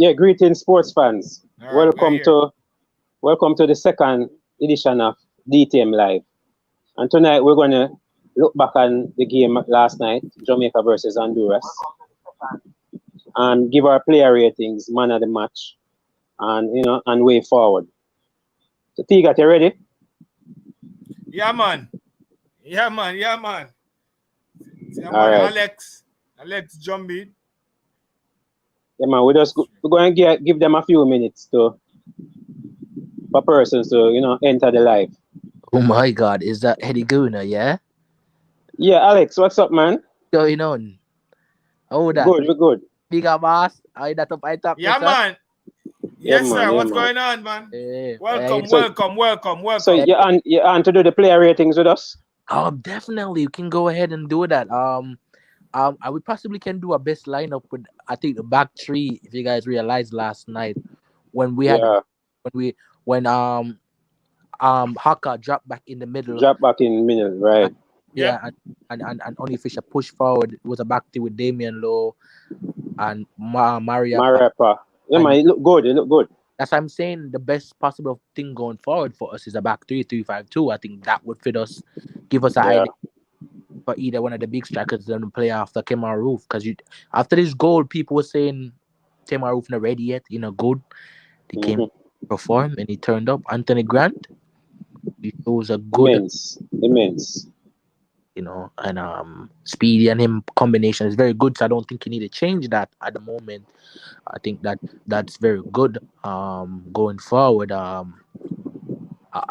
Yeah, greetings, sports fans. Right, Welcome to the second edition of DTM Live. And tonight we're going to look back on the game last night, Jamaica versus Honduras, and give our player ratings, man of the match, and way forward. So, Tigat, you ready? Yeah, man. See, All right. Alex Jumbie. Yeah, man, we're going to give them a few minutes for persons to, enter the live. Oh my God, is that Eddie Guna, yeah? Yeah, Alex, what's up, man? Going on? Oh, that. Good, we're good. Big up, boss. I that up, I top. Yeah, man. Yes, sir. What's going on, man? Welcome. So you're on to do the player ratings with us? Definitely. You can go ahead and do that. We possibly can do a best lineup with, I think, the back three. If you guys realized last night when we had when Akka dropped back in the middle. Right? Yeah, and only Fisher pushed forward. It was a back three with Damion Lowe and Mariappa. Yeah, man, it looked good. That's what I'm saying. The best possible thing going forward for us is a back 3-3-5-2. I think that would fit us, give us an idea for either one of the big strikers to play after Camaroroof. Because after this goal, people were saying Camaroroof not ready yet. Good. He came to perform and he turned up. Anthony Grant, he was a good immense. And Speedy and him combination is very good. So I don't think you need to change that at the moment. I think that's very good. Going forward, I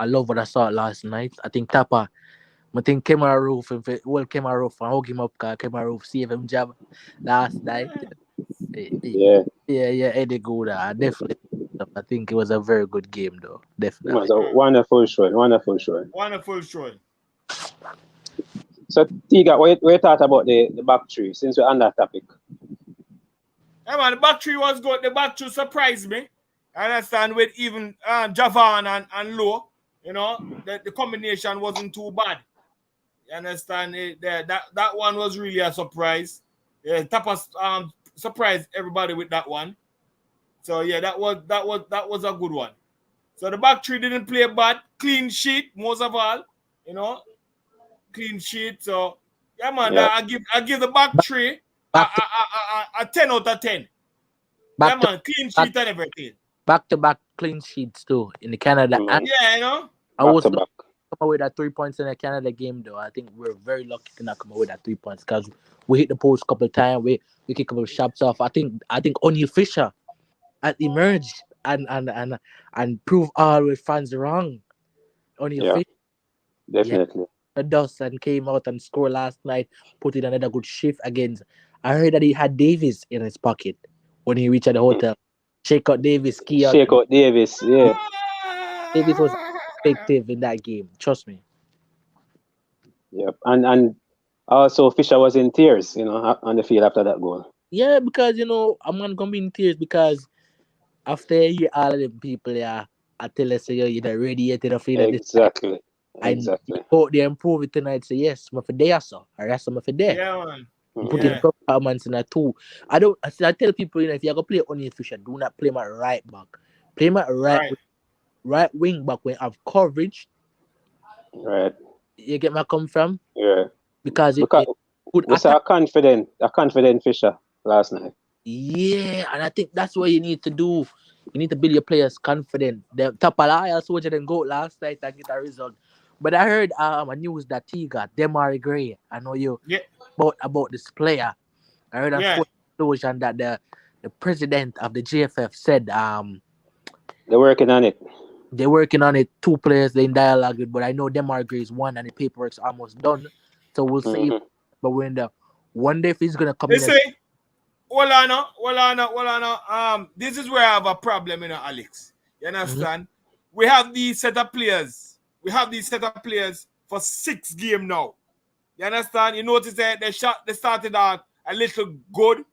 love what I saw last night. I think Tappa, I think Camaroroof, Camaroroof, I hug him up because Camaroroof saved him job last night. Yeah, Eddie Gouda, definitely. I think it was a very good game, though. Definitely. It was a wonderful show. So, Tiga, what you thought about the back three since we're on that topic? Yeah, man, the back three was good. The back three surprised me. I understand with even Javan and Lowe, the combination wasn't too bad. You understand? That one was really a surprise. Yeah, Tappa surprised everybody with that one. So yeah, that was a good one. So the back three didn't play bad. Clean sheet, most of all. Clean sheet. So yeah, man, I give the back three a 10 out of 10. Clean sheet and everything. Back-to-back clean sheets too in the Canada. And I was come away with that 3 points in the Canada game though. I think we're very lucky to not come away with that 3 points because we hit the post a couple of times. We kick a couple of shots off. I think only Fisher had emerged and prove all with fans wrong. Only Fisher. Definitely. The dust and came out and scored last night, put in another good shift against. I heard that he had Davis in his pocket when he reached the hotel. Shake out Davis, yeah. Davis was effective in that game. Trust me. Yep, and also Fisher was in tears, on the field after that goal. Yeah, because I'm gonna be in tears because after all of them people, I tell us you're radiated of feeling. Exactly. And hope they improve it tonight. Say yes, I'm for there, so I rest I'm for there. Yeah, man. Put in performance in that too. I tell people, if you're gonna play only Fisher, do not play my right back. Play my right wing back when I have coverage. Right. You get where I come from? Yeah. Because we saw a confident Fisher last night. Yeah, and I think that's what you need to do. You need to build your players confident. The Tappa soldier didn't go last night and get a result. But I heard a news that he got Demari Gray. I know you about this player. I heard a explosion that the president of the JFF said they're working on it. They're working on it. 2 players they in dialogue with, but I know Demari Gray is one and the paperwork's almost done. So we'll see. But we're in the one day if he's gonna come in. Hold on. This is where I have a problem, Alex. You understand? We have these set of players. For 6 games now. You understand? You notice that they started out a little good.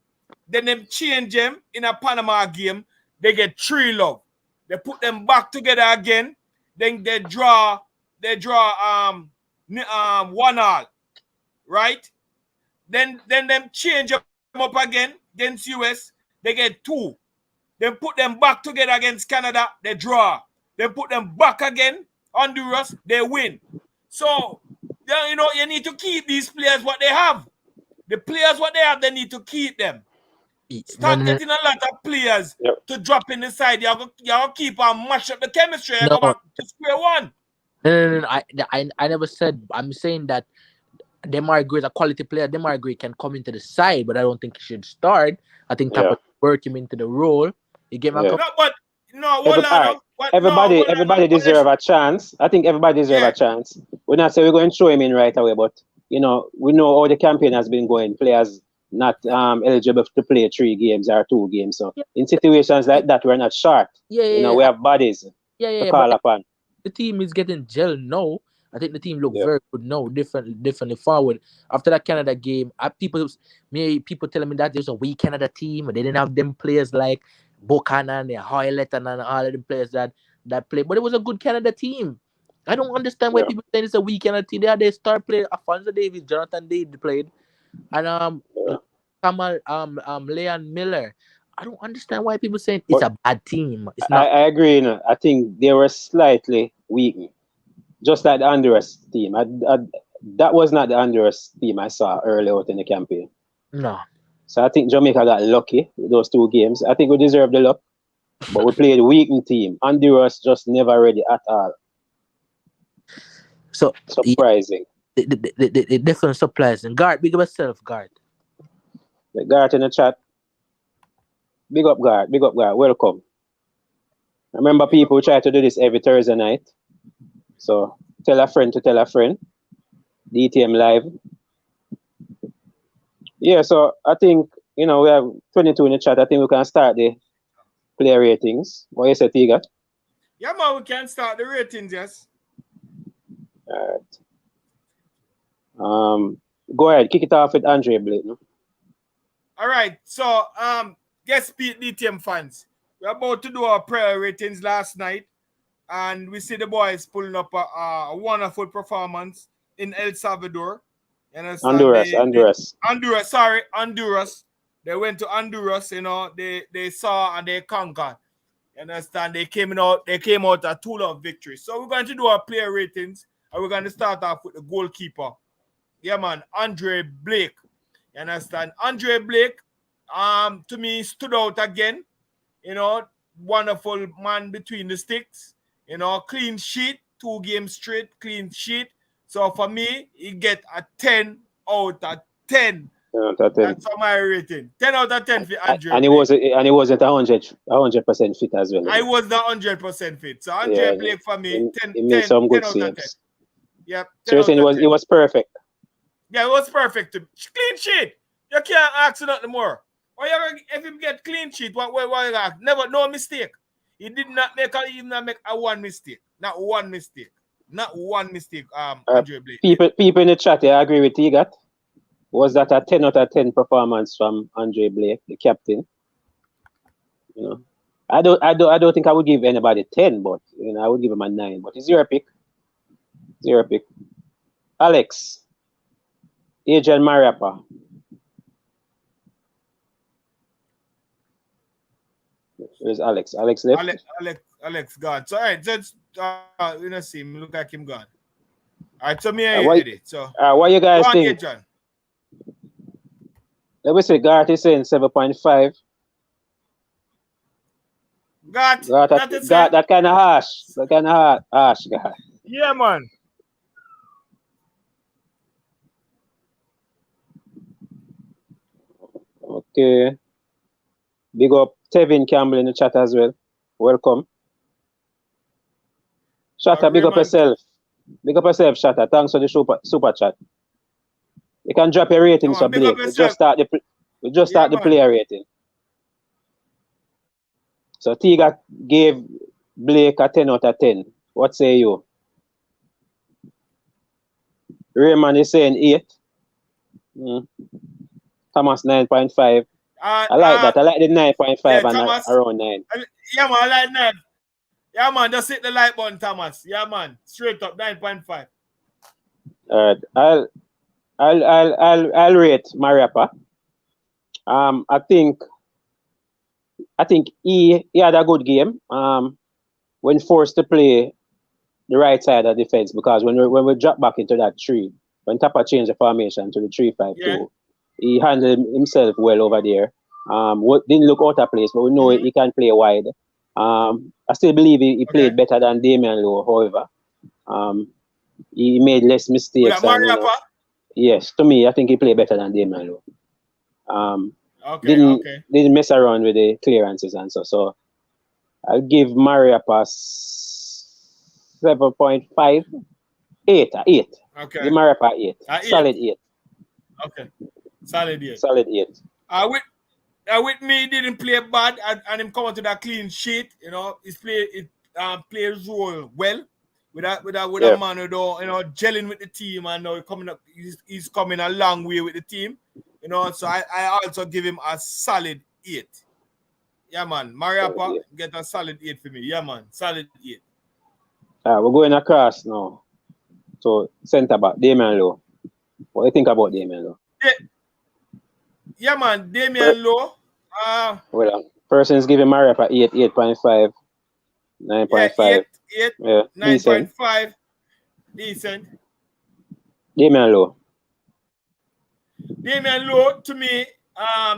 Then them change them in a Panama game. They get 3 love. They put them back together again. Then they draw 1-1. Right? Then them change them up again against US. They get 2. Then put them back together against Canada, they draw. Then put them back again, Honduras, they win. So, you know, you need to keep these players what they have. The players what they have, they need to keep them. Start getting a lot of players to drop in the side. You'll keep on mash up the chemistry and go back to square one. No. I never said. I'm saying that Demar-Gray is a quality player. Demar-Gray can come into the side, but I don't think he should start. I think Tappa work him into the role. You get my everybody deserve a chance. I think everybody deserve a chance. We're not saying we're going to throw him in right away, but you know, we know how the campaign has been going. Players not eligible to play 3 games or 2 games. So in situations like that, we're not short. You know, we have bodies to call upon. The team is getting gel now. I think the team look very good now, differently forward. After that Canada game, people telling me that there's a weak Canada team and they didn't have them players like Buchanan and Hoylett and all of the players that play. But it was a good Canada team. I don't understand why people saying it's a weak Canada team. They had their star player, Alfonso Davies, Jonathan David played, and Leon Miller. I don't understand why people saying it's a bad team. It's not. I agree. You know, I think they were slightly weak. Just like the Honduras team. That was not the Honduras team I saw early out in the campaign. No. So I think Jamaica got lucky with those 2 games. I think we deserve the luck. But we played a weakened team. Honduras just never ready at all. So surprising. The different surprising. Guard, big up yourself, Guard. The Guard in the chat. Big up, Guard. Big up, Guard. Welcome. I remember people try to do this every Thursday night. So tell a friend to tell a friend. DTM live. Yeah, so I think, you know, we have 22 in the chat. I think we can start the player ratings. What you say, Tiga? Yeah, man, we can start the ratings, yes. All right. Go ahead, kick it off with Andre Blake. No? All right, so guess DTM fans. We're about to do our player ratings last night. And we see the boys pulling up a wonderful performance in El Salvador. Honduras. Honduras. They went to Honduras, you know, they saw and they conquered. You understand? They came out a 2-0 victory. So we're going to do our player ratings, and we're going to start off with the goalkeeper. Yeah, man, Andre Blake. You understand? Andre Blake, to me, stood out again. You know, wonderful man between the sticks. You know, clean sheet, 2 games straight, clean sheet. So for me, he get a 10 out of 10. 10 out of 10. That's my rating. 10 out of 10 for Andre. And he wasn't 100% fit as well. I was the 100% fit. So Andre Blake for me, 10 some good 10 saves. out of 10. Yep. So you're saying it was perfect. Yeah, it was perfect. Clean sheet. You can't ask nothing more. Or if you get clean sheet, what you got? Never, no mistake. He did not make a one mistake. Not one mistake. Andre Blake. People in the chat, I agree with you. Was that a 10 out of 10 performance from Andre Blake, the captain? You know, I don't think I would give anybody 10, but you know, I would give him a 9. But it's your pick. Alex, Adrian Mariappa. Where's Alex? Alex left. Alex gone. So all right, just you know, see him look like him gone. All right, so me So what you guys think? John. Let me say Garth is saying 7.5. That kind of harsh. That kind of harsh, Garth. Yeah, man. Okay. Big up Tevin Campbell in the chat as well. Welcome. Shatta, big up yourself. Big up yourself, Shatta. Thanks for the super chat. You can drop your ratings for Blake. We just start the player rating. So Tiga gave Blake a 10 out of 10. What say you? Raymond is saying 8. Thomas 9.5. I like that. I like the 9.5 and Thomas, around 9. Yeah, man, I like 9. Yeah, man, just hit the like button, Thomas. Yeah, man, straight up 9.5. All right, I'll rate Mariappa. I think I think he had a good game. When forced to play the right side of the defense, because when we drop back into that 3, when Tappa changed the formation to the 3-5-2, he handled himself well over there. Didn't look out of place, but we know he can play wide. I still believe he played better than Damion Lowe, however. He made less mistakes. Yes, to me, I think he played better than Damion Lowe. Didn't mess around with the clearances and so I'll give Mariappa 7.5, 8. Okay. Give Mariappa 8. Solid 8. Okay. Solid 8. Solid 8. With me, he didn't play bad and him coming to that clean sheet. You know, he plays role well with a man who gelling with the team and now he's coming a long way with the team. You know, so I also give him a solid 8. Yeah, man. Mariappa get a solid 8 for me. Yeah, man. Solid 8. We're going across now. So, centre back, Damion Lowe. What do you think about Damion Lowe? Yeah, man. Damion Lowe. Person's giving Mariappa 8, 8.5, 9.5. 8, 9.5. Decent. Damion Lowe. Damion Lowe, to me,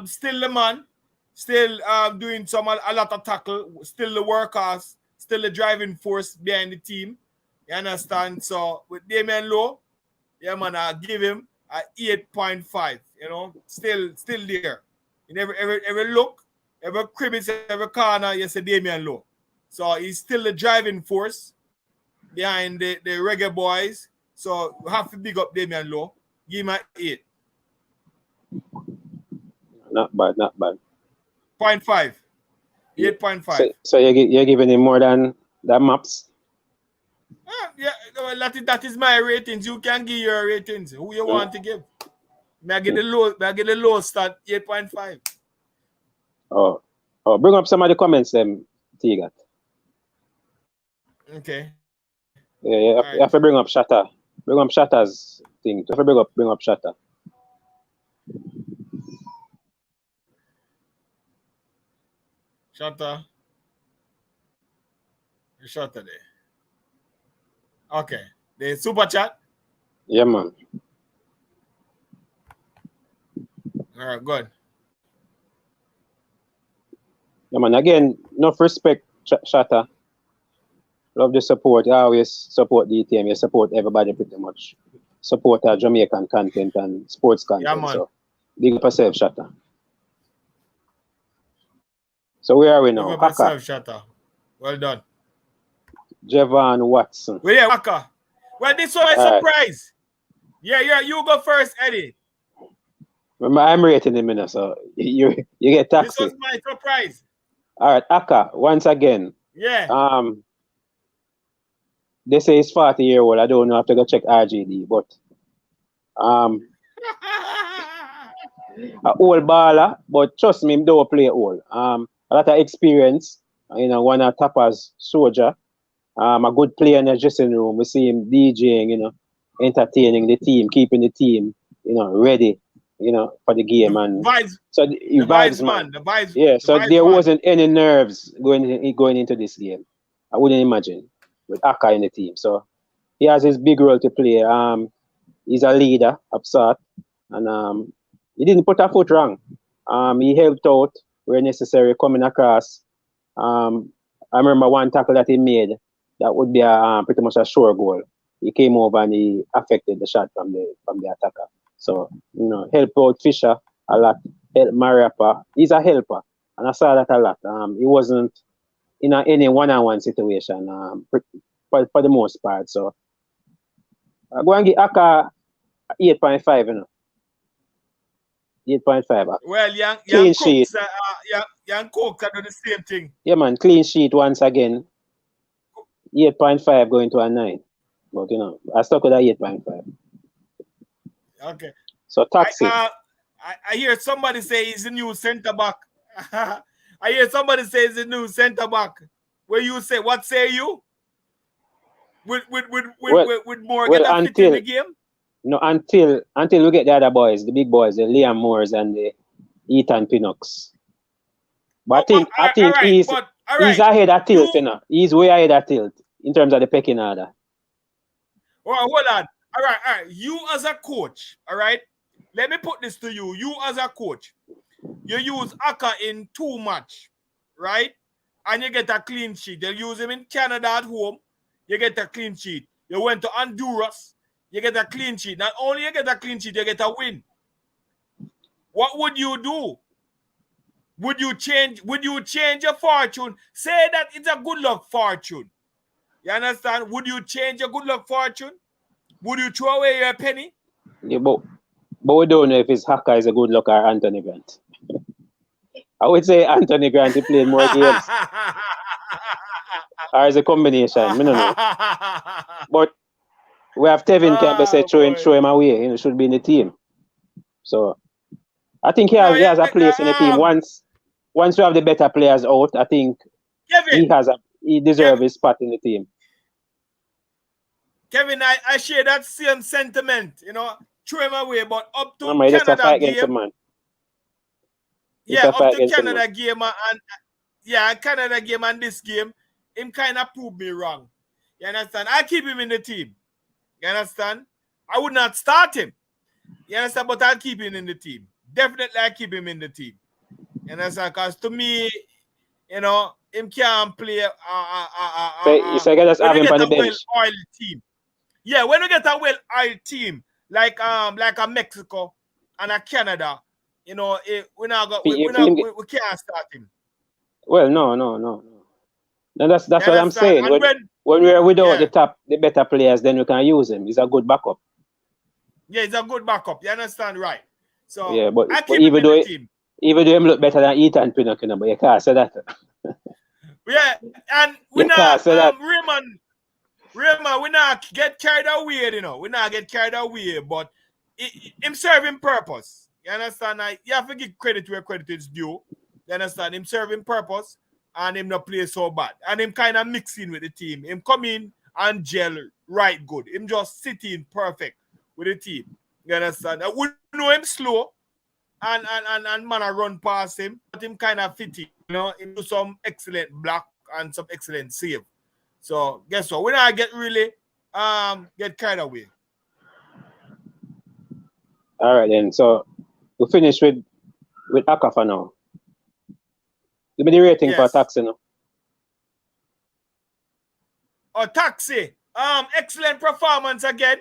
still the man. Still doing a lot of tackle. Still the workhorse. Still the driving force behind the team. You understand? So, with Damion Lowe, yeah, man, I give him a 8.5. You know, still there. In every look, every crevice, every corner, you see Damion Lowe. So, he's still the driving force behind the Reggae boys. So, we have to big up Damion Lowe. Give him an 8. Not bad. 0.5. 8.5. So you're giving him more than Maps? Yeah, that is my ratings. You can give your ratings. Who you want to give? May I get the low start 8.5. Oh, bring up some of the comments them, Tigat. Okay. Yeah, you have to bring up Shatter. Bring up Shatter's thing. You have to bring up Shatter. Shatter there. Okay. The super chat? Yeah, man. All right, good. Yeah, man. Again, enough respect, Shatter. Love the support. You always support DTM. You support everybody pretty much. Support our Jamaican content and sports content. Yeah, man. So, big up yourself, Shatter. So where are we now? Big up yourself, Shatter. Well done. Javon Watson. Well, yeah, Akka. Well, this one is a surprise. Yeah, you go first, Eddie. Remember, I'm rating him in, so you get taxi. This was my surprise. All right, Akka, once again. Yeah. They say he's 40-year-old. I don't know. I have to go check RGD, but a old baller, but trust me, he don't play old. A lot of experience. One of Tappa's soldier. A good player in the dressing room. We see him DJing, entertaining the team, keeping the team, ready, for the game. And vibes. So the vibes, man. The vibes. Yeah. The so vibes there man. wasn't any nerves going into this game. I wouldn't imagine with Akka in the team. So he has his big role to play. He's a leader up south, and he didn't put a foot wrong. He helped out where necessary, coming across. I remember one tackle that he made that would be pretty much a sure goal. He came over and he affected the shot from the attacker. So, help out Fisher a lot, help Mariappa. He's a helper, and I saw that a lot. He wasn't in any one-on-one situation for the most part. So, I'm going to give Akka 8.5, 8.5. Well, young Cooks are doing the same thing. Yeah, man, clean sheet once again. 8.5 going to a 9. But, I stuck with that 8.5. Okay. So, taxi. I hear somebody say he's the new centre back. I hear somebody say he's the new centre back. Where you say, what say you? With more get a fit in the game? No, until we get the other boys, the big boys, the Liam Moores and the Ethan Pinnocks. But I think he's ahead of Tilt, you know. He's way ahead of Tilt in terms of the pecking order. Well, hold on. All right. You as a coach, all right? Let me put this to you. You as a coach, you use Akka in 2 match, right? And you get a clean sheet. They'll use him in Canada at home. You get a clean sheet. You went to Honduras. You get a clean sheet. Not only you get a clean sheet, you get a win. What would you do? Would you change your fortune? Say that it's a good luck fortune. You understand? Would you change your good luck fortune? Would you throw away your penny? Yeah, but we don't know if it's Akka is a good luck or Anthony Grant. I would say Anthony Grant he played more games. Or is a combination. I don't know. But we have Tevin Campbell say throw him away. He should be in the team. So I think he has a place in the team. Once you have the better players out, I think he deserves his spot in the team. Kevin, I share that same sentiment, you know, throw him away, but up to Canada game. Yeah, up to Canada game and Canada game and this game, him kind of proved me wrong. You understand? I keep him in the team. You understand? I would not start him. You understand? But I'll keep him in the team. Definitely I keep him in the team. You understand? Because to me, you know, him can't play so you just have him on the bench. Well-oiled team. Yeah, when we get a well-oiled team, like a Mexico and a Canada, you know, we can't start him. Well, no. That's what I'm saying. When we're without the better players, then we can use him. He's a good backup. Yeah, he's a good backup. You understand, right? So yeah, but I keep him in the team. Even though him look better than Ethan Pinnock, but you can't say that. Yeah, and we not Raymond, we not get carried away, you know. We not get carried away, but him serving purpose. You understand? You have to give credit where credit is due. You understand? Him serving purpose and him not play so bad. And him kind of mixing with the team. Him come in and gel right good. Him just sitting perfect with the team. You understand? We know him slow and man I run past him, but him kind of fitting. You know, him do some excellent block and some excellent save. So guess what? We not get really get carried away. All right then. So we finish with Akka for now. Give me the rating for Taxi now. Oh, Taxi. Excellent performance again.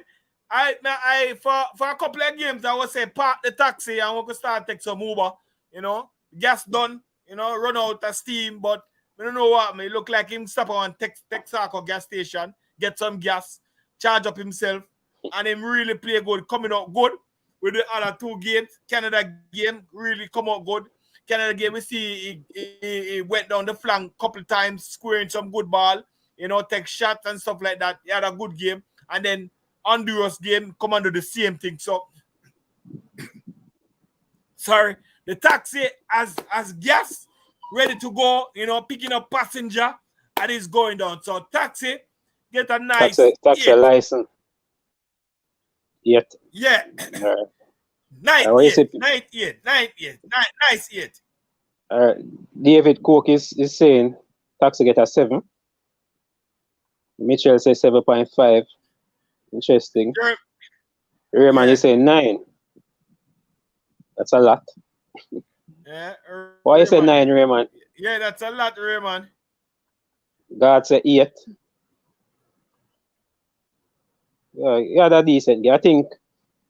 I for a couple of games I would say park the taxi and we could start take some Uber. You know, gas done. You know, run out of steam, but I don't know what. It look like him stop on Texaco gas station, get some gas, charge up himself, and him really play good, coming out good with the other 2 games. Canada game really come out good. Canada game, we see he went down the flank a couple times, squaring some good ball, you know, take shots and stuff like that. He had a good game. And then Honduras game come under the same thing. So, sorry, the taxi as gas, ready to go, you know, picking up passenger, and it's going down. So taxi, get a nice taxi license. Yet. Yeah. Nice 8. David Cook is saying taxi get a 7. Mitchell says 7.5. Interesting. Raymond is saying 9. That's a lot. Yeah. Why you say 9, Raymond? Yeah, that's a lot, Raymond. God say 8. Yeah, that's decent. I think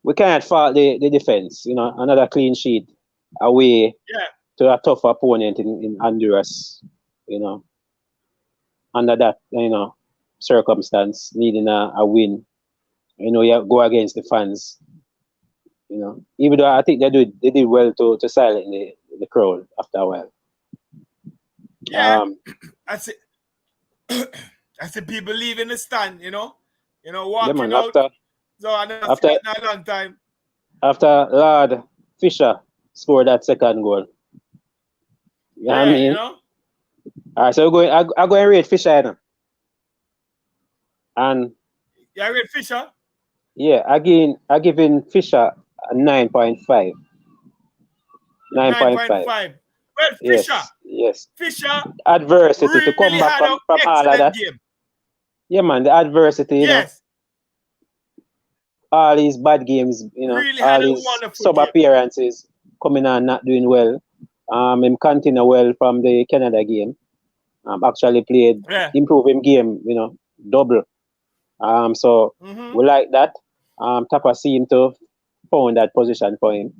we can't fault the defense. You know, another clean sheet away to a tough opponent in Honduras. You know, under that, you know, circumstance, needing a win. You know, you go against the fans. You know, even though I think they did well to silence the crowd after a while. Yeah, I see people leaving the stand. You know, walking out. So after a long time. After Lord Fisher scored that second goal. You know what I mean? You know? All right, so I'm going to rate Fisher now. And you rate Fisher? Yeah, again, I give in Fisher a 9.5. 9.5. Well, Fisher. Yes. Fisher Adversity to come really back had from an all of excellent that. game. Yeah, man, the adversity, Yes, all these bad games, really all had a these wonderful sub game. appearances coming on not doing well. Him continue well from the Canada game. Actually played, Yeah. improve him game, double. So we like that. Tappa seemed to found that position for him,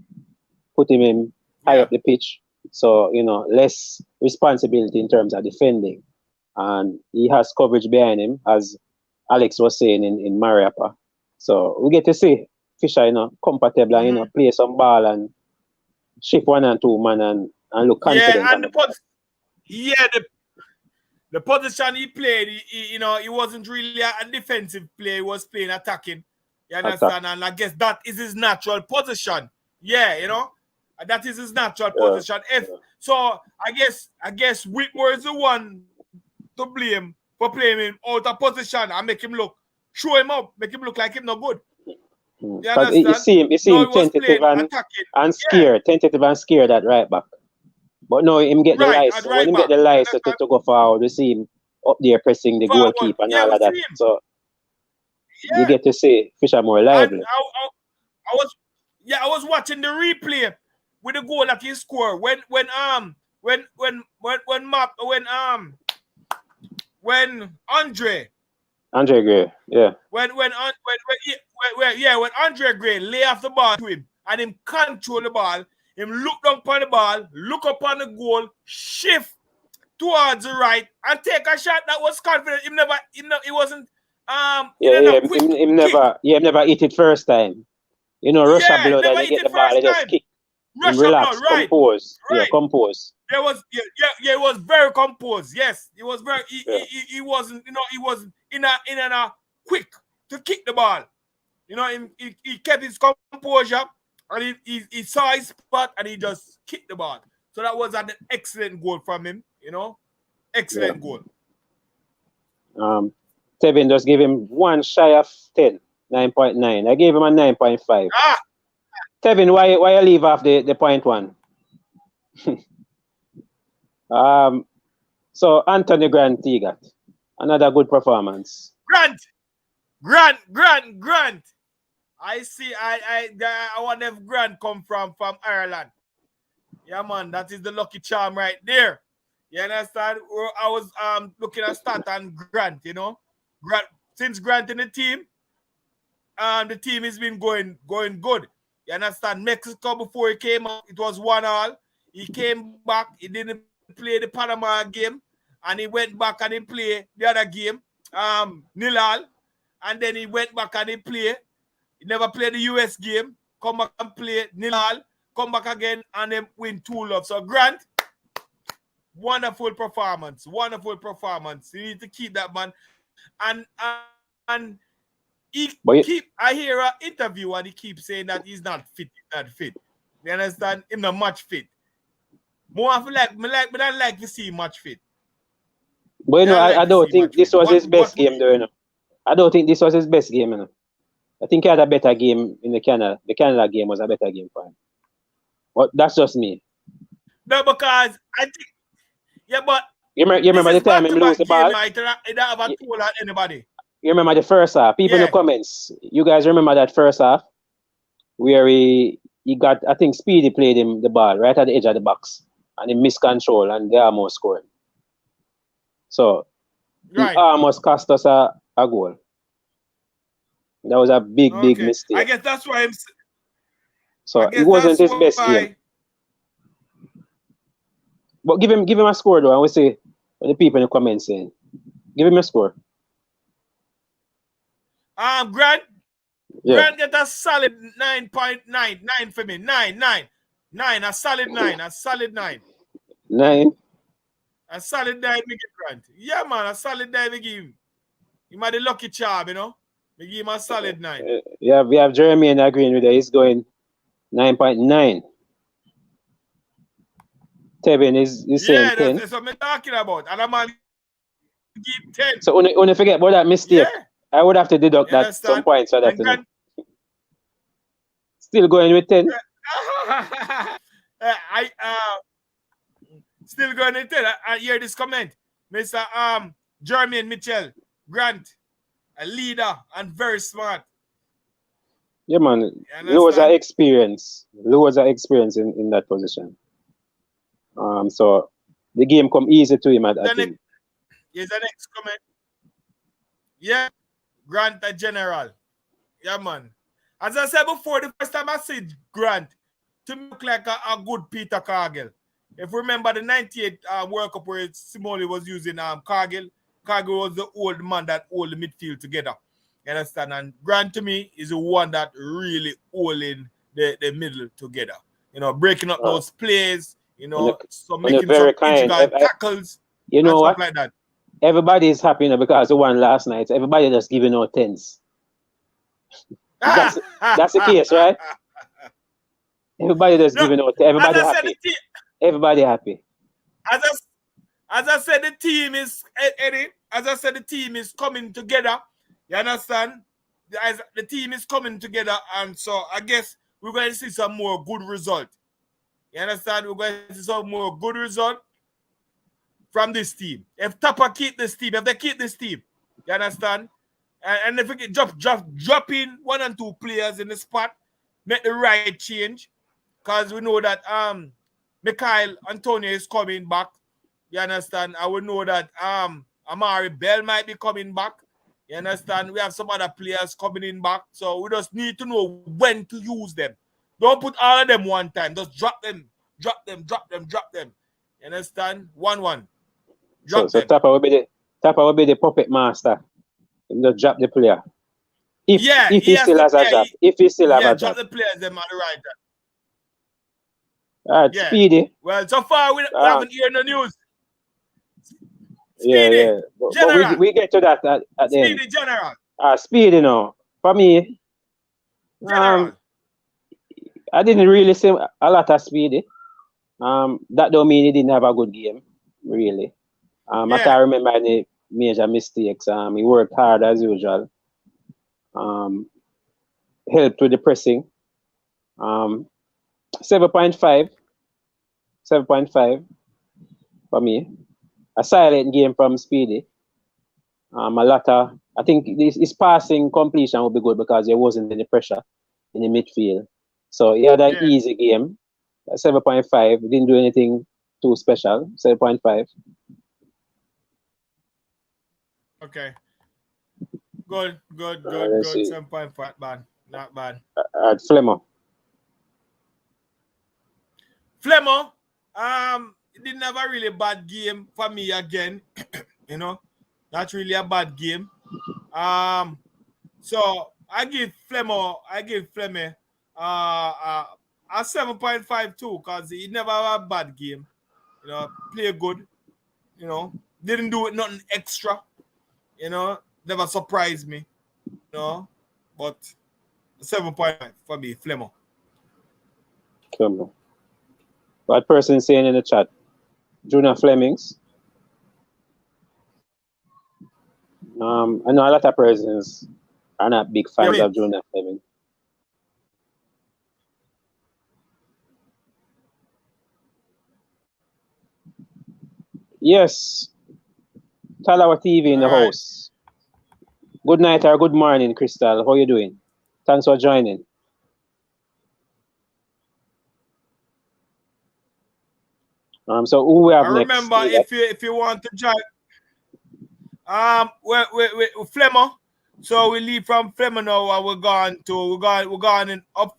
put him in high up the pitch. So, less responsibility in terms of defending. And he has coverage behind him, as Alex was saying in Mariappa. So we get to see Fisher, comfortable and, play some ball and shift 1 and 2 man and look confident. Yeah, and the position he played, he wasn't really a defensive player. He was playing attacking. You understand? And I guess that is his natural position. Yeah, that is his natural position. So I guess Whitmore is the one to blame for playing him out of position and make him show him up, make him look like him not good. You understand? You see him tentative and scared, tentative and scared at right back. But no, him get the license. When him get the license to go forward, we see him up there pressing the goalkeeper and all of that. So you get to see Fisher more lively. I was watching the replay with the goal that he scored when Andre Gray, yeah. When Andre Gray lay off the ball to him and him control the ball, him look down upon the ball, look up on the goal, shift towards the right, and take a shot that was confident. He wasn't him never hit it first time. Rush up below that, he get the ball, he just kick. Relax, compose. Right. Yeah, compose. It was very composed. Yes, it was very. He wasn't. He wasn't in a quick to kick the ball. He kept his composure and he saw his spot and he just kicked the ball. So that was an excellent goal from him. Excellent goal. Tevin just gave him one shy of 10, 9.9. I gave him a 9.5. Tevin, why you leave off the 0.1? So Anthony Grant got another good performance. Grant. I see. I wonder if Grant come from Ireland. Yeah, man, that is the lucky charm right there. You understand? I was looking at stat on Grant. Grant, since Grant in the team has been going good. You understand? Mexico, before he came up, it was 1-1. He came back. He didn't play the Panama game. And he went back and he played the other game, 0-0. And then he went back and he played. He never played the US game. Come back and play 0-0. Come back again and then win 2-0. So Grant, wonderful performance. You need to keep that, man. And I hear an interview and he keeps saying that he's not fit. You understand? He's not much fit. More of I don't like to see him much fit. But I don't think this was his best game though, I don't think this was his best game, I think he had a better game in the Canada. The Canada game was a better game for him. But that's just me. No, because I think but you remember the time he lose the ball? He don't have a toll on anybody. You remember the first half? People in the comments, you guys remember that first half where he got, I think Speedy played him the ball right at the edge of the box and he missed control and they almost scored. So he almost cost us a goal. That was a big mistake. I guess that's why So it wasn't his best game. But give him a score though, and we see what the people in the comments saying. Give him a score. Grant get a solid 9.9 for me. 9, a solid 9. 9? A solid 9 we get Grant. Yeah, man, a solid 9 we give him. He might the lucky charm, We give him a solid 9. We have Jeremy and agreeing with that. He's going 9.9. Tevin is saying 10. That's what I'm talking about. And I'm going to give 10. So when you forget about that mistake, I would have to deduct that some points for that. Still going with 10. still going to tell. I hear this comment. Mr. Jermaine Mitchell, Grant, a leader and very smart. Yeah, man. Loads of experience. Loads of experience in that position. So the game come easy to him at him. Here's the next comment. Yeah, Grant a general. Yeah, man. As I said before, the first time I said Grant, to me look like a good Peter Cargill. If you remember the 98 World Cup where Simone was using Cargill, Cargill was the old man that hold the midfield together. You understand? And Grant to me is the one that really holding the middle together. You know, breaking up those plays, you know, so making some intricate tackles. You know what? Like that. Everybody is happy now because they won last night. Everybody just giving out tens. That's the case, right? Everybody just giving out. Everybody happy. Everybody happy. As I said, the team is Eddie. As I said, the team is coming together. You understand? The team is coming together, and so I guess we're going to see some more good result. You understand? We're going to see some more good result from this team. If Tappa keep this team, if they keep this team, you understand? And if we can drop in 1 and 2 players in the spot, make the right change, because we know that Mikhail Antonio is coming back. You understand? I would know that Amari Bell might be coming back. You understand? We have some other players coming in back. So we just need to know when to use them. Don't put all of them one time. Just drop them. You understand? 1-1. So Tappa will be the puppet master. He just drop the player. If he still has a job. If he still has a job. Drop the players them at the right time. All right, Speedy. Well, so far we haven't heard no news. Speedy, but we get to that at the end. Speedy General. Speedy now. For me, I didn't really see a lot of Speedy. That don't mean he didn't have a good game, really. I can't remember any major mistakes. He worked hard as usual. Helped with the pressing. 7.5 for me. A silent game from Speedy. I think his passing completion would be good because there wasn't any pressure in the midfield. So he had an easy game. 7.5. Didn't do anything too special. 7.5. Okay. Good. 7.5 bad. Not bad. Flemo. It didn't have a really bad game for me again. You know, not really a bad game. So I give Flemo a 7.5 too, because he never had a bad game. You know, play good. You know, didn't do nothing extra. You know, never surprised me. You know, but 7.5 for me, Flemo. What person saying in the chat? Junior Flemmings. I know a lot of persons are not big fans of Junior Flemmings. Yes. Talawa TV in the house. Good night or good morning, Crystal. How you doing? Thanks for joining. So who we have next? Remember, if you want to join, we Flemo. So we leave from Flemo now, and we're going up.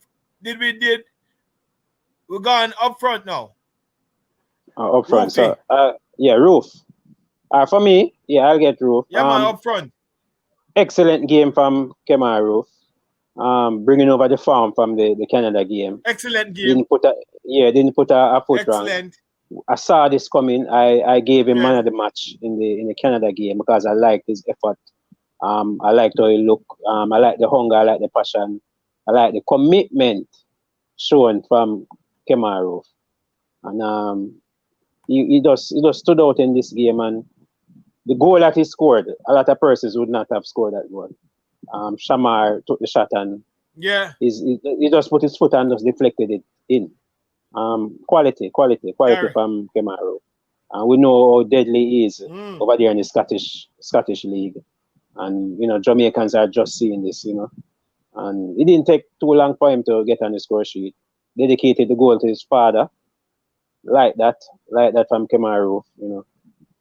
We're going up front now. Up front. So Roof. For me, I'll get Roof. Yeah, man, up front. Excellent game from Camaroroof. Bringing over the form from the Canada game. Excellent game. Didn't put a foot wrong. Excellent. I saw this coming. I gave him man of the match in the Canada game because I liked his effort. I liked how he looked. I like the hunger. I like the passion. I like the commitment shown from Camaroroof. And he just stood out in this game. And the goal that he scored, a lot of persons would not have scored that goal. Shamar took the shot and he just put his foot and just deflected it in. Quality from Camaroroof. And we know how deadly he is over there in the Scottish League. And, you know, Jamaicans are just seeing this, you know. And it didn't take too long for him to get on the score sheet. Dedicated the goal to his father. Like that from Camaroroof, you know.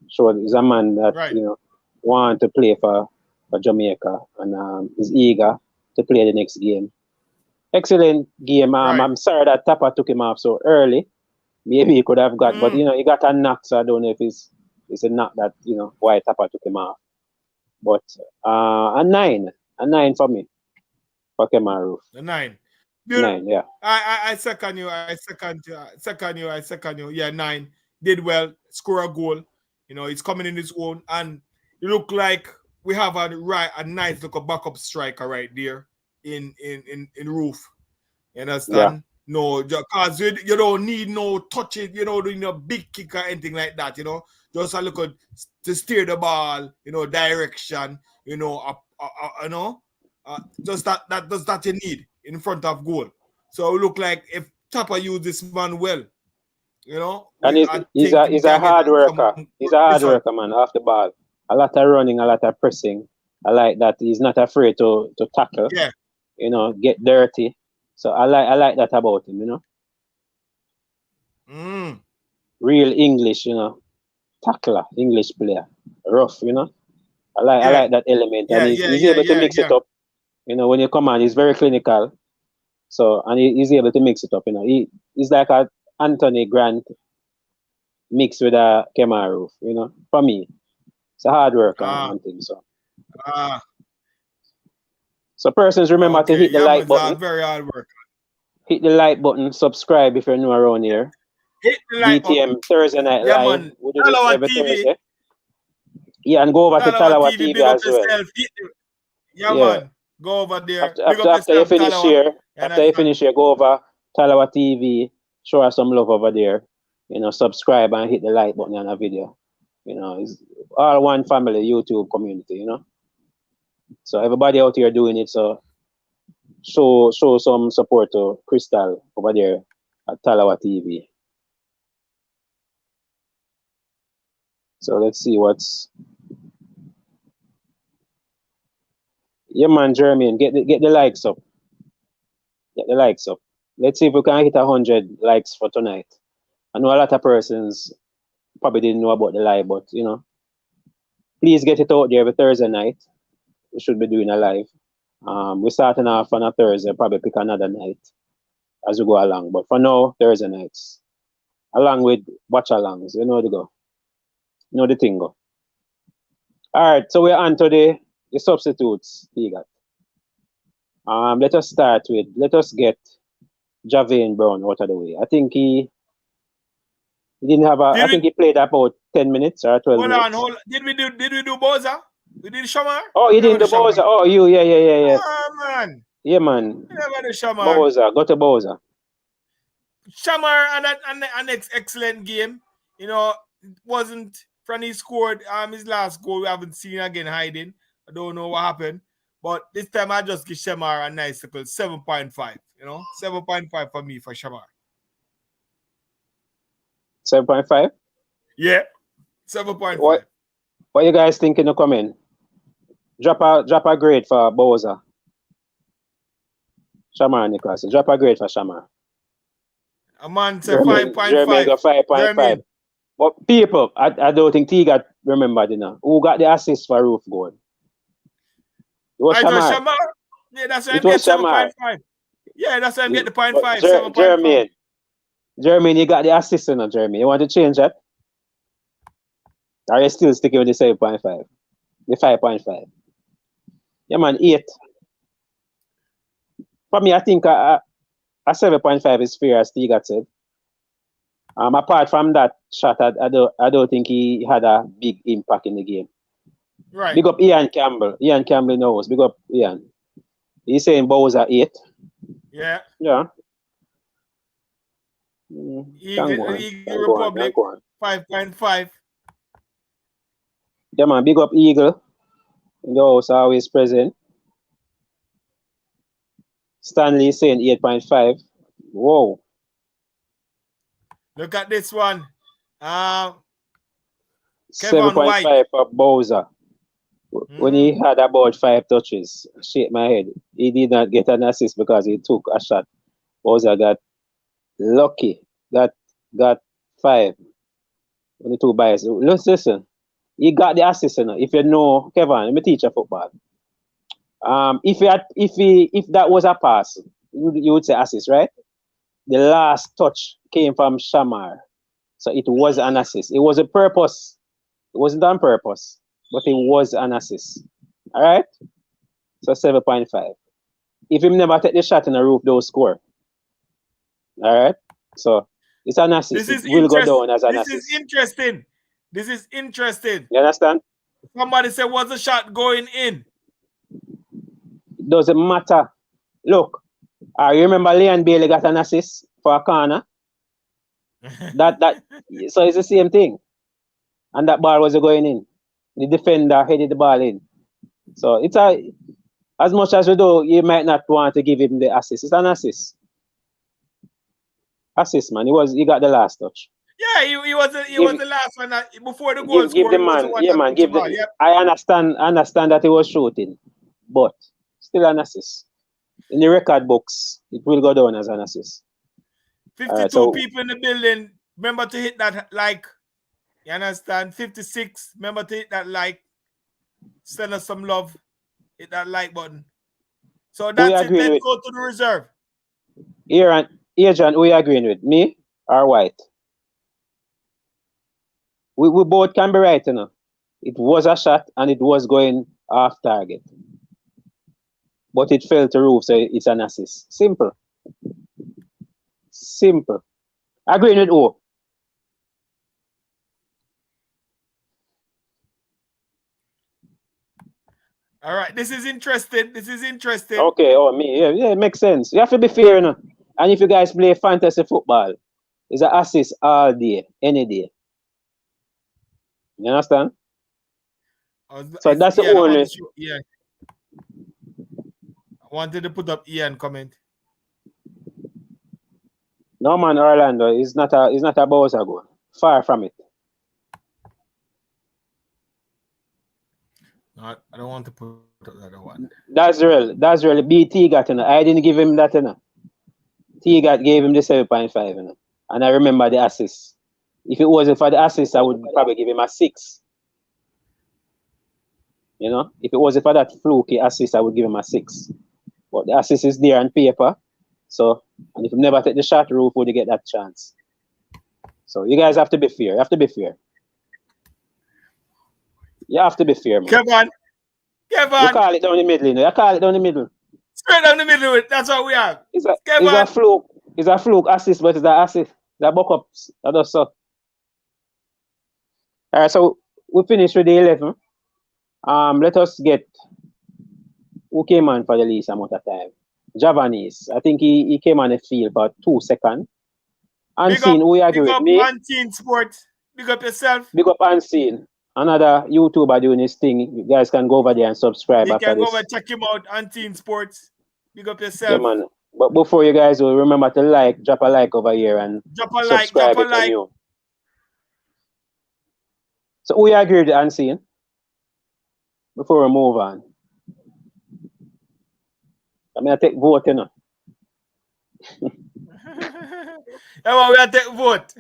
So he's a man that, you know, want to play for Jamaica and is eager to play the next game. Excellent game. I'm sorry that Tappa took him off so early. Maybe he could have got, but, you know, he got a knock, so I don't know if it's a knock that, you know, why Tappa took him off. But a 9 for me, for Camaroroof. A 9. 9, yeah. I second you. Yeah, 9. Did well, score a goal. You know, he's coming in his own, and it look like we have a nice little backup striker right there in Roof. You understand? Yeah. No, because you don't need no touches, you know, doing a big kick or anything like that, you know. Just a look to steer the ball, you know, direction, you know, just that you need in front of goal. So it look like if Tappa use this man well, you know. And he's a hard worker. He's a hard worker, man, off the ball. A lot of running, a lot of pressing. I like that. He's not afraid to tackle. Yeah. You know, get dirty. So I like that about him, you know. Real English, you know. Tackler, English player. Rough, you know. I like that element. And he's able to mix it up. You know, when you come on, he's very clinical. So, and he's able to mix it up, you know. He's like a Anthony Grant mixed with a Camaroroof, you know, for me. It's a hard worker and things, so. So persons, remember to hit the like button. Very hard work. Hit the like button, subscribe if you're new around here. Hit the like DTM button. Thursday night live. Man. We do this every Thursday. Yeah, and go over to Talawa TV as well. Man. Go over there. After you finish here, go over Talawa TV, show us some love over there. You know, subscribe and hit the like button on a video. You know, it's all one family YouTube community, you know. So everybody out here doing it, so show some support to Crystal over there at Talawa TV. So let's see what's. Yeah, man, Jeremy, get the likes up. Get the likes up. Let's see if we can hit 100 likes for tonight. I know a lot of persons probably didn't know about the live, but you know, please get it out there every Thursday night. We should be doing a live. We're starting off on a Thursday, probably pick another night as we go along. But for now, Thursday nights, along with watch alongs, you know the go. You know the thing go. All right, so we're on to the substitutes. Let us start with, let us get Javane Brown out of the way. I think he didn't have a. I think he played about 10 minutes or 12 minutes. Hold on. Did we do Boza? We did Shamar? Oh, you didn't do Boza. Oh, you, yeah. Oh, man. Yeah, man. We never do Shamar. Boza, go to Boza. Shamar an excellent game. You know, it wasn't from he scored his last goal. We haven't seen again hiding. I don't know what happened. But this time I just give Shamar a nice little 7.5. You know, 7.5 for me for Shamar. 7.5? Yeah, 7.5. What you guys think in the comment? Drop a grade for Boza. Shamar Nicholas. Drop a grade for Shamar. A man said 5.5. Jeremy got 5.5. But people, I don't think Tiga remembered, you know. Who got the assist for Roof goal? It was Shamar. Yeah, that's why I get 7.5. Yeah, that's why I get the 0.5. 7.5. Jeremy, you got the assist, you know, Jeremy. You want to change that? Are you still sticking with the 7.5? The 5.5? Yeah, man, 8. For me, I think a 7.5 is fair, as Tiga said. Apart from that shot, I don't think he had a big impact in the game. Right. Big up Ian Campbell. Ian Campbell knows. Big up Ian. He's saying Bowser 8. Yeah. Yeah. Eagle Republic 5.5. Yeah, man. Big up Eagle. In the house, always present. Stanley saying 8.5. Whoa. Look at this one. Kevin White. 7.5 for Bowser. When he had about 5 touches, shake my head. He did not get an assist because he took a shot. Bowser got lucky. Got 5. When the 2 bias. Listen. He got the assist. You know. If you know Kevin, let me teach you football. If that was a pass, you would say assist, right? The last touch came from Shamar. So it was an assist. It was a purpose. It wasn't on purpose, but it was an assist. All right? So 7.5. If him never take the shot in the roof, they'll score. All right? So it's an assist. This is it will go down as an assist. This is interesting. This is interesting. You understand? Somebody said, was the shot going in? It doesn't matter. Look, I remember Leon Bailey got an assist for a corner. So it's the same thing. And that ball was going in. The defender headed the ball in. So it's as much as you do, you might not want to give him the assist. It's an assist. Assist, man. He got the last touch. Yeah, he was the last one before the goal give the man. Yeah, man. Give the. Yep. I understand that he was shooting, but still an assist. In the record books, it will go down as an assist. 52 people in the building. Remember to hit that like. You understand? 56. Remember to hit that like. Send us some love. Hit that like button. So that's it. Let's go to the reserve. Adrian, who you agreeing with? Me or White? We both can be right, you know. It was a shot and it was going off target. But it fell to roof, so it's an assist. Simple. Simple. Agreeing with who? All right, this is interesting. Okay, me. Yeah, it makes sense. You have to be fair, you know. And if you guys play fantasy football, it's an assist all day, any day. You understand? So that's the only. I wanted to put up Ian comment. No man, Orlando is not a Bowser goal. Far from it. No, I don't want to put up the other one. That's really BT got, you know. I didn't give him that, you know. Gave him the 7.5, you know. And I remember the assist. If it wasn't for the assist, I would probably give him a 6. You know, if it wasn't for that fluky assist, I would give him a 6. But the assist is there on paper. So, and if you never take the shot, Roof would get that chance. So you guys have to be fair. You have to be fair. You have to be fair, man. Kevin. You call it down the middle, you know. You call it down the middle. Straight down the middle. That's what we have. It's a fluke. It's a fluke assist, but it's an assist. The buck-ups. That's so. All right, so we finished with the 11. Let us get who came on for the least amount of time. Javanese. I think he came on the field for 2 seconds. Unseen, who agree with me? Big up Unseen Sports. Big up yourself. Big up Unseen. Another YouTuber doing his thing. You guys can go over there and subscribe. You can go over and check him out, Unseen Sports. Big up yourself. Yeah, man. But before you guys will remember to drop a like over here and subscribe if you're new. So who you agree with Unseen? Before we move on. I'm going to take vote, you know. Yeah, well, we'll take vote.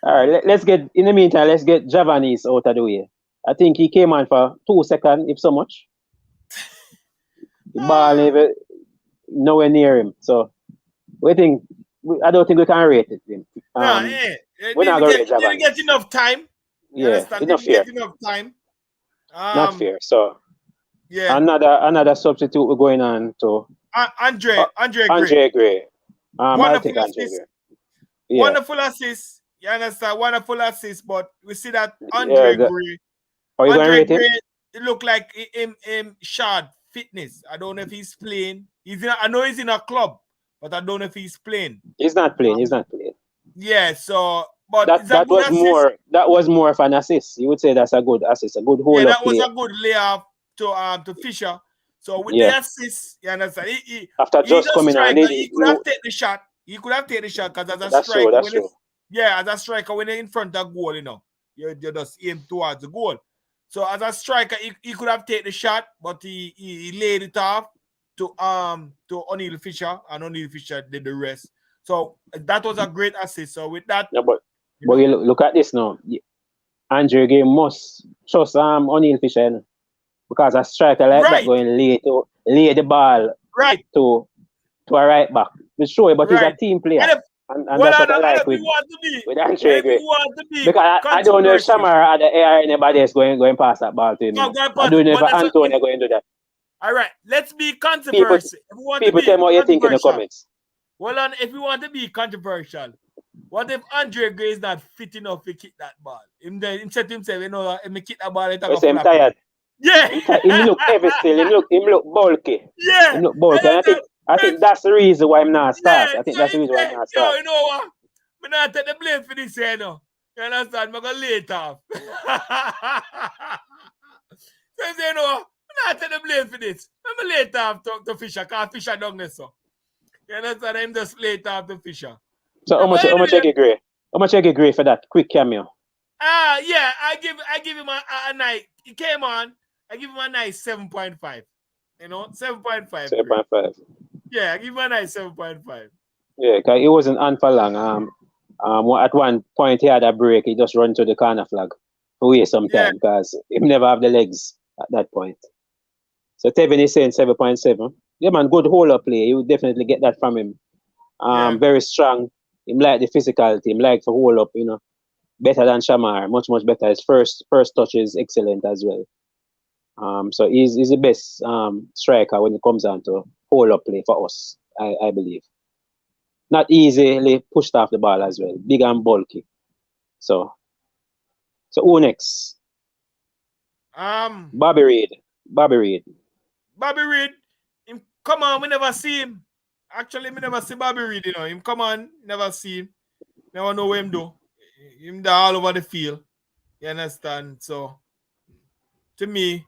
All right, let's get, in the meantime, let's get Javanese out of the way. I think he came on for 2 seconds, if so much. The ball even nowhere near him. So, I don't think we can rate it. We're not going to rate Javanese. Didn't get enough time. Yeah, enough fair. Enough time. Not fair. So, yeah. Another substitute we're going on to Andre Gray. Wonderful assist. Yeah. Wonderful assist. You understand? Wonderful assist, but we see that Andre Gray. Are you going to rate him? It look like him shard fitness. I don't know if he's playing. I know he's in a club, but I don't know if he's playing. He's not playing. Yeah, so but that was more of an assist. You would say that's a good assist, a good hold. Yeah, that was a good layoff to Fisher. So with the assist, you understand? After just coming on, he could have taken the shot. He could have taken the shot because as a striker, as a striker, when you're in front of goal, you You just aim towards the goal. So as a striker, he could have taken the shot, but he laid it off to O'Neal Fisher, and O'Neal Fisher did the rest. So that was a great assist. So with that, no, but you look at this now. Andre Gray must trust O'Neal Fisher, you know, because a striker like that going lay the ball to a right back. It's sure, but he's a team player. And that's what I like with Andre Gray. Because I don't know if Shamar or the AR anybody else going past that ball to him. I don't know if Antonio going to do that. All right, let's be controversial. People tell me what you think in the comments. Well, on if you want to be controversial, what if Andre Gray is not fit enough to kick that ball? Him said himself, you know, if he kick that ball, I'm tired. Yeah. He look heavy still. He look bulky. Yeah. He look bulky. I think that's the reason why I'm not start. I think that's the reason why I'm not start. Yo, you know what? I'm not take the blame for this, you know. You understand? I'm going to lay it off. So, you know, I'm not take the blame for this. I'm going to lay it off to Fisher, because Fisher done this. So. You understand? I'm just lay it off to Fisher. So how much you agree? How much you agree for that quick cameo? Yeah, I give him a nice. He came on. I give him a nice 7.5. You know, 7.5. 7.5. Yeah, I give him a nice 7.5. Yeah, because he wasn't on for long. At one point he had a break. He just run to the corner flag to waste some time because he never have the legs at that point. So Tevin is saying 7.7. Yeah, man, good hold-up play. You would definitely get that from him. Very strong. Him like the physicality. Him like to hold up, you know. Better than Shamar. Much better. His first touch is excellent as well. So he's the best striker when it comes down to hold-up play for us, I believe. Not easily pushed off the ball as well. Big and bulky. So who next? Bobby Reid. Him come on, we never see him. Actually, we never see Bobby Reid, you know. Him come on, never see him. Never know what him do. Him there all over the field. You understand? So, to me,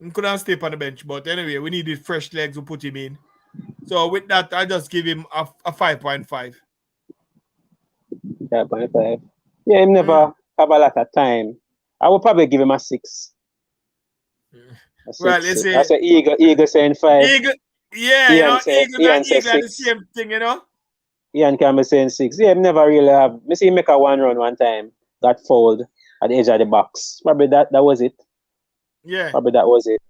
he couldn't stay on the bench. But anyway, we needed fresh legs to put him in. So, with that, I just give him a 5.5. 5.5. Yeah, him never have a lot of time. I would probably give him a 6. Well, you see, I say Eagle saying 5. Yeah, Ian you know, say, Eagle and Eagle are the same thing, you know. Ian can be saying 6. Yeah, him never really have. Me see him make a one run one time, got fouled at the edge of the box. Probably that was it. Yeah. Probably that was it.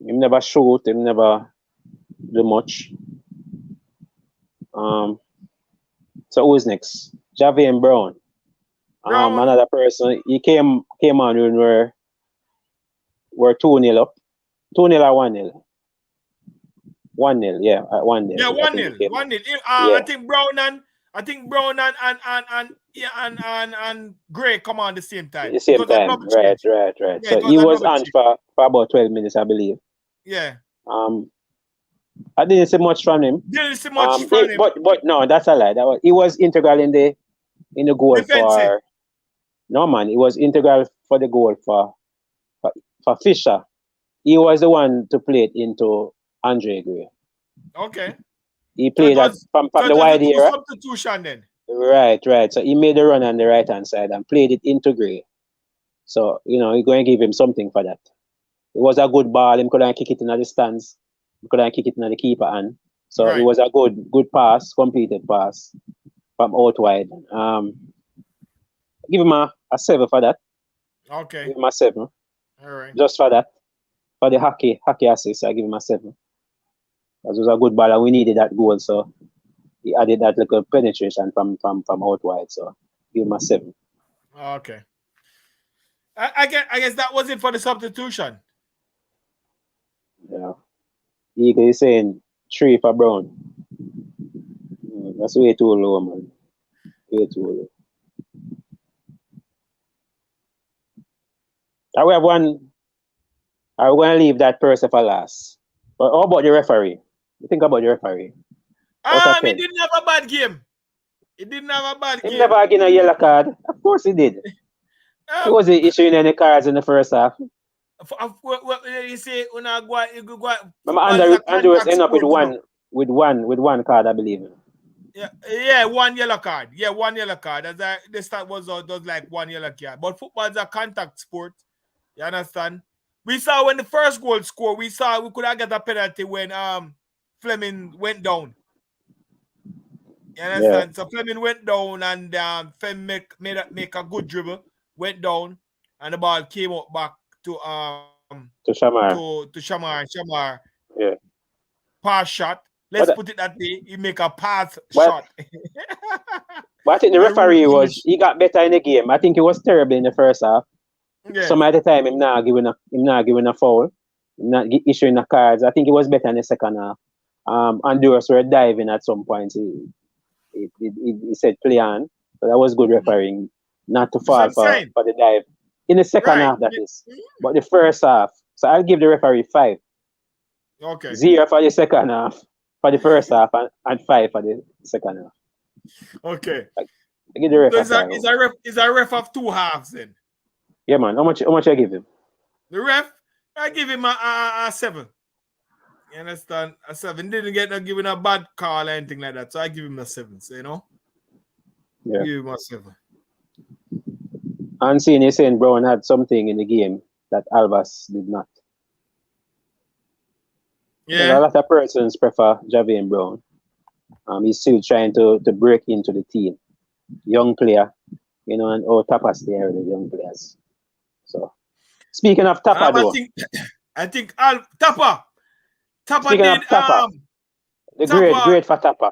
Him never shoot, him never do much. So who's next? Javian Brown. Another person. He came on when we're 2-0 up. 2-0 or 1-0? 1-0, yeah, 1-0. Yeah, 1-0. 1-0. I think Brown and Gray come on the same time. The same time, right. Yeah, so he was on for about 12 minutes, I believe. Yeah. I didn't see much from him. Didn't see much from him. But no, that's a lie. He was integral in the goal defensive. for. No man, he was integral for the goal for Fisher. He was the one to play it into Andre Gray. Okay. He played that from the wide area. Substitution then. Right. So he made the run on the right hand side and played it into Gray. So, you know, you're going to give him something for that. It was a good ball. He couldn't kick it in the stands. He couldn't kick it in the keeper hand. So it was a good pass, completed pass from out wide. Give him a 7 for that. Okay. Give him a 7. All right. Just for that. For the hockey assist, I give him a 7. That was a good ball and we needed that goal. So he added that little penetration from out wide. So give him a 7. Okay. I guess that was it for the substitution. Yeah. Eagle is saying 3 for Brown. That's way too low, man. Way too low. I have one. I'm going to leave that person for last. But how about the referee? You think about the referee? He didn't have a bad game. He never given a yellow card. Of course he did. He wasn't issuing any cards in the first half. You say, Andrew ended up with one card, I believe. Yeah, one yellow card. Yeah, one yellow card. The start was like one yellow card. But football is a contact sport. You understand? We saw when the first goal scored, we could have got a penalty when Flemming went down. You understand? So Flemming went down and Flem make a good dribble, went down, and the ball came up back to Shamar. to Shamar. Shamar. Yeah. Pass shot. Let's put it that way. He make a pass shot. But I think the referee he got better in the game. I think he was terrible in the first half. Yeah. Some of the time him not giving a foul. Him not issuing the cards. I think he was better in the second half. Honduras were diving at some point. He said play on. So that was good refereeing. Not to fall for the dive. In the second half, that is. But the first half. So I'll give the referee 5. Okay. 0 for the second half. For the first half and 5 for the second half. Okay. I give the ref is a ref of 2 halves then? Yeah, man. How much I give him? The ref, I give him a 7. You understand? A 7. Didn't get given a bad call or anything like that. So I give him a 7. So, you know? Yeah. Give him a 7. And seeing saying Brown had something in the game that Alvas did not. Yeah. A lot of persons prefer Javian Brown. He's still trying to break into the team. Young player, you know, and Tappa's there, the young players. So, speaking of Tappa, though. I think Tappa. Speaking of Tappa, great for Tappa.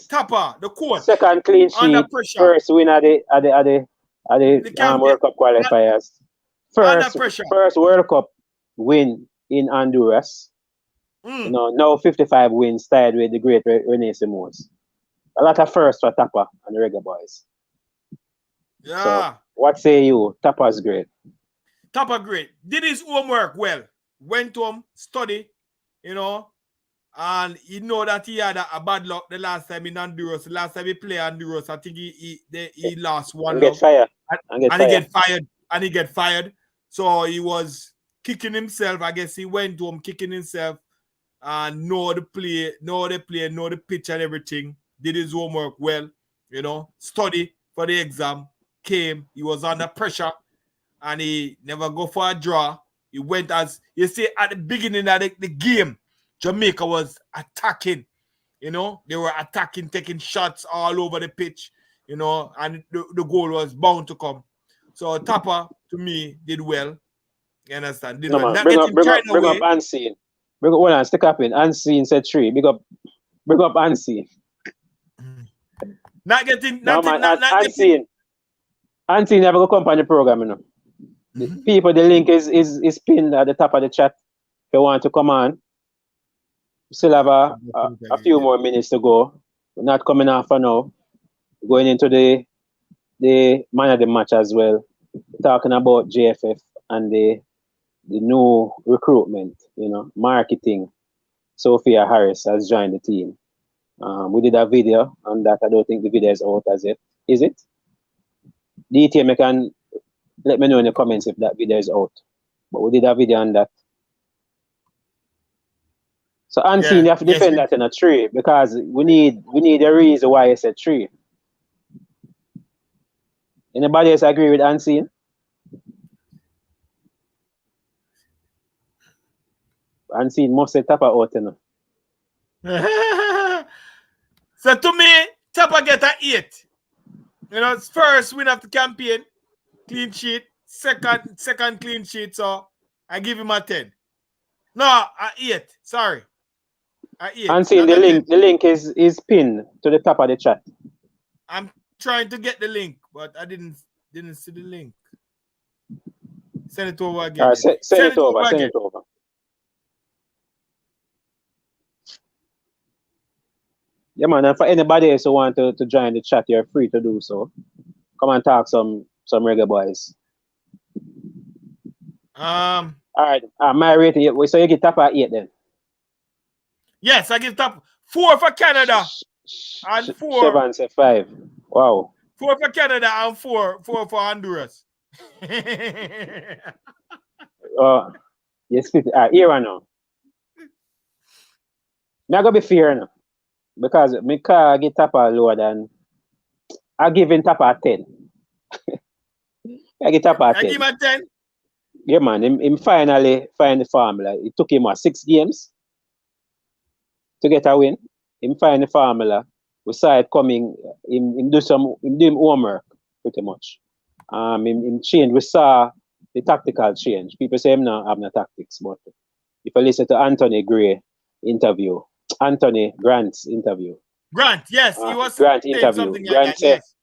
Tappa, the coach. Second clean sheet, first win at the World Cup qualifiers. First World Cup win in Honduras. You know, now 55 wins tied with the great Rene Simons. A lot of firsts for Tappa and the Reggae boys. Yeah. So, what say you? Tappa's great. Tappa great. Did his homework well. Went home, study, you know, and he know that he had a bad luck the last time in Honduras. The last time he played Honduras, I think he lost one. And he get fired. So he was kicking himself. I guess he went home kicking himself and know the play, know the pitch and everything. Did his homework well, you know, study for the exam, came, he was under pressure, and he never go for a draw. He went, as you see, at the beginning of the game, Jamaica was attacking, you know, they were attacking, taking shots all over the pitch, you know, and the goal was bound to come. So Tappa, to me, did well. You understand? Bring up Unseen. Hold on, stick up in. Unseen said 3. Big up Unseen. Unseen. Unseen never go come on the program, you know. People, the link is pinned at the top of the chat. If you want to come on, we still have a few more minutes to go. We're not coming off for now. Going into the man of the match as well. Talking about JFF and the new recruitment, you know, marketing. Sophia Harris has joined the team. We did a video on that. I don't think the video is out as yet. Is it? DTM, you can let me know in the comments if that video is out. But we did a video on that. So Unseen, you have to defend that in a 3 because we need a reason why it's a 3. Anybody else agree with Unseen? Unseen must say Tappa out, you know. So to me, Tappa get an 8. You know, it's first win of the campaign, clean sheet, second clean sheet, so I give him a 10. No, a 8. Sorry. A 8. Unseen, the link is pinned to the top of the chat. I'm trying to get the link, but I didn't see the link. Send it over again. All right, send it over. Yeah, man, and for anybody else who want to join the chat, you're free to do so. Come and talk some Reggae boys. All right, my rating, so you give Tappa 8 then? Yes, I give Tappa 4 for Canada. And 4. Chevron said 5. Wow. 4 for Canada and 4 for Honduras. Yes, here I know. I'm going to be fair now. because my car get Tappa lower than I give him Tappa a 10. I get Tappa a 10. I give him a 10. Yeah, man. Him finally find the formula. It took him 6 games to get a win. Him find the formula. We saw it coming. Him do him homework pretty much. Him change. We saw the tactical change. People say him now have no tactics, but if you listen to Anthony Grant's interview. Grant, yes, he was Grant saying interview. something like Grant that, said yes.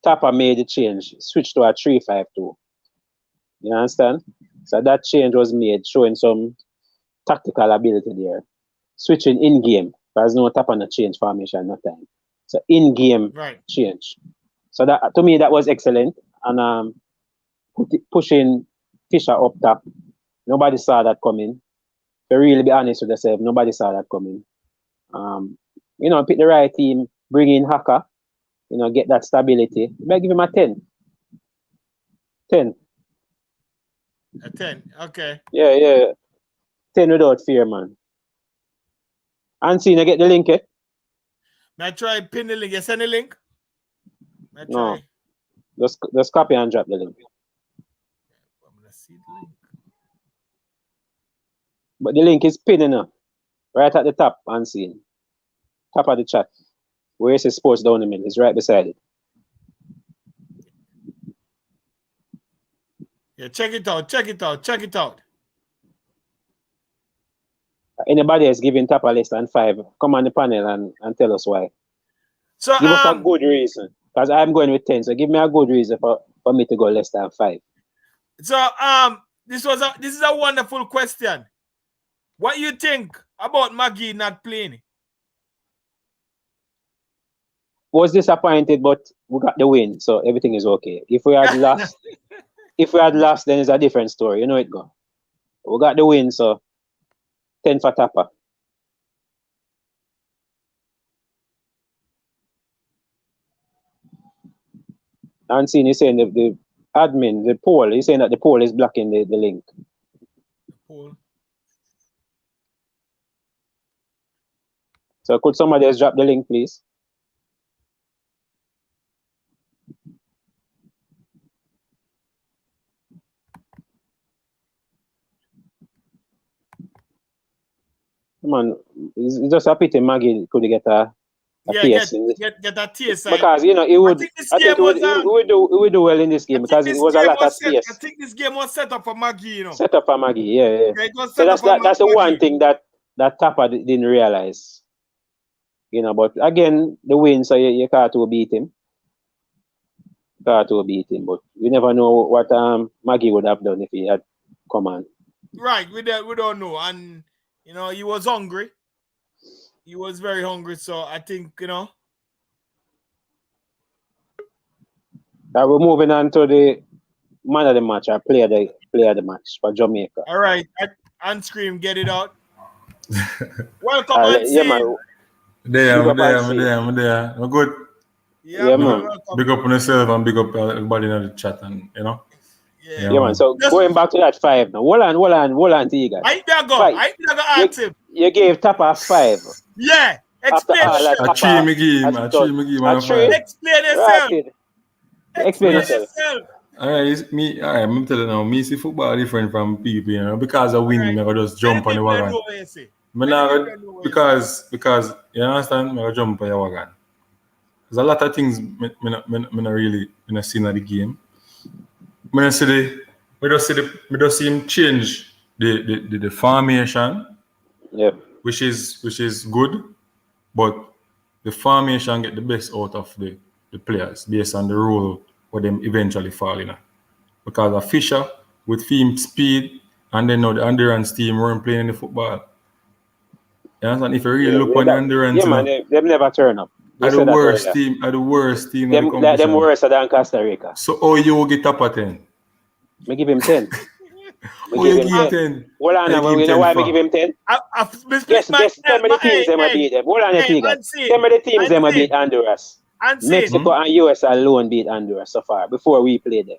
Tappa made the change, switched to a 3-5-2. You understand? So that change was made, showing some tactical ability there. Switching in game, there's no Tappa no change formation, no time. So in game change. So that to me that was excellent. And pushing Fisher up top. Nobody saw that coming. To really be honest with yourself, nobody saw that coming. Pick the right team, bring in Akka, get that stability. Maybe give him a 10. 10. A 10, okay. Yeah. 10 without fear, man. Unseen, you get the link, eh? May I try pin the link? You send the link? No. Just copy and drop the link. I'm going to see the link. But the link is pinned enough. Right at the top, unseen. Top of the chat. Where it says sports down the middle. It's right beside it. Yeah, check it out. Anybody else giving Tappa less than 5, come on the panel and tell us why. So give us a good reason. Because I'm going with 10, so give me a good reason for me to go less than 5. So this is a wonderful question. What you think about Maggie not playing? Was disappointed, but we got the win, so everything is okay. If we had lost, then it's a different story. You know it go. We got the win, so 10 for Tappa. Unseen, he's saying the admin, the poll, he's saying that the poll is blocking the link. The poll. So could somebody else drop the link, please? Come on, it's just a pity Maggie could get a taste. Get a taste. Because it would do well in this game because it was a lot of space. I think this game was set up for Maggie, Set up for Maggie, yeah. It was set so that's the one thing that Tappa didn't realize. But again, the win, so you can't beat him. But you never know what Maggie would have done if he had come on. Right, we don't know. And he was hungry. He was very hungry, so I think, Now we're moving on to the man of the match, or player of the match for Jamaica. All right, and Scream, get it out. Welcome, Ansi. Yeah, man. I'm there. I'm good. Yeah, man. Big up on yourself and big up everybody in the chat, and Yeah, man. So going back to that 5 now. Hold on, Tiga. I go ask him. You gave Tappa 5. Yeah. Explain yourself. Explain yourself. Explain yourself. All right, I'm telling you now, me see football different from people, because I win, I just jump on the wagon. Because you understand, I jump on the wagon. There's a lot of things I not really seen at the game. I just see him change the formation, which is good, but the formation get the best out of the players based on the role where them eventually fall in. Because of Fisher with team speed, and then now the endurance team weren't playing the football. You understand? If you really look on the endurance, them never turn up. Are the worst team. Them worse than Costa Rica. So how you will get Tappa 10? I give him 10. Give him 10. Hold on, you know why I give him 10? Yes, tell me the teams them beat them. Hold on, tell me the teams them beat Honduras. Mexico and US alone beat Honduras so far before we played them.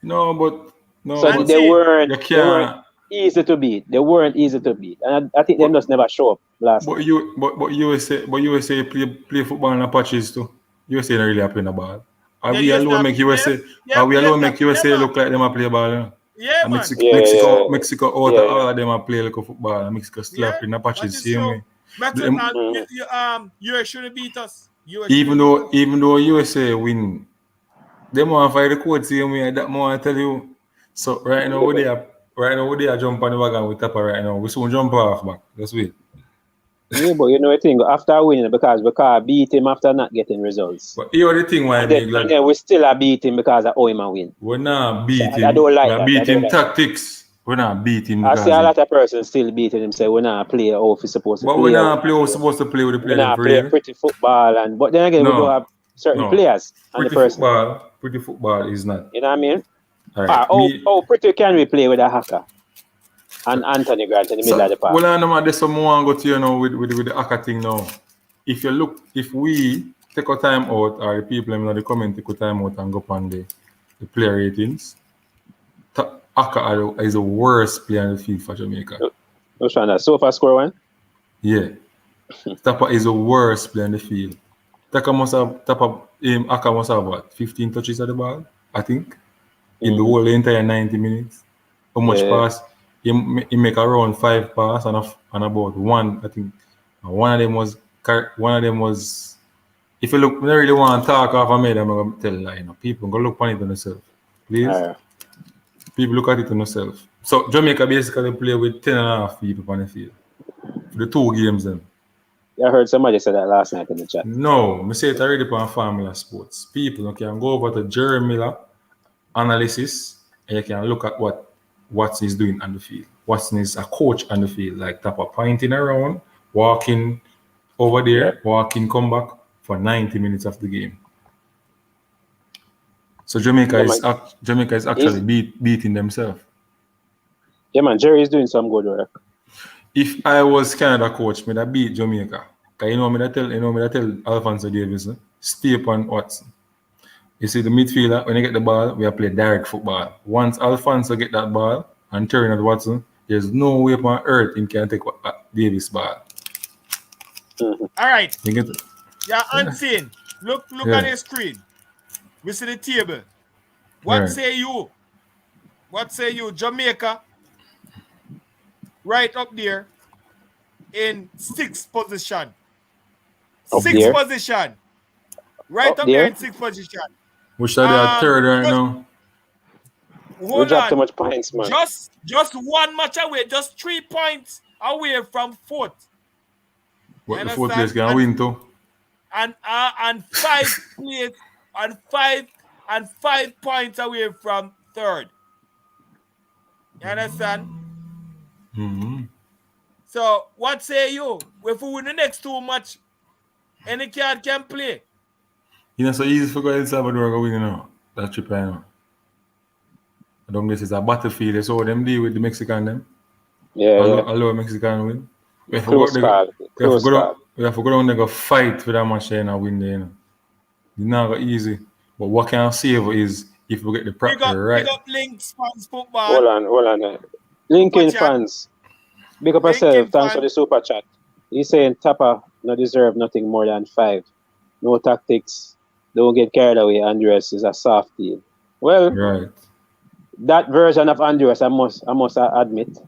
No, but so they weren't. easy to beat. They weren't easy to beat, and I think they just never show up last. But USA play football in patches too. USA don't really play the ball. Are we alone make USA? Are we alone make USA look like them a play ball? You know? Yeah, man. Mexico out of all of them a play like a football. And Mexico still play in the patches same way. US shouldn't beat us. Even though USA win, they want to fight the code same way. That more I tell you. So right now we are jump on the wagon with Tappa right now. We soon jump off back. Let's wait. Yeah, but you know the thing, after winning, because we can't beat him after not getting results. But you know the thing why then we still are beat him because of how him a win. We're not beating him. I don't like that. We're beating tactics. We're not beating him. I see a lot of persons still beating him, say we're not play how we're supposed to play. But we're not play how we're supposed to play with the players. We're not play pretty football, but then again we do have certain players. Pretty football is not. You know what I mean? Right. How pretty can we play with a Akka and Anthony Grant in the middle of the park? Well, I know there's some more go to with the Akka thing now. If we take our time out, or the people in the comment take our time out and go on the player ratings, Akka is the worst player in the field for Jamaica. Which one? That so far score one? Yeah. Tappa is the worst player in the field. Akka must have what? 15 touches at the ball, I think. In the whole entire 90 minutes. How much pass? He make around 5 pass and about one, I think. One of them was if you look, I really want to talk off of me, I'm going to tell people go look on it on themselves. Please. People look at it on themselves. So Jamaica basically play with 10.5 people on the field. For the 2 games then. I heard somebody say that last night in the chat. No, I say it already on Formula Sports. People can go over to Jerry Miller analysis and you can look at what Watson is doing on the field. Watson is a coach on the field, like Tappa pointing around, walking over there, walking, come back for 90 minutes of the game. So Jamaica is actually beating themselves. Yeah, man, Jerry is doing some good work. If I was Canada coach, I'd beat Jamaica. Cause you know me tell Alphonso Davis, stay upon Watson. You see the midfielder, when you get the ball, we are playing direct football. Once Alphonso get that ball and turn at Watson, there's no way on earth he can take Davis' ball. All right. Yeah, unseen. Look at the screen. We see the table. What say you? Jamaica, right up there in 6th position. Sixth position. Right up there in 6th position. Which are they 3rd right now? We dropped too much points, man. Just one match away, just 3 points away from 4th. What the 4th place can win too? And 5 plays and 5 points away from 3rd. You understand? Mm-hmm. So what say you? If we win the next 2 matches, any card can play. You know, so easy for going El Salvador to win, that trip, I know. I don't guess it's a battlefield. That's how them deal with the Mexican, them. Yeah. Allow Mexican win. We have to go down there go fight for that match and win there, It's not easy. But what can save is if we get the practice right. Big up Links fans football. Hold on. Lincoln fans. Big up yourself. Thanks for the super chat. He's saying Tappa no deserve nothing more than 5. No tactics. Don't get carried away. Andres is a soft team. Well, right. That version of Andres, I must admit,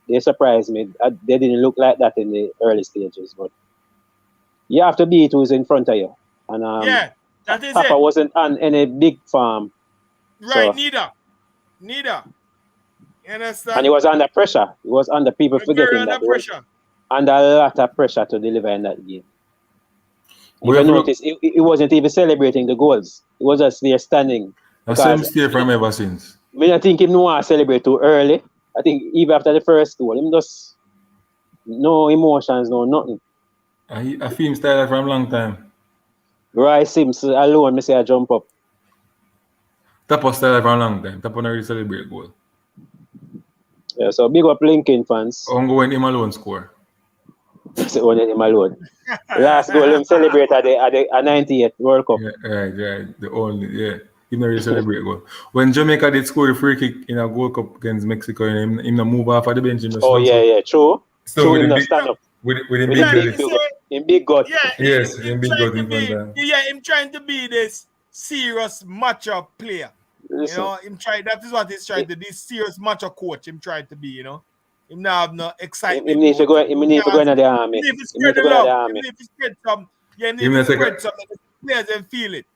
they surprised me. They didn't look like that in the early stages, but you have to beat who's in front of you. And that is Tappa it. wasn't on any big farm. Right, so. neither. You understand? And he was under pressure. He was under people forgetting under that. Pressure. Under a lot of pressure to deliver in that game. If you notice, he wasn't even celebrating the goals. He was just there standing. The same stay from ever since. I think him no want to celebrate too early. I think even after the first goal, him just no emotions, no nothing. I feel him style from a long time. Roy Sims alone, I say I jump up. Tappa style from a long time. Tappa not really celebrate goal. Yeah, so big up Lincoln fans. I'm going him alone score. It's only him alone. Last goal him celebrate at the 98th World Cup. Yeah, right. The only, He never really celebrate goal. When Jamaica did score the free kick in a Gold Cup against Mexico, and him not move off of the bench. True. So True, with him him not big, stand up. with him With big him belly. big gut. Yeah, Yes, him big trying gut to in front of be, him trying to be this serious matchup player. Listen. You know, that is what he's trying to be, serious matchup coach. Him trying to be, you know. Him now have no excitement. Him need to go into the army. He need to spread the love. He need to spread some. Yeah, he need to spread some. The players and feel it.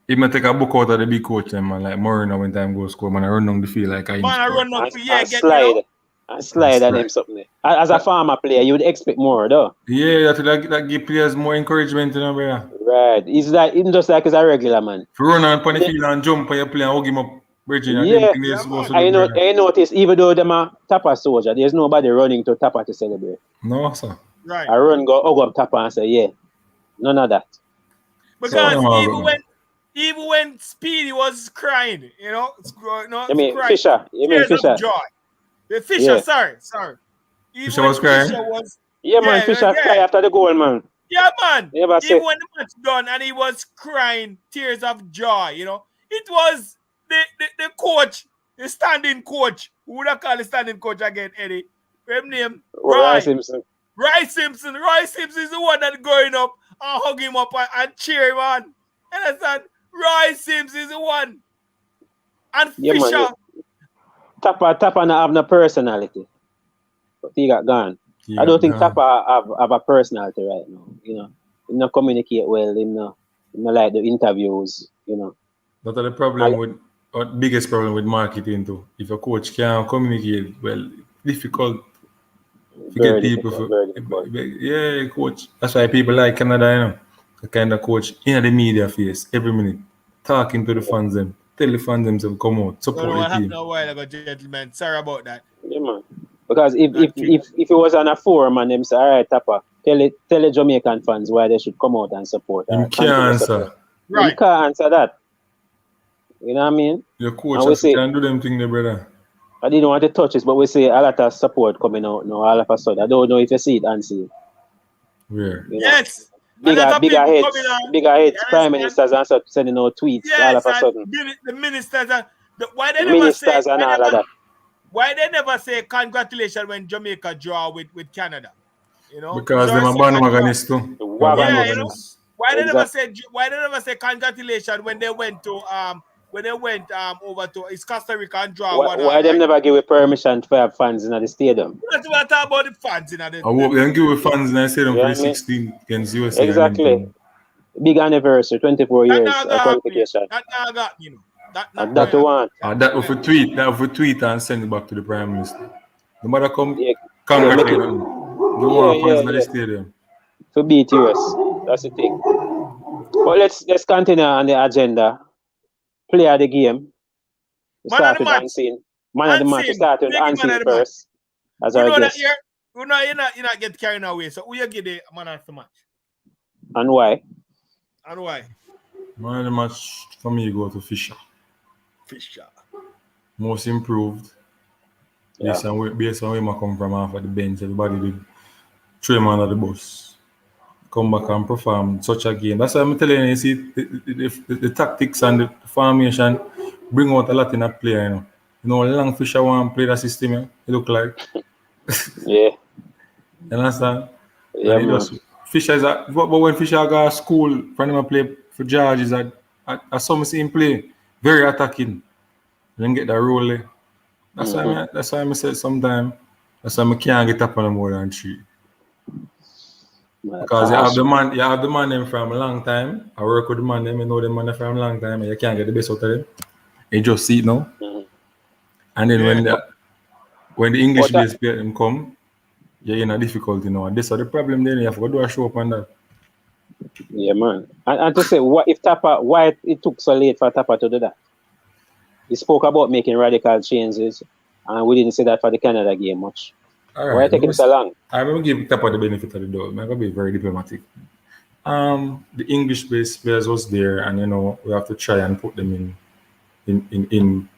He might take a book out of the big coach, man. Like Moreno when time goes score, man. I run down the field like I run down the field, slide. And slide and him something. As a farmer player, you would expect more, though. Yeah, that give players more encouragement, you know, brother. Right. He's like just like he's a regular man. If you run on the field and jump on your play and hug him up, Bridging, I noticed even though them are Tappa soldier, there's nobody running to Tappa to celebrate. No, sir. Right. I run go hug up Tappa and say, yeah, none of that. Because even when Speedy was crying, you know, You mean crying, Fisher? You mean Fisher? Joy. The Fisher, sorry. Even Fisher was crying. Fisher cry after the goal, man. Yeah, man. Even when the match done and he was crying tears of joy, you know, it was the coach, the standing coach. Who would I call the standing coach again, Eddie? His name? Roy Simpson. Roy Simpson. Roy Simpson is the one that going up and hug him up and cheer him on. Understand? Roy Simpson is the one. And Fisher. Man, Tappa not have no personality. But he got gone. I don't think Tappa have a personality right now. You know, he not communicate well. He not like the interviews. You know. That's the problem biggest problem with marketing too. If a coach can't communicate well, difficult to get people. Yeah, coach. That's why people like Canada, you know, the kind of coach in the media face every minute, talking to the fans them, tell the fans them to come out, support the team. Happened a while ago, gentlemen. Sorry about that. Yeah, man. Because if it was on a forum and them say, all right, Tappa, tell the Jamaican fans why they should come out and support. You can't answer. Right. You can't answer that. You know what I mean? Your coach can do them thing there, brother. I didn't want to touch it, but we see a lot of support coming out now all of a sudden. I don't know if you see it and see it. Where? You know? Yes. Bigger heads, prime ministers and stuff sending out tweets all of a sudden. The ministers and why they never say congratulations when Jamaica draw with Canada? You know? Because they're a bandwagonist too. You know? Why they never say congratulations when they went to over to Costa Rica and draw why them never give permission to have fans in the stadium? That's what I talk about the fans in the stadium. I hope they give fans in the stadium for 16 against USA. Exactly. Big anniversary, 24 years of qualification. That one. That was for tweet and send it back to the Prime Minister. No matter congratulate them. The one fans in the stadium. To beat US. That's the thing. But let's continue on the agenda. Play of the game. Man of the match. Man of the match. Start with Unseen first. As our guest. You're not get carried away. So who you give the man of the match? And why? Man of the match for me go to Fisher. Most improved. Yeah. Based on where I come from off of the bench, everybody did throw him under the bus. Come back and perform such a game. That's why I'm telling you, see, the tactics and the formation bring out a lot in a player, you know. You know, Long Fisher want to play that system, it look like. Yeah. You understand? Yeah, man. Fisher is but when Fisher go to school, for him to play for George, is at some see him play very attacking. Then get that role there. That's why I say sometimes, that's why I can't get up on more than 3. Because you have the man them from a long time. I work with the man them, you know the man from a long time, and you can't get the best out of them. You just see it now. And then when the English based player them come, you're in a difficulty now. And this is the problem then you have to do a show up on that. Yeah, man. And to say why it took so late for Tappa to do that? He spoke about making radical changes, and we didn't say that for the Canada game much. All right. Why take it so long? I'm going to give Tappa the benefit of the doubt. I'm going to be very diplomatic. The English-based players was there, and you know we have to try and put them in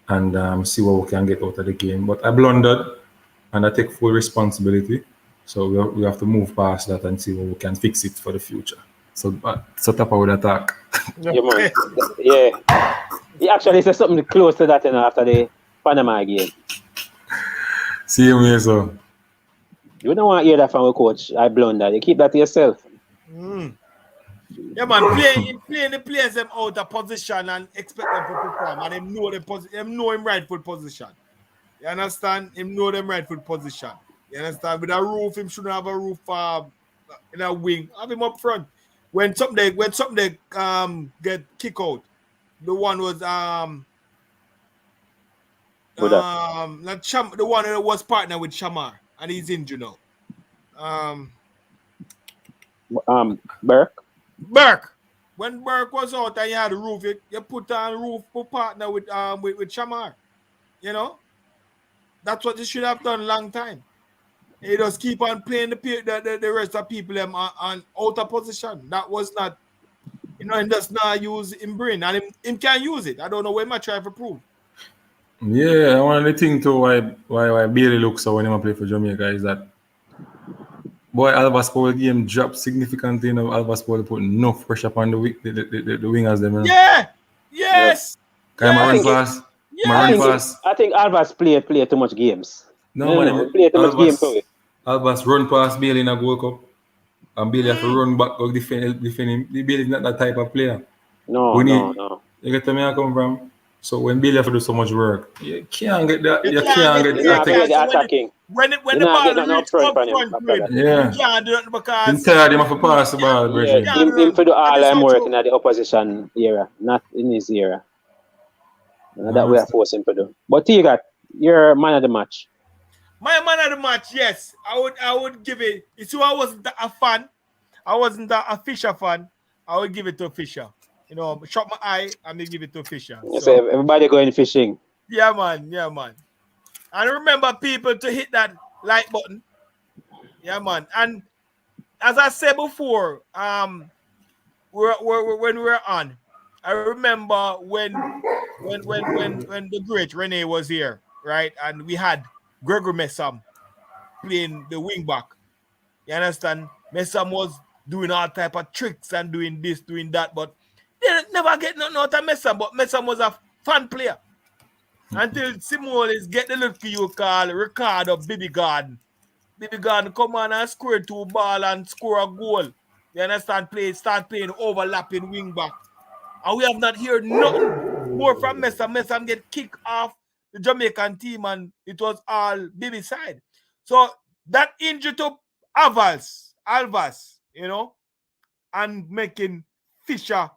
and see what we can get out of the game. But I blundered, and I take full responsibility. So we have to move past that and see what we can fix it for the future. So Tappa would attack. Yeah, man. Yeah. He actually said something close to that, after the Panama game. Same way, so. You don't want to hear that from a coach. I blundered. You keep that to yourself. Yeah, man. Playing the players them out of position and expect them to perform, and them know him rightful position. You understand? Him know them rightful position. You understand? With a roof, him shouldn't have a roof in a wing. Have him up front. When something get kicked out, the one was the one that was partner with Shamar, and he's injured now. Burke. When Burke was out and you had the roof, you put on roof for partner with Shamar. You know, that's what you should have done a long time. He just keep on playing the rest of people them on out of position. That was not, he does not use him brain, and him can use it. I don't know where my try to prove. Yeah, one of the things too why Bailey looks so when he play for Jamaica is that boy Alvas Paul game dropped significantly. Alvas Paul put enough pressure upon the wingers them. Yeah. Yes. Run pass. I think Alvas played too much games. No, man, play too much games for it. Alvas run past Bailey in a Gold Cup, and Bailey have to run back or defend him. Bailey is not that type of player. No. You get where I come from? So when Bailey have to do so much work, you can't get that. You can't get that. Attacking. When the ball reach up front, you can't do it because him tired him have to pass the ball. Him to do all I'm working at the opposition era, not in his era. That we are forcing him to do. But you're man of the match. My man of the match, yes. I would give it. You see, I wasn't a fan. I wasn't a Fisher fan. I would give it to Fisher. Shut my eye and then give it to Fisher. So everybody going fishing. Yeah, man. And remember people to hit that like button. Yeah, man. And as I said before, when we were on, I remember when the great Rene was here, right? And we had Gregory Messam playing the wing back. You understand? Messam was doing all type of tricks and doing this, doing that, but they never get nothing out of Messam. But Messam was a fun player until Simoles get the look you call Ricardo Bibi Garden. Bibi Garden come on and score 2 balls and score a goal. You understand? Start playing overlapping wing back. And we have not heard nothing more from Messam. Messam get kicked off the Jamaican team, and it was all Bibi side. So that injury to Alvas, and making Fisher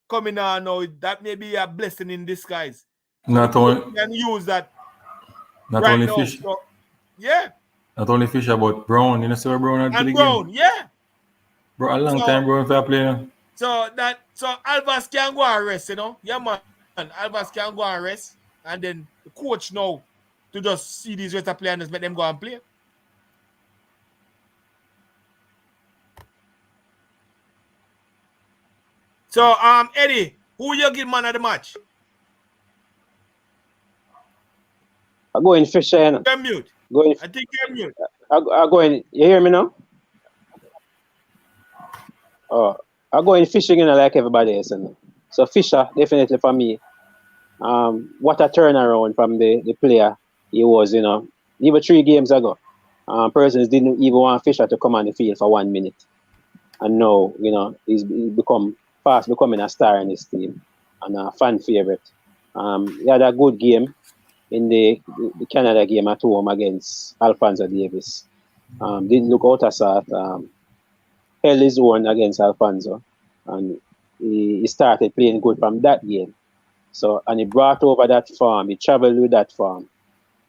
coming on now, that may be a blessing in disguise. Not only can use that. Not right only now. Fisher. So, yeah. Not only Fisher, but Brown. You know, so Brown and Brown, game. yeah. Bro, a long time Brown for playing. So Alvas can go and rest, Yeah, man. Alvas can go and rest. And then the coach now to just see these rest of players and make them go and play. So Eddie, who you give man of the match? I'm going Fisher. You're mute. I think you're mute. I'm going. You hear me now? Oh, I'm going fishing like everybody else. So Fisher definitely for me. What a turnaround from the player he was, Even 3 games ago, persons didn't even want Fisher to come on the field for 1 minute. And now, he's becoming a star in his team and a fan favorite. He had a good game in the Canada game at home against Alphonso Davis. Didn't look out of sort. Held his own against Alphonso. And he started playing good from that game. So, and he brought over that form, he traveled with that form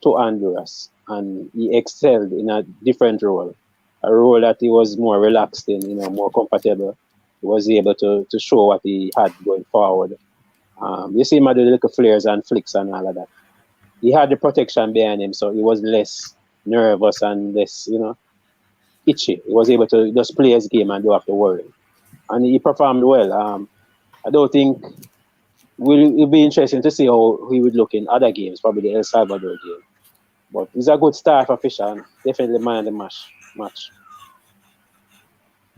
to Honduras, and he excelled in a different role, a role that he was more relaxed in, more comfortable. He was able to show what he had going forward. You see him do the little flares and flicks and all of that. He had the protection behind him, so he was less nervous and less, itchy. He was able to just play his game and don't have to worry. And he performed well. I don't think it'll be interesting to see how he would look in other games, probably the El Salvador game. But it's a good start for Fisher, and definitely man of the match.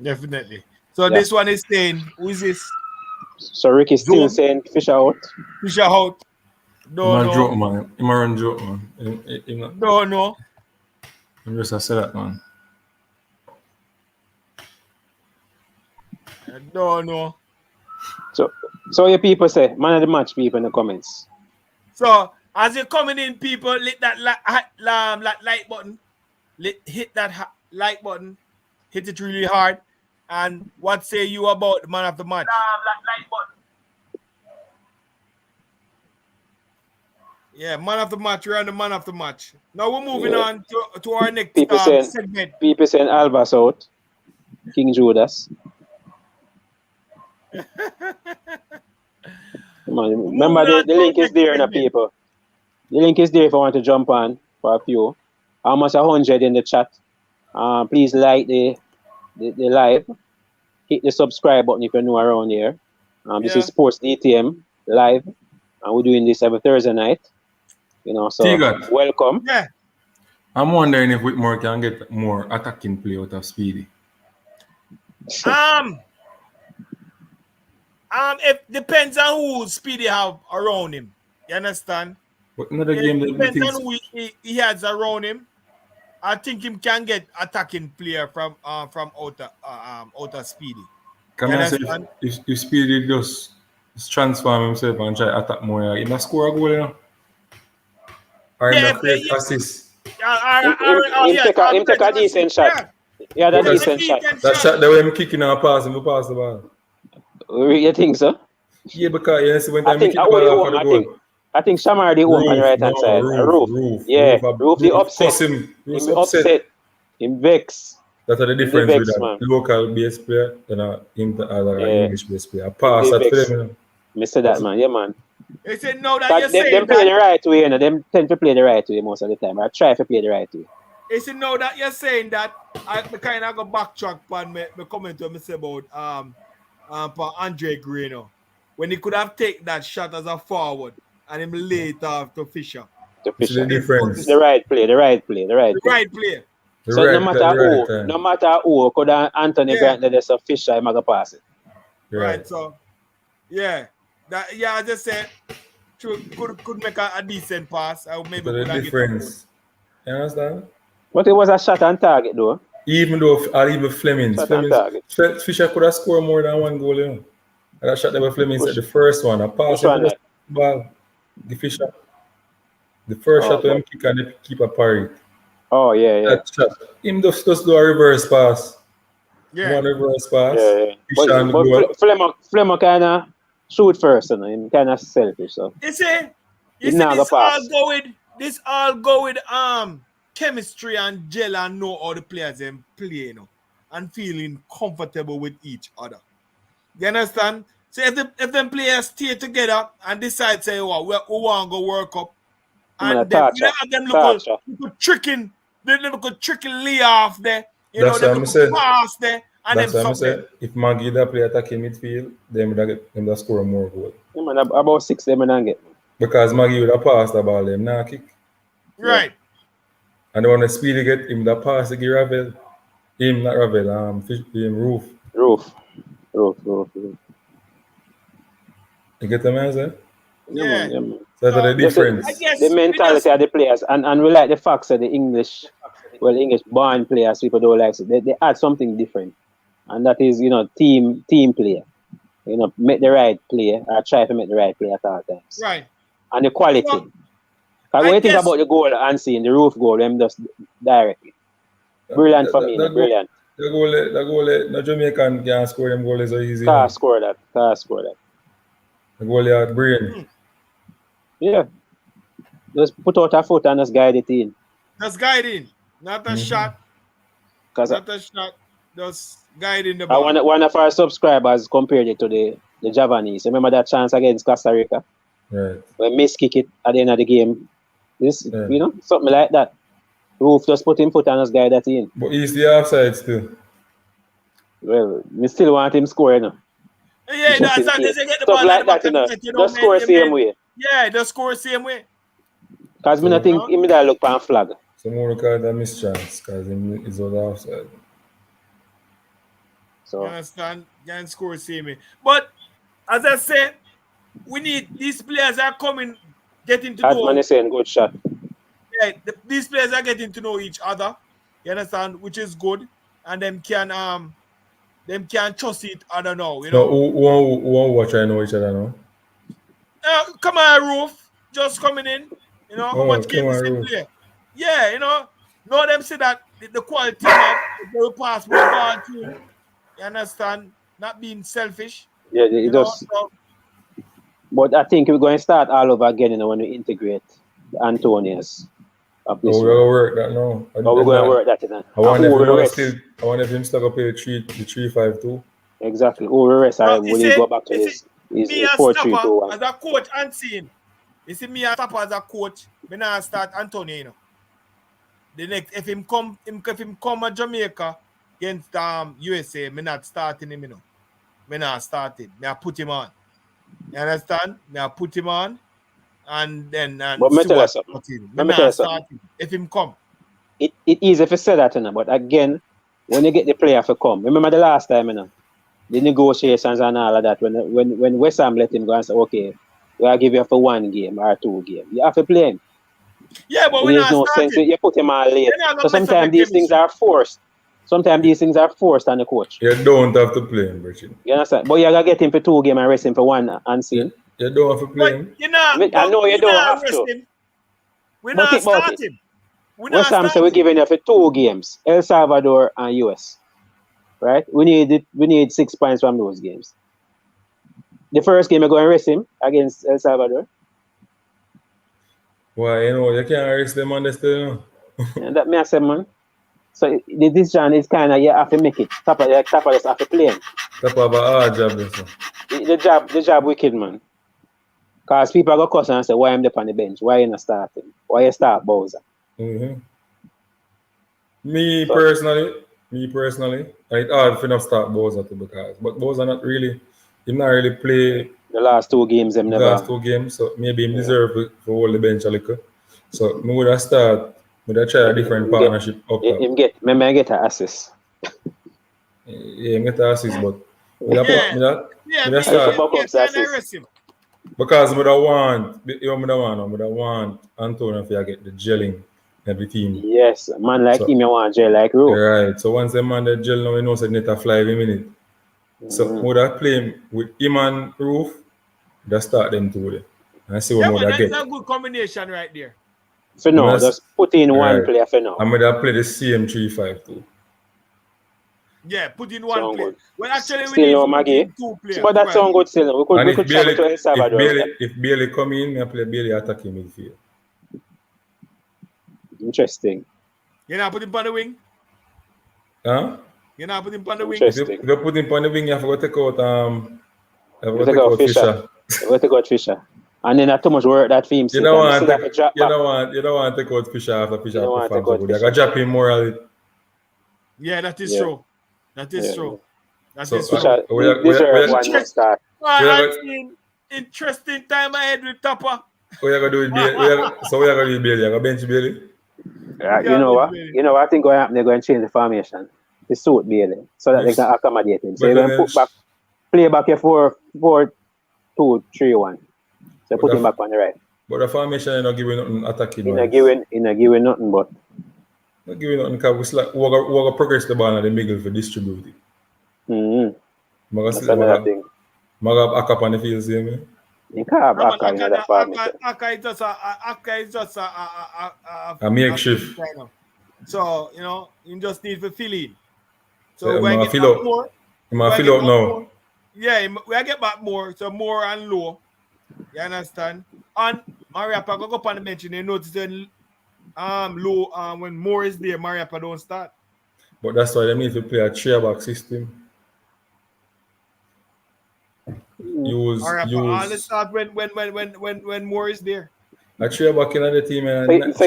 Definitely. So this one is saying, who is this? So Ricky's still saying fish out. Fish out. Don't know. Joke, man. He run joke, man. Don't know. I'm just say that, man. I don't know. So your people say, man of the match people in the comments. So as you're coming in, people, hit that like button. Hit that like button. Hit it really hard. And what say you about the man of the match? Like button. Yeah, man of the match. We're on the man of the match. Now we're moving on to our next segment. People saying Albus out. King Judas. Remember the link is there now, people. The link is there if you want to jump on for a few. Almost 100 in the chat. Please like the live. Hit the subscribe button if you're new around here. This is Sports DTM live, and we're doing this every Thursday night. So welcome. Yeah. I'm wondering if Whitmore can get more attacking play out of Speedy. It depends on who Speedy have around him. You understand? But another game that depends on who he has around him. I think him can get attacking player from outer Speedy. Can I say if Speedy just transform himself and try attack more, he must score a goal, you know? Or he must create assist. Him take a decent shot. Yeah, that's a decent shot. That shot the way I'm kicking and passing, we pass the ball. You think so? Yeah, because yes, when I kick the ball for the goal. I think Shamar the home on the right hand side. Roof. Yeah, Roof the upset. Him upset. Him vex. That's the difference with that local base player and him English base player. Pass that for them. I say that, man. Yeah, man. They said no that you're saying them play the right way, you know. Them tend to play the right way most of the time. I try to play the right way. They said no that you're saying that I kind of go backtrack on me comment to me say about Andre Greno when he could have taken that shot as a forward and him laid off to Fisher. The difference. The right play. So no matter who, could Anthony Grant let us a Fisher, I'm gonna pass it. Right. So yeah. I just said could make a decent pass. Or maybe the difference. You understand? But it was a shot on target though. Even Flemmings. Fisher could have scored more than one goal, you know. And that shot that Flemmings said the first one. A pass the ball. The Fisher. The first shot to him kick and the keeper parry. Oh yeah. That shot. Him just do a reverse pass. Yeah. One reverse pass. Yeah. But Flemo kinda shoot first, and him kinda selfish. So this all go with chemistry and gel and know all the players them play, you know, and feeling comfortable with each other. You understand? So if them players stay together and decide say, we want to go World Cup, and then them look tricking lay off there, you know, them look pass there, and that's then what I'm saying. If Maggie that play attacking midfield, them score more goals. Yeah, man, about 6 them and get. Because Maggie would have passed the ball, them now kick. Right. And when the Speedy get him that pass to give Ravel, him not Ravel, him Roof. You get the man, sir? Yeah. Man. So that's the difference. The mentality of the players, and we like the fact that the English born players, people don't like it. They add something different, and that is, you know, team player. You know, make the right play, or try to make the right play at all times. Right. And the quality. Because when you think about the goal and seeing the Roof goal, them just directly. Brilliant for me, brilliant. The goal, no Jamaican can score them goals so easy. Can't score that. The goal had brain. Yeah. Just put out a foot and just guide it in. Just guide in. Not a shot. Not a shot. Just guide in the ball. One of our subscribers compared it to the Javanese. Remember that chance against Costa Rica? Right. When miss kick it at the end of the game. You know, something like that. Roof just put him foot and just guide that in. But he's the offside still. Well, we still want him score, you know. Yeah, that's how they get the ball like that, you know. Just score same way. Yeah, just score same way. Because I think him that look on flag. So more look at that mischance because he's on the offside. So you understand? Can score same. But as I said, we need these players are coming, getting to know. Adman is saying good shot. Yeah, these players are getting to know each other. You understand, which is good, and them can trust it. I don't know, you know. No, who watch I know each other now? Camaroroof just coming in. You know how much game is he Camaroroof. play? Yeah, you know them say that the quality of the pass more ball to him. You understand? Not being selfish. Yeah, You it know, does. so, But I think we're going to start all over again, you know, when we integrate the Antonius of this We're one. gonna work that now. But we're going to work that, you know. I wonder Who will if rest? I wonder if him still gonna play the 3-5-2. Exactly. Who will rest? no, Will he go back to his me as 4-3-2-1? Tappa as a coach unseen. You see me as Tappa as a coach, me now start Antonio, you know. The next if him come to Jamaica against USA, me not starting him, you know. Me not starting. Me I put him on. You understand? Me I put him on and then But me see tell you what something. him. Let Me me tell you not something. starting. If him come. It easy if you say that, you know, but again, when you get the player to come, remember the last time, you know, the negotiations and all of that, when West Ham let him go and say, okay, we'll give you for 1 game or 2 games. You have to play him. Yeah, but There's no sense you put him on late. So sometimes these things are forced. Sometimes these things are forced on the coach. You don't have to play him, Richard. You understand? But you gotta get him for 2 games and rest him for 1 unseen. You don't have to play him. You know, I know you don't have to. Him. We're But not think about it. starting. West Ham say we're giving you for 2 games, El Salvador and US. Right? We need 6 points from those games. The first game, you're going to rest him against El Salvador. Why, you can't arrest them on this still. And that may I say, man. So the decision is kind of, you have to make it. Tappa just have to play him. Tappa have a hard job, this one. The job wicked, man. Because people are going to question and say, why am I on the bench? Why you not starting? Why you start Bowser? Mm-hmm. Me personally, it's hard for enough start Bowser too but Bowser not really play the last 2 games. So maybe him deserve to hold the bench a little. So me would have try a different partnership up top. Remember I get an assist. Yeah, get an assist, but because I don't want Antonio to get the gelling of the team. Yes, man like him, you want gel like Roof. Right. So once the man that gel now, he knows that net a fly every minute. So would I play him with him and Roof? Just start them two there. And see what more I get. That's a good combination right there. So no, just put in one player for now. I'm gonna play the same 3-5-2. Yeah, put in one player. Well, actually, still we need Maggie. 2 players. But that sounds good still. We could travel to El Salvador. If Bailey come in, I play Bailey attacking midfield. Interesting. You're not putting him on the wing? Huh? You're not putting him on the wing? If you put him on the wing, you have to take out Fisher. You have to take out Fisher. And then not too much work that team. You don't want to take out Fisher after Fisher performs so good. You can drop him morally. Yeah, that is true. That is true. That is true. Interesting time ahead with Tappa. What you gonna do with Bailey? So what you gonna do with Bailey? You gonna bench Bailey? You know what? You know what I think going to happen? They're going to change the formation to suit Bailey so that they can accommodate him. So you're going to play back your 4-2-3-1. So put him back on the right. But the formation is not giving nothing attacking. Not giving nothing, but not giving nothing because we going to progress the ball in the middle for distribute it. That's another thing. Mag have Akka on the field, see me? You can't have Akka in that formation. Akka is just a makeshift. So, you just need to fill in. So yeah, we get back more. Fill out now. Yeah, we get back more. So more and low. You understand? And Mariappa go up on the bench and you notice then low when more is there, Mariappa don't start. But that's why they need to play a 3-back system. Use only start when more is there. A 3-back in the team. So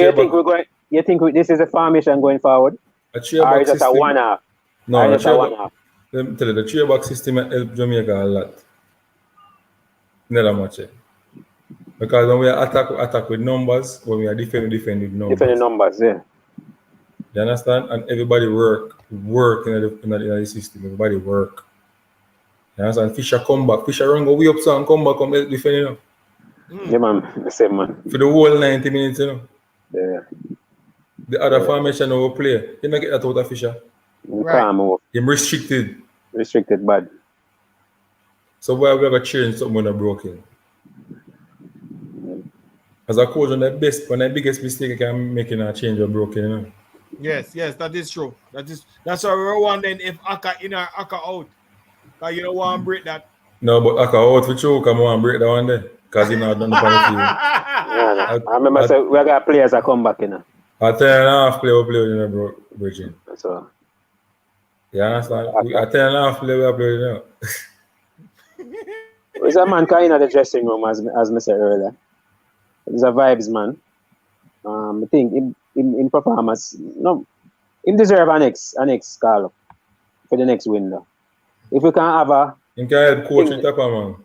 you think this is a formation going forward? A 3-back system. Or is it a one-half? No, a 3-back. Let me tell you, the 3-back system help Jamaica a lot. Never much. Because when we attack with numbers, when we are defend with numbers. Defend the numbers, yeah. You understand? And everybody work in the system. Everybody work. You understand? Fisher come back. Fisher run go way up so and come back and help defend, you know. Yeah, man. The same, man. For the whole 90 minutes, you know. Yeah. The other formation will play. You don't get that out of Fisher. Right. Him restricted. Restricted bad. So why we have to change something when they're broken? As a coach, one of the biggest mistake you can make in a change or broken, you know. Yes, that is true. That's why we're wondering if Akka in or Akka out. Because you don't want to break that. No, but Akka out for choke, I want to break that one there. Because he not done the field. Yeah, I remember we got players that come back, you know. At 10.5 play, you know, bro, Bridget. So. You understand? At 10.5 play, we play, you know. There's a man coming in the dressing room, as I said earlier. He's a vibes man. I think in performance, no, him deserve an next call up for the next window. If we can have a... You can help coach with Tappa, man.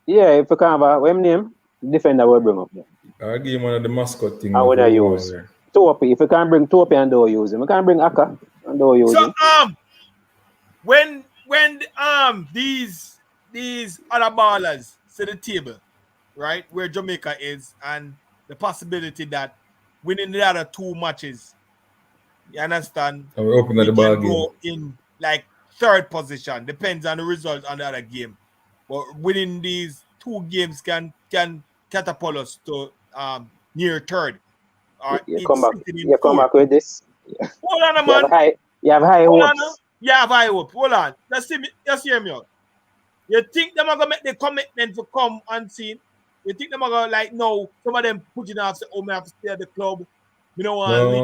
Yeah, if we can have a... What name? Defender will bring up there. I'll give him one of the mascot things. I would have used. Topi. If we can bring Topi and don't use him. We can bring Akka and don't use him. So, when these other ballers to the table, right, where Jamaica is, and the possibility that winning the other 2 matches, you understand? And we open at the ball game. Go in like 3rd position, depends on the result on the other game. But winning these 2 games can catapult us to near 3rd. You come back with this. Hold on, man. You have high hopes. You have high hopes. Hold on. Just hear me out. You think them are gonna make the commitment to come unseen? You think them are gonna like no? Some of them putting off say, "Oh, me have to stay at the club. We don't want to leave.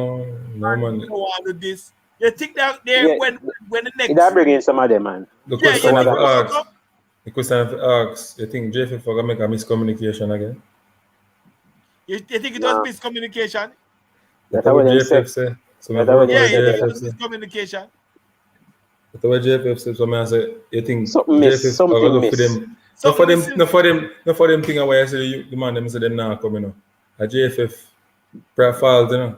No, man. We don't want to do this." You think that they when the next? That bring in some of them, man. The question I have to ask. You think JFF are gonna make a miscommunication again? You think it was miscommunication? That's what JFF say. Miscommunication. That's what JFF said. So I say, you think something JFF are gonna look for them? Not for them thing where I say the man them say them now coming up. A JFF profiles, you know.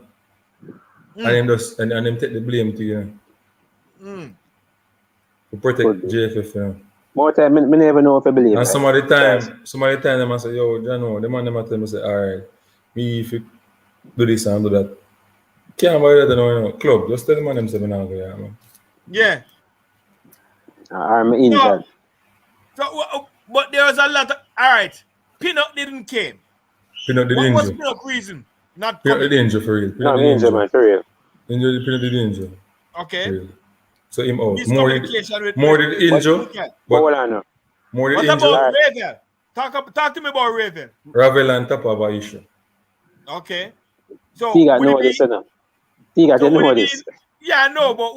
And them take the blame to you know. To protect JFF, you know. More time, me never know if I believe. And some of the time them say, yo, you know, the man them tell me say, alright, me if you do this and do that. Can't buy that, you know. Club, just tell the man them say me now go there, man. Yeah. I'm injured. So, but there was a lot of alright. Pinnock didn't came. Pinnock did injure. What was Pinnock reason? Not Pinnock did injure for real. No, injure, man, for real. Pinnock did injure. Okay. So him out. More did injure. But hold on now. More did what injure. About Raven? Talk to me about Raven. Ravel and Tappa have an issue. Okay. So Tiga know this, no? Tiga didn't know this. Yeah, I know, but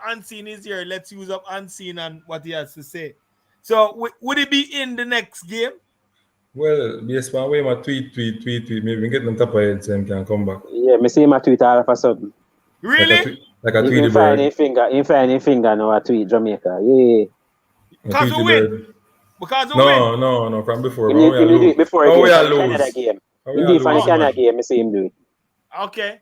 Unseen is here. Let's use up Unseen and what he has to say. So would he be in the next game? Well, based on where my tweet. Maybe we get them Tappa head so he can come back. Yeah, me see my tweet all of a sudden. Really? Like a tweet bird. He find finger now a tweet Jamaica. Yeah. Because of win. Because of win. No, from before. He did it before we the Canada game. He did it for the Canada game, I see him do it. Okay.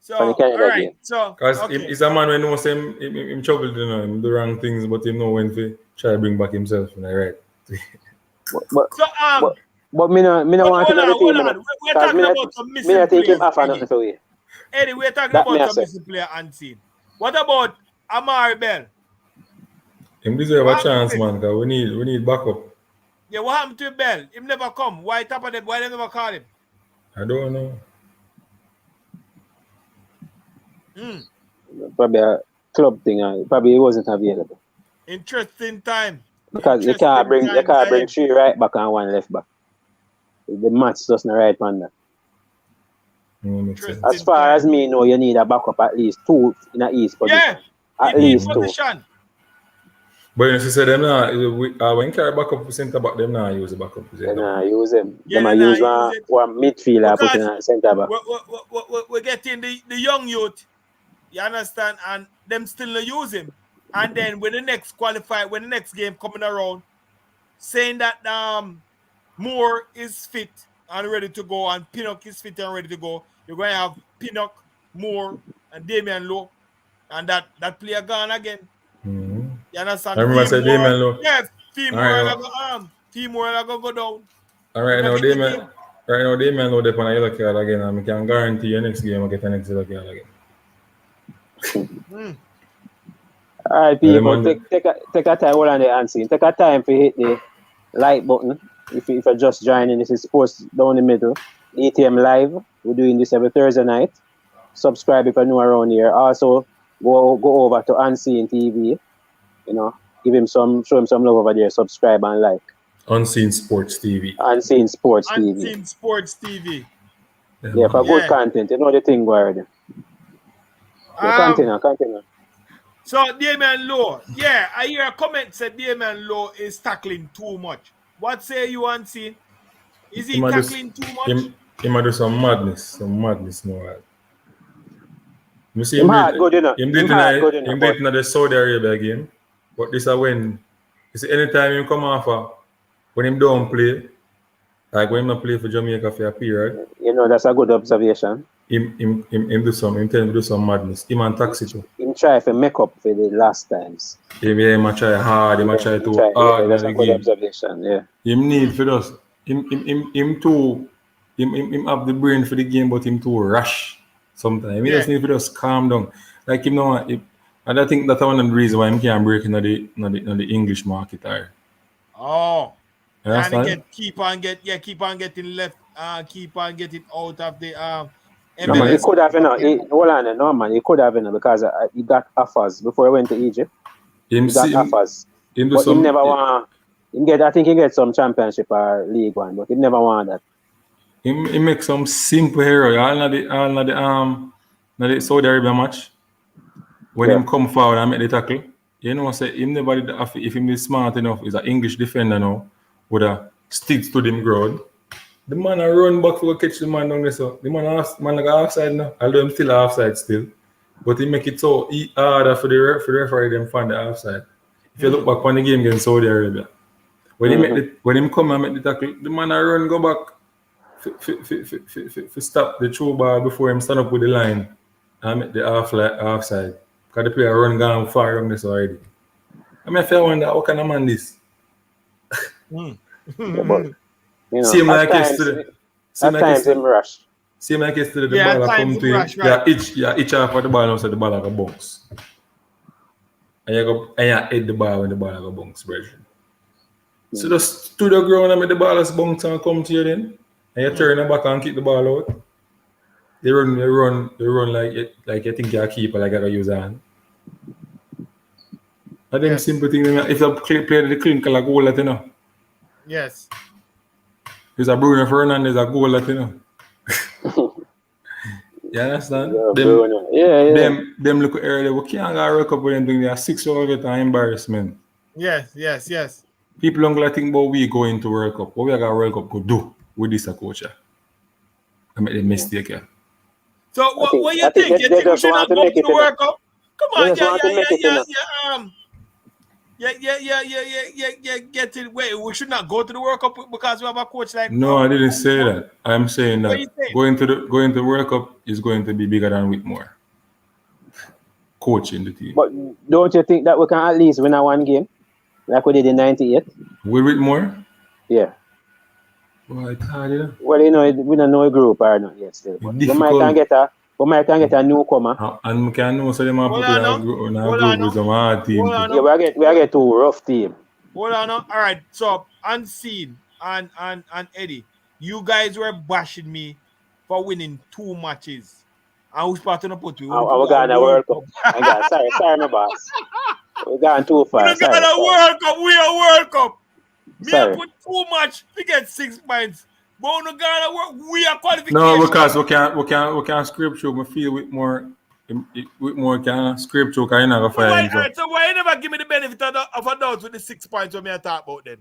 So, all right. So, because he's a man who knows him trouble, you know, him do wrong things, but he know when to try to bring back himself, you know, right? But me no want to know the team. We're talking about some missing players. Me take him off and nothing for you. Eddie, we're talking about some missing player Unseen. What about Amari Bell? Him deserve a chance, man, because we need backup. Yeah, what happened to Bell? Him never come. Why Tappa them? Why they never call him? I don't know. Probably a club thing. Probably he wasn't available. Interesting time. Because they can't bring 3 right back and 1 left back. The match doesn't right on that. As far as me know, you need a backup at least 2 in the East position. Yeah, at least 2. But you say them now, when carry backup for centre back, them now use the backup. They now use them. They might use one midfielder put in a centre back. We're getting the young youth, you understand, and them still not use him. And then when the next game coming around, saying that Moore is fit and ready to go, and Pinnock is fit and ready to go, you're going to have Pinnock, Moore, and Damion Lowe, and that player gone again. Mm-hmm. You understand? I remember I said Damion Lowe. Yeah, Femore Alright, go down. Alright, now Damion Lowe, they're on a yellow card again, and I can guarantee your next game, I get an next yellow card again. All right, people, take a time, hold on there, Ansi. Take a time to hit the like button. If you're just joining, this is Sports Down the Middle, DTM Live. We're doing this every Thursday night. Subscribe if you're new around here. Also, go over to Unseen TV. You know, show him some love over there. Subscribe and like. Unseen Sports TV. Unseen Sports TV. Unseen Sports TV. Yeah, for good content. You know the thing already. Continue. So Damion Lowe, yeah, I hear a comment said Damion Lowe is tackling too much. What say you, Unseen? Is he tackling too much? He might do some madness more. You see him good enough. Him did in the Saudi Arabia game, but this is when you see anytime him come off when him don't play, like when him not play for Jamaica for a period. You know, that's a good observation. Him do some madness. Him and taxi too. Him try to make up for the last times. Him try hard, him try too hard. That's a good observation, yeah. Him need for us. Him have the brain for the game, but him too rash sometimes. He just need to just calm down. Like him know, and I think that's one of the reasons why him can't break in the English market. Oh. And keep on getting left, keep on getting out of the No, man, he could have he could have because he got offers before he went to Egypt. He got offers. But he never want. I think he get some championship or League One, but he never want that. He make some simple error. All the Saudi Arabia match when him come forward and make the tackle. You know, say him never did if him is smart enough, he's an English defender now, would have sticks to them ground. The man a run back for catch the man down there. So the man like offside now. Although I'm still offside still. But he make it so harder for the referee them find the offside. If you look back on the game against Saudi Arabia. When him come and make the tackle, the man a run go back for stop the throw ball before him stand up with the line and make the offside. Because the player run gone far on this already. I mean, if I wonder how can a man this? You know, Same like yesterday. At times him rush. Same like yesterday, the ball come to him. Each half of the ball outside the ball like a bounce. And you hit the ball when the ball like a bounce, brethren. So just to the ground and make the ball as bounce and come to you then. And you turn back and kick the ball out. They run like you think you're a keeper, like I use a hand. I think simple thing, if you play the clinical like goal, you know. Yes. There's a Bruno Fernandes, a goal, you know. You understand? Them look earlier, we can't go World Cup with them doing their 6 hours get an embarrassment. Yes. People don't think about we going to World Cup. What we got World Cup could do with this coach? I made a mistake here. So what you think? You think we should not go to the World Cup? Come on, get it. Wait, we should not go to the World Cup because we have a coach like. No, I didn't say that. I'm saying that going to the World Cup is going to be bigger than Whitmore. Coaching the team. But don't you think that we can at least win a one game, like we did in '98? With Whitmore? Yeah. Well, it's hard, yeah. Well, you know, we don't know a group or not yet still. But we might get a newcomer. And we can know so they might put in a group with some hard team. Yeah, we get two rough team. Hold on. All right. So Unseen and Eddie, you guys were bashing me for winning 2 matches. And who's part of the put you? We're going to World Cup. Sorry, my boss. We're going too far. We're going to World Cup. We are World Cup. Me I put 2 matches to get 6 points. But we are qualification. No, because we can't script through. We feel with more can script through. Because you're not going to find So why you never give me the benefit of a doubt with the 6 points when I talk about them?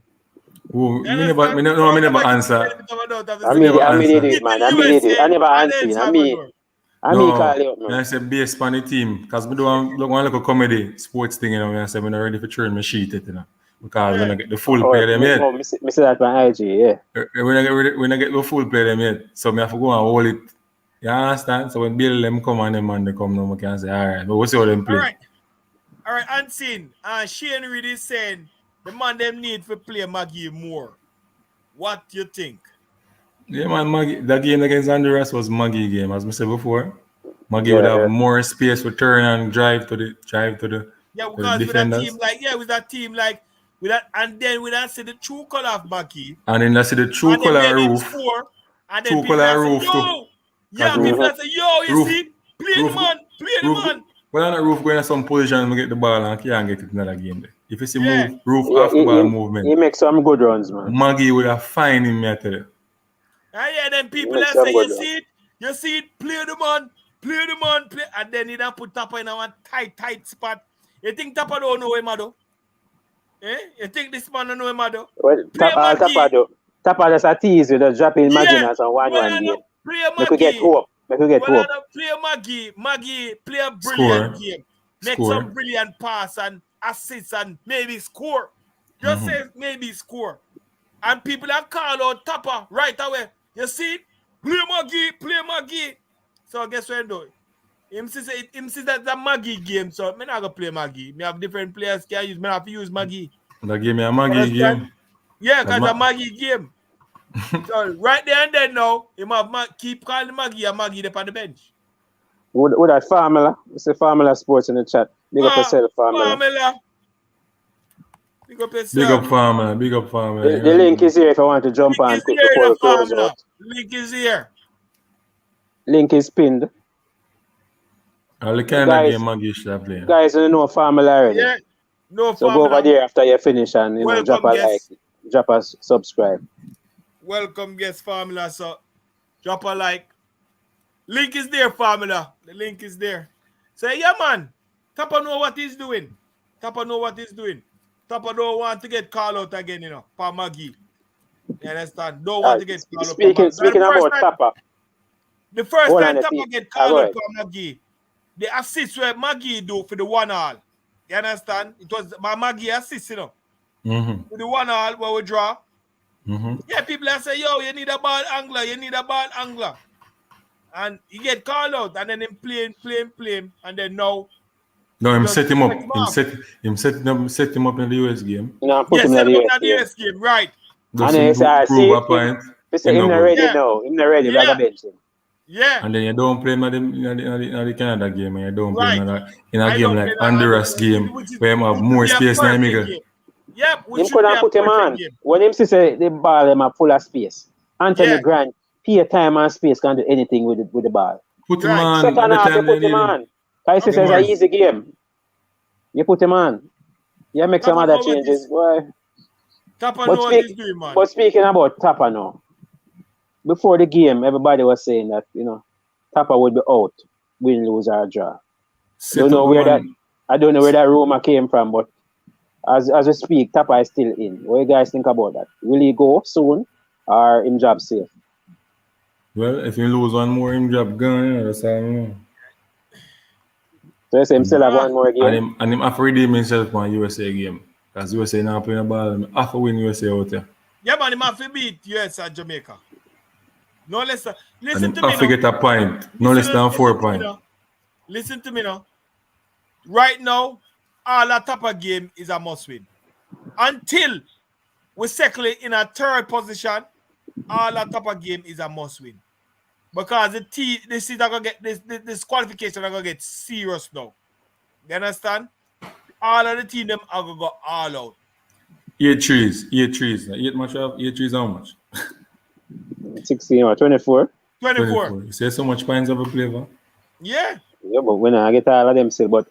Oh, I never answer. I never answer. I said based on the team. Because we don't want to comedy sports thing, you know. I said we're not ready for turn my sheet, you know. Because when I get the full play them yet. I see that on IG, yeah. When I get the full play them yet. So I have to go and hold it You understand? So when Bill them come and them man they come now, we can say, all right, but we'll see how them play. All right, Unseen. Shane Reed is saying the man them need to play Maggie more. What do you think? Yeah, man, Maggie, that game against Honduras was Maggie game, as I said before. Maggie would have more space to turn and drive to the because defenders. with that team and then we don't see the true color of Maggie. And then that's the true color roof. And then people say, yo, people say, yo, you see, play the man. Well, on the roof going to some position and get the ball and can't get it in another game. If you see roof off the ball movement, he makes some good runs, man. Maggie would have fine him, I tell you. Then people say, you see it, play the man, and then he don't put Tappa in a tight spot. You think Tappa don't know him, though? You think this man don't know him, though? Well, Tappa just a tease with a dropping Maggies and 1-1 game. We could get hope. Play Maggie play a brilliant game. Make some brilliant pass and assists and maybe score. Just say maybe score. And people are call out Tappa right away. You see? Play Maggie. So guess what I do? Him says that's a Maggie game, so I'm not going to play Maggie. I have different players can use. I have to use Maggie. That give me a Maggie game. Yeah, because it's a Maggie game. So right there and then now, you have keep calling Maggie and Maggie up on the bench. With that Formula? It's a Formula Sports in the chat. Big up yourself, Formula. Big up yourself. Big up Formula. The link is here if I want to jump on quick before we close out. Link is here. Link is pinned. All the kind of game Maggie should have played. Guys, you know Formula already. Yeah. No so Formula. Go over there after you finish and drop a like, drop a subscribe. Welcome, guest Formula. So drop a like. Link is there, Formula. The link is there. So yeah, man. Tappa know what he's doing. Tappa don't want to get called out again, for Maggie. You understand? Don't want to get called out. Speaking about Tappa. The first time Tappa get called out for Maggie, the assist where Maggie do for the 1-all. You understand? It was my Maggie assist, For the 1-all where we draw. Yeah, people are saying, yo, you need a ball angler. And he get called out, and then him play, and then now. No, him set him up. Him set him up in the US game. No, put him in the US game, right? And then he said, him not ready now. Him not ready, like a bench. Yeah. And then you don't play him in the Canada game, and you don't play him in a game like Honduras game, where you have more space than Miguel. Yep. Him couldn't put him on. When him say the ball him are full of space. Anthony Grant, pure time and space, can do anything with the ball. Put him on. Second half, you put him on. Because it's an easy game. You put him on. You make some other changes. Boy. Tappa know what he's doing, man. But speaking about Tappa now, before the game, everybody was saying that, Tappa would be out, win, lose, or draw. I don't know where that rumor came from, but as we speak, Tappa is still in. What do you guys think about that? Will he go soon or in job safe? Well, if you lose one more in job gone, that's all I know. So you say him still have one more game? And him have to redeem himself on USA game. Because USA now playing a ball, him have to win USA out there. Yeah, man, him have to beat US and Jamaica. No less than, listen to me. Have to get a point. No less than 4 points. Listen to me now. Right now, all a Tappa game is a must win. Until we settle in a third position, all a Tappa game is a must win. Because this qualification are gonna get serious now. You understand? All of the team them are gonna go all out. 8 trees. 8 much of 8 trees how much? 16 or 24? 24. You say so much points of a flavor? Yeah. Yeah, but when I get all of them still, but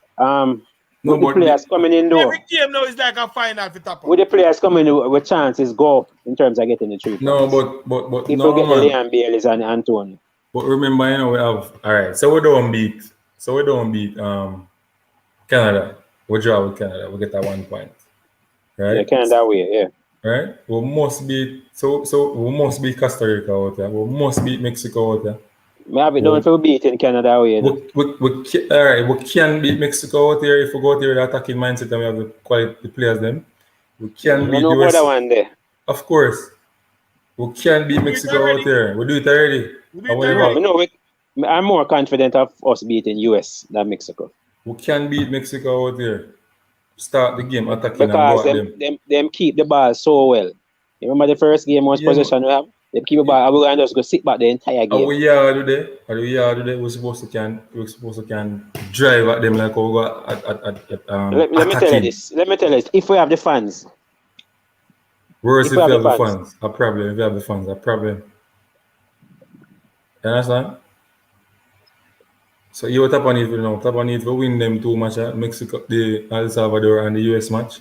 with the players coming in though. Every game now is like a final for Tappa. With the players coming in, with chances go in terms of getting the 3 points. No, but if no, we get the Leon Baileys and Antonio. But remember, we have alright. So we don't beat Canada. We draw with Canada. We get that 1 point. Right? Yeah, Canada way, yeah. Right? We must beat we must beat Costa Rica out there. We must beat Mexico out there. Maybe don't feel beat in Canada way. We can beat Mexico out there if we go out there with attacking mindset and we have the quality players then. We can beat the US. One there. Of course. We can beat Mexico out there. We do it already. No, I'm more confident of us beating US than Mexico. We can beat Mexico out there. Start the game attacking Because and go at them keep the ball so well. You remember the first game was possession we have? They keep the ball and we're going to just go sit back the entire game. Are we today? We're supposed to can drive at them like we go at let me tell you this. If we have the fans. Worse if we have the fans. A problem. If we have the fans, a problem. You understand? So you Tappa need to win them 2 matches, Mexico, the El Salvador and the US match.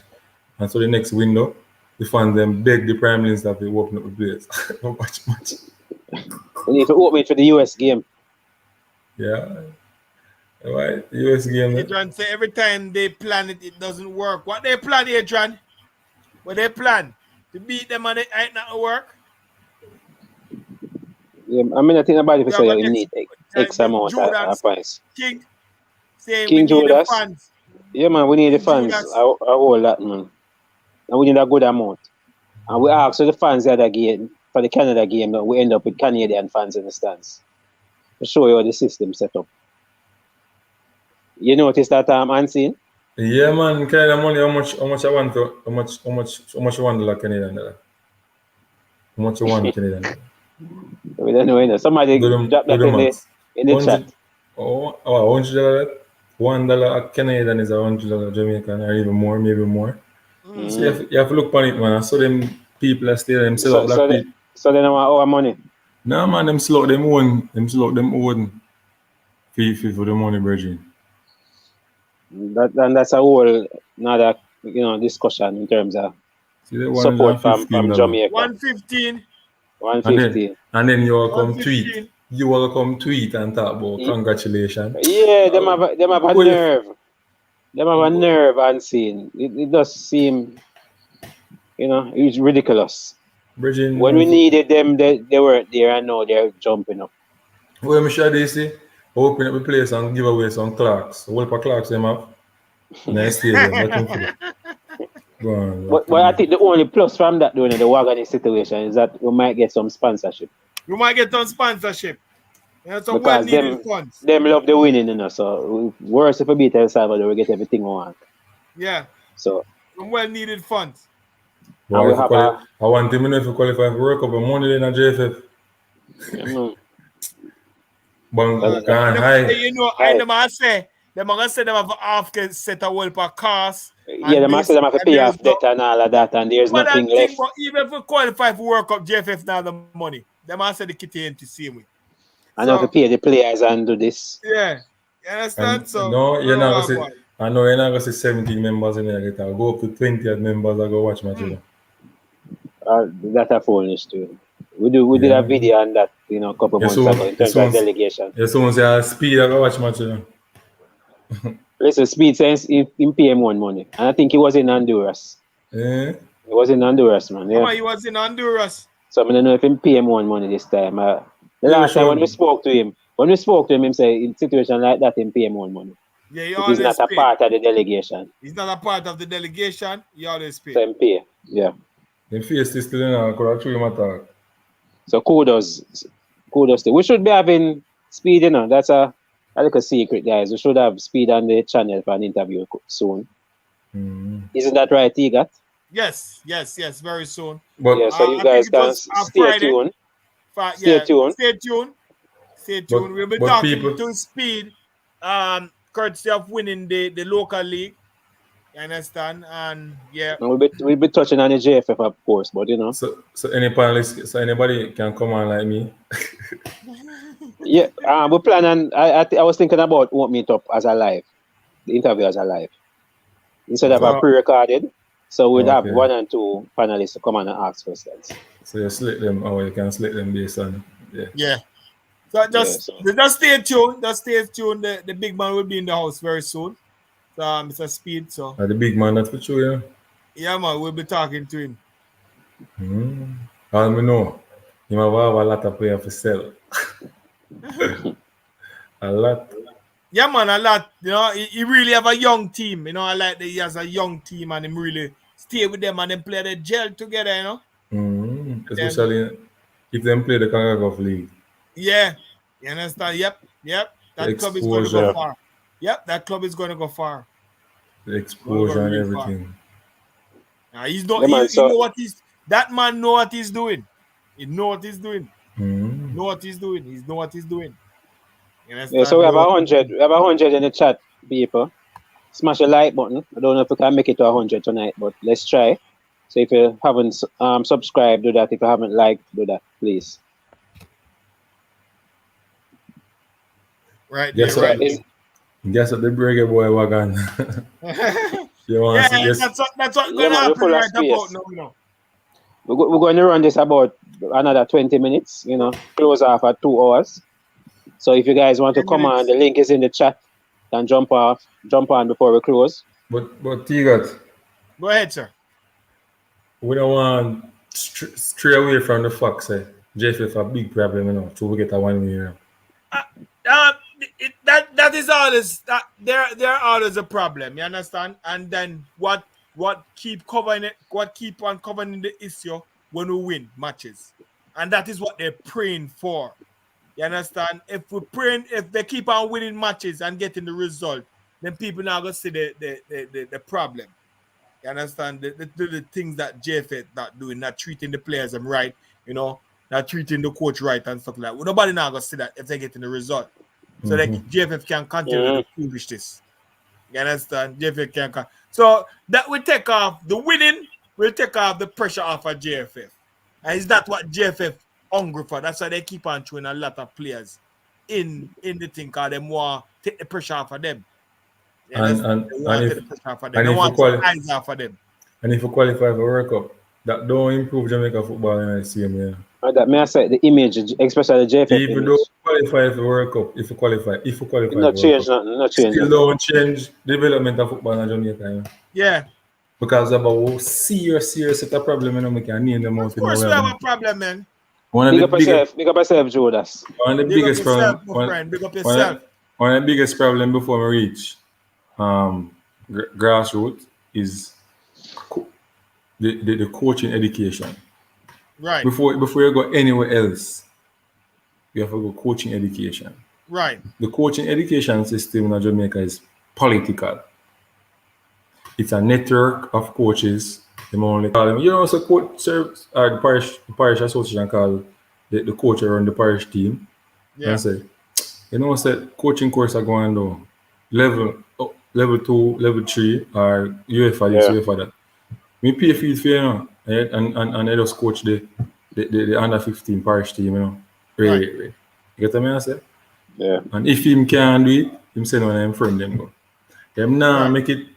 And so the next window, the fans them beg the Prime Minister to open up the place. match. We need to open it for the US game. Yeah. Right. The US game. Adrian say every time they plan it, it doesn't work. What they plan, Adrian? What they plan? To beat them and it ain't not work? Yeah, I mean, I think about it, say you need X amount of points. King Judas. Fans. Yeah, man, we need the fans. I hold that, man. And we need a good amount. And we asked the fans the other game, for the Canada game, that we end up with Canadian fans in the stands. To show you how the system set up. You notice that unseen? Yeah, man, Canada money, how much I want to, how much you want like Canadian dollar? How much you want Canadian dollar? We don't know, somebody drop that in the chat. Oh, $100? $1 Canadian is $100 Jamaican, or even more, maybe more. So you have to look on it, man. So them people are still them sell black people. So they don't want our money. No, man, them slow them own fee for the money, Virgin. That's a whole another discussion in terms of support from Jamaica. 115. 150. And then you will come tweet. You will come tweet and talk about congratulations. Yeah, them have a nerve. Them have a nerve unseen. It does seem, it's ridiculous. Bridging, when we needed them, they weren't there, and now they're jumping up. Well, I'm sure they say, open up the place and give away some clocks. What for clocks them have? Next year, But I think the only plus from that doing the Wagani situation is that we might get some sponsorship. You might get some sponsorship. So because them love the winning, so worse if we beat El Salvador, we get everything we want. Yeah. So well-needed funds. Well, I want them to qualify for World Cup on Monday in a JFF. They must say them have half set a world per cost. Yeah, they must say them have to pay off debt and all of that, and there's nothing left. But even if we qualify for World Cup, JFF now the money. They must say the kitty ain't the same way. And have to pay the players and do this. Yeah. You understand? No, you're not going to say, I know you're not going to say 17 members in there. I'll go up to 20 members and go watch my channel. That's a foolish too. We did a video on that, a couple months ago in terms of delegation. Yeah, someone say Speed, I go watch my channel. Listen, Speed says in PM1 money. And I think he was in Honduras. Yeah. He was in Honduras, man. Yeah. He was in Honduras. So I don't know if in PM1 money this time. The last time when we spoke to him, he said in situation like that in PM1 money. Yeah, he's not a part of the delegation. He's not a part of the delegation. He always pay. Same pay. Yeah. The face is still in our So kudos to. We should be having Speed, That's a little secret, guys. We should have Speed on the channel for an interview soon. Isn't that right, Igat? Yes, very soon. But yeah, so you guys can stay tuned. Stay tuned. We'll be talking to Speed, courtesy of winning the local league. You understand? And yeah. We'll be touching on the JFF, of course, but So any panelists, anybody can come on like me. Yeah, we plan on. I was thinking about opening it up as a live, the interview as a live, instead of a pre-recorded. So we'd have 1 and 2 panelists to come on and ask questions. So you select them, or you can select them based on Yeah. So just stay tuned. Just stay tuned. The big man will be in the house very soon. So Mr. Speed. So the big man, that's for sure. Yeah. Yeah, man. We'll be talking to him. All me know, he might have a lot of players for sell. A lot. Yeah, man, a lot. He really have a young team. I like that he has a young team and him really stay with them and then play the gel together, Especially if them play the Camaroroof League. Yeah, you understand? Yep. Yep, The that club is going to go exposure. far. Yep, that club is going to go far. The exposure and really far. everything. Now he's not. Yeah, man, He know what he's. That man know what he's doing. He know what he's doing. Mm. Know what he's doing. He know what he's doing. You Yeah, understand, so we have bro? 100. We have 100 in the chat, people. Smash the like button. I don't know if we can make it to 100 tonight, but let's try. So if you haven't subscribed, do that. If you haven't liked, do that, please. Right Guess there, what? right Guess what the Reggae boy wagon. there. You want to see Yeah, this? that's what's Yeah, going to man, we're happen full of right space. about now, you know. We're going to run this about another 20 minutes, you know, close off at 2 hours. So if you guys want to 10 come on, minutes. the link is in the chat. Then jump on before we close. But Tigat, Go ahead, sir. we don't want stray away from the fact say JFF a big problem, you know, so we get a 1 year. That is always that there are always a problem, you understand? And then what keep covering it, what keep on covering the issue when we win matches. And that is what they're praying for. You understand? If they keep on winning matches and getting the result, then people now gonna see the problem. You understand? The things that JFF not doing, not treating the players them right, you know, not treating the coach right and stuff like that. Well, nobody now gonna see that if they're getting the result. So that JFF can continue to foolishness. You understand? JFF can. So that will take off the winning, will take off the pressure off of JFF. And is that what JFF hungry for? That's why they keep on throwing a lot of players in the thing, because they want to take the pressure off of them. You understand? They want to take the pressure off of them. They want to eyes off of them. And if you qualify for World Cup, that don't improve Jamaica football in the same year. That may I say the image, especially the JFF Even image. though you qualify for World Cup, if you qualify No change, no change. Still don't change development of football in Jamaica. You know? Yeah. Because about serious set of problem, you know, we can name them out. Of course we have a problem, man. Big up yourself, Judas. One of the biggest problem, Big up yourself. One of the biggest problem before we reach grassroots is the coaching education. Right. Before you go anywhere else, you have to go coaching education. Right. The coaching education system in Jamaica is political. It's a network of coaches. They only call them, you know, so coach serves the parish association called the coach around the parish team. Yeah. And say, you know, say coaching course are going down level 2, level 3, or UEFA this, UEFA that. We pay fees for, you know, and they just coach the under 15 parish team, you know. Right. You get what I say? Yeah. And if him can do it, him send one of them friend them go. Them now make it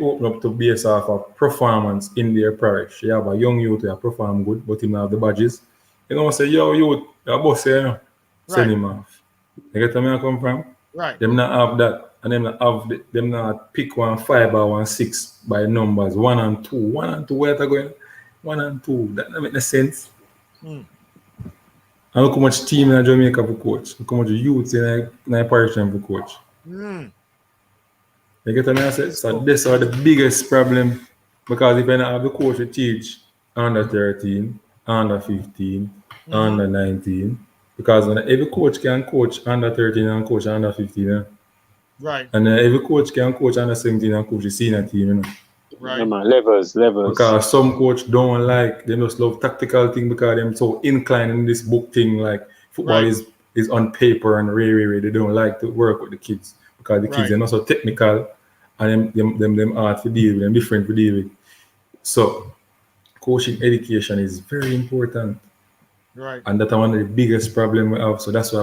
open up to base off of performance in their parish. You have a young youth who perform good, but him have the badges. You know, say, yo, youth, your boss here, you know, send him off. You get where I come from? Right. Them not have that, and them not pick 1 5 or 1 6 by numbers, 1 and 2. 1 and 2, where they going? 1 and 2. That don't make no sense. And look how much team in Jamaica for coach. Look how much youth in a parish for coach. You get what I say? So this are the biggest problem, because if you don't have the coach to teach under 13, under 15, under 19, because every coach can coach under 13 and coach under 15. Right. And every coach can coach under 17 and coach the senior team, you know. Right. Yeah, man. Levels. Because some coach don't like, they just love tactical thing because they're so inclined in this book thing, like football is on paper and really, they don't like to work with the kids because the kids are not so technical and them hard to deal with, them different to deal with. So coaching education is very important. Right. And that's one of the biggest problems we have. So that's why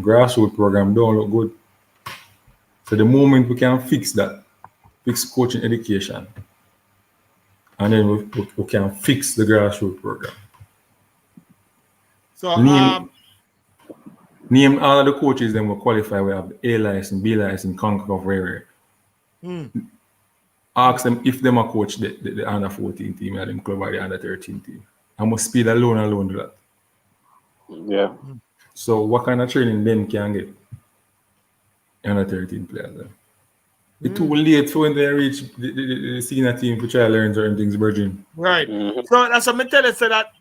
grassroots program don't look good. So the moment we can fix that, fix coaching education, and then we can fix the grassroots program. So name all of the coaches then will qualify. We have the A license, B license, conquer of rare. Ask them if them are coach the under 14 team or them club or the under 13 team. I must Speed alone do that. Yeah. So what kind of training them can get? Under 13 players then? It's too late for when they reach the senior team to try to learn certain things, Virgin. Right. So that's what I tell you. So that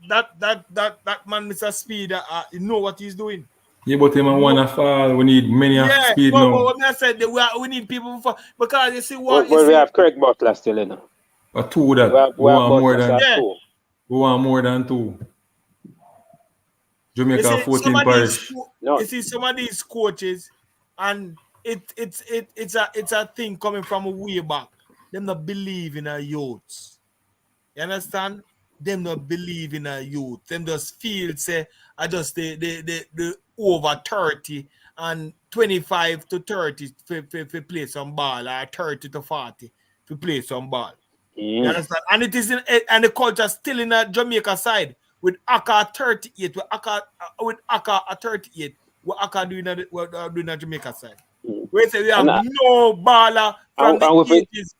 man, Mr. Speed, you know what he's doing. Yeah, but him and one of fall. We need many of Speed but now. what I said, we need people for, because you see what. We have Craig Butler still in. A two that we want more than two. We want more than two. Jamaica 14 parish. You see some of these coaches, and it's a thing coming from a way back. Them not believe in our youths. You understand? Them not believe in our youth. Them just feel say I just the over 30 and 25 to 30 for play some ball, or 30 to 40 to play some ball. You understand? And it is and the culture still in the Jamaica side with Akka 38, with Akka at 38, what Akka doing at the Jamaica side. We say we have no baller from the 80s.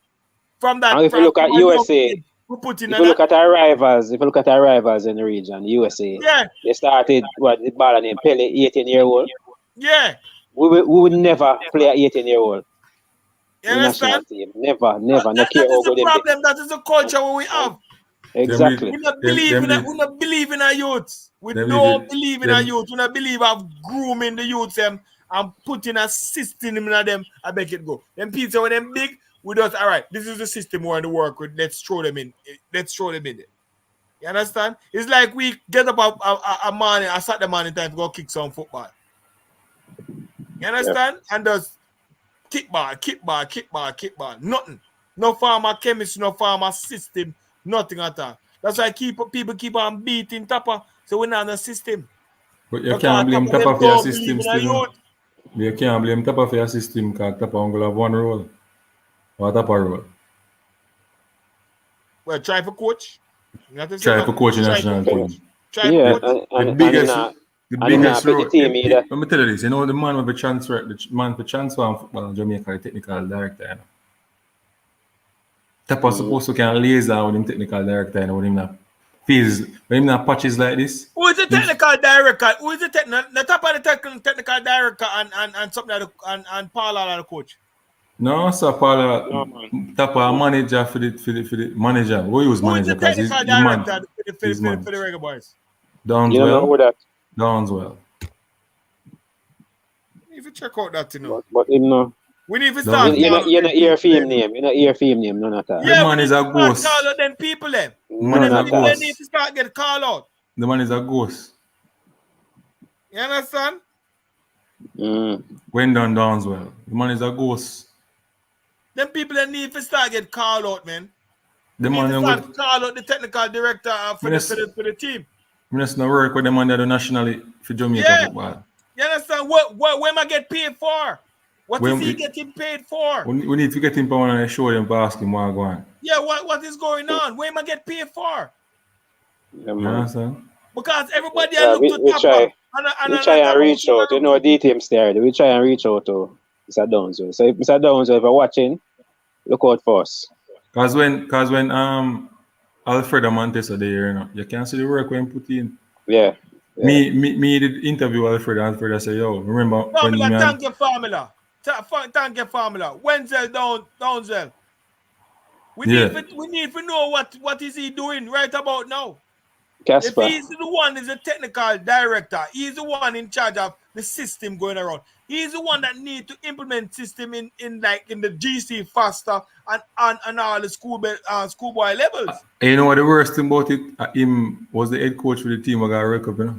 From that, and if you look at USA, if you look at our rivals in the region, USA, they started the baller named Pele, 18-year-old. Yeah. We would never play an 18-year-old. You understand? Team. Never. That is the problem. That is the culture we have. Exactly. We not believe in our youths. We don't believe in our youth. We not believe of grooming the youths and putting a system in them. I beg it go. Them pizza when them big, we just all right. This is the system we want to work with. Let's throw them in. Let's throw them in there. You understand? It's like we get up a morning, a Saturday morning time to go kick some football. You understand? And just kick ball. Nothing. No farmer chemistry, no farmer system, nothing at all. That's why people keep on beating Tappa. So we're not in a system. But you can't blame Tappa for your system still. You can't blame Tappa for your system because Tappa only have one role. Or Tappa role. Well, try for coach. Try for coach in national team. The biggest role. Let me tell you this. You know the man with the transfer in football in Jamaica, the technical director. You know? Tappa supposed to can laser with him technical director, you know, with him not feels when him not patches like this. Who is the technical director? Who is the Tappa the technical director and something like and Paula the coach? No, sir, Paula Tappa a manager for the manager. Who use manager because he's man. For the Reggae Boyz. Downswell. If you check out that, you know. But him no. We need to start. You know ear fame name. You know ear fame name, none of that. Yeah, the man is a ghost. Call out them people them. They need to start get called out. The man is a ghost. You understand? Wendon Downswell. The man is a ghost. Them people that need to start get called out, man. The man need to call out the technical director for the team. We just not work with the man that do nationally for Jamaica football. You understand? What am I get paid for? What is he getting paid for? We need to get him on and show him, ask him what going on. Yeah, what is going on? Where am I get paid for? Yeah, man. Because everybody look to Tappa. We try and reach out. You know, DTM there. We try and reach out to Mr. Downswell. So if Mr. Downswell, if you're watching, look out for us. Because when Alfredo Montes are there, you know, you can see the work when put in. Yeah. Me did interview Alfredo. Alfredo said, yo, remember Formula, thank you, Formula. Thank you, Formula. Wednesday, Downswell. We need to know what is he doing right about now. Casper. If he's the one is the technical director, he's the one in charge of the system going around. He's the one that needs to implement system in the GC faster and all the schoolboy levels. You know what the worst thing about it? Him was the head coach for the team. I got a record, you know.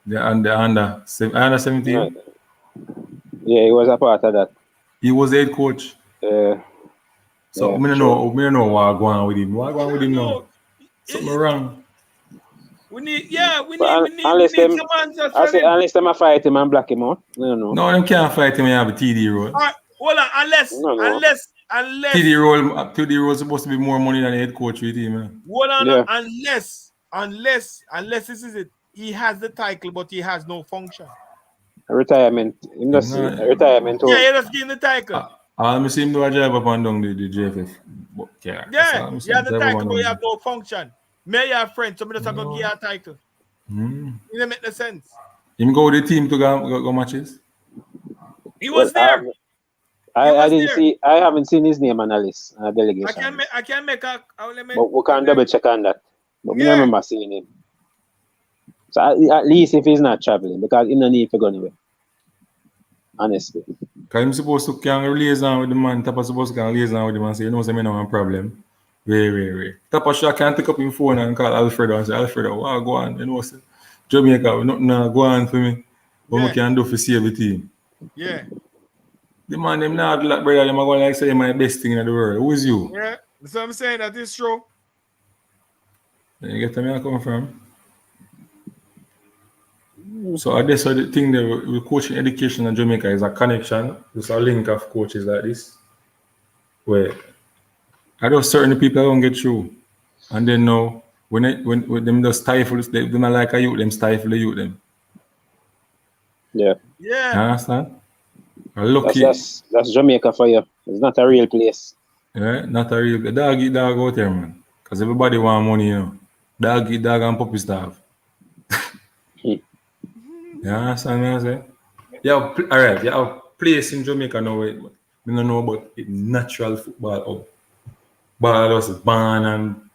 The under 17. Right. Yeah, he was a part of that. He was the head coach. So I don't know what's going on with him. What's going on with him now? Something wrong. We need some answers. Unless them fight him and block him out. No, them can't fight him and have a TD role. All right, hold on. Unless TD role is supposed to be more money than the head coach with him. Hold on, unless this is it. He has the title, but he has no function. Retirement. Retirement. Yeah, he just give him the title. I see him do a job up and down the JFF. Yeah, you have the title, but you have no function. May you have friends, so I'm just going to give you a title. It doesn't make no sense. Him go with the team to go matches? He was there. I haven't seen his name on the list, delegation. I can make a. But we can double check on that. But we remember seeing him. So at least if he's not traveling, because he no need to go anywhere. Honestly. Because I'm supposed to can liaison with the man. Tappa supposed to can liaison with the man and say, you know, say me no have a problem. Wait. Tappa sure can't pick up his phone and call Alfredo and say, Alfredo, what go on? You know, say, Jamaica, nothing go on for me. What we can do for save the team. Yeah. The man, them not like brother, them are going like say my best thing in the world. Who is you? Yeah, that's what I'm saying. That is true. You get where I come from? So I guess the thing that with coaching education in Jamaica is a connection. There's a link of coaches like this. Where I know certain people don't get through. And then now when them just stifle, they not like a youth, them stifle the youth them. Yeah. Yeah. You understand? Lucky. That's Jamaica for you. It's not a real place. Yeah, not a real dog eat dog out there, man. Because everybody want money, you know. Dog eat dog and puppy starve. You understand what I'm saying? Alright, you have place in Jamaica now where we don't know about it, natural football up. Ball just ban and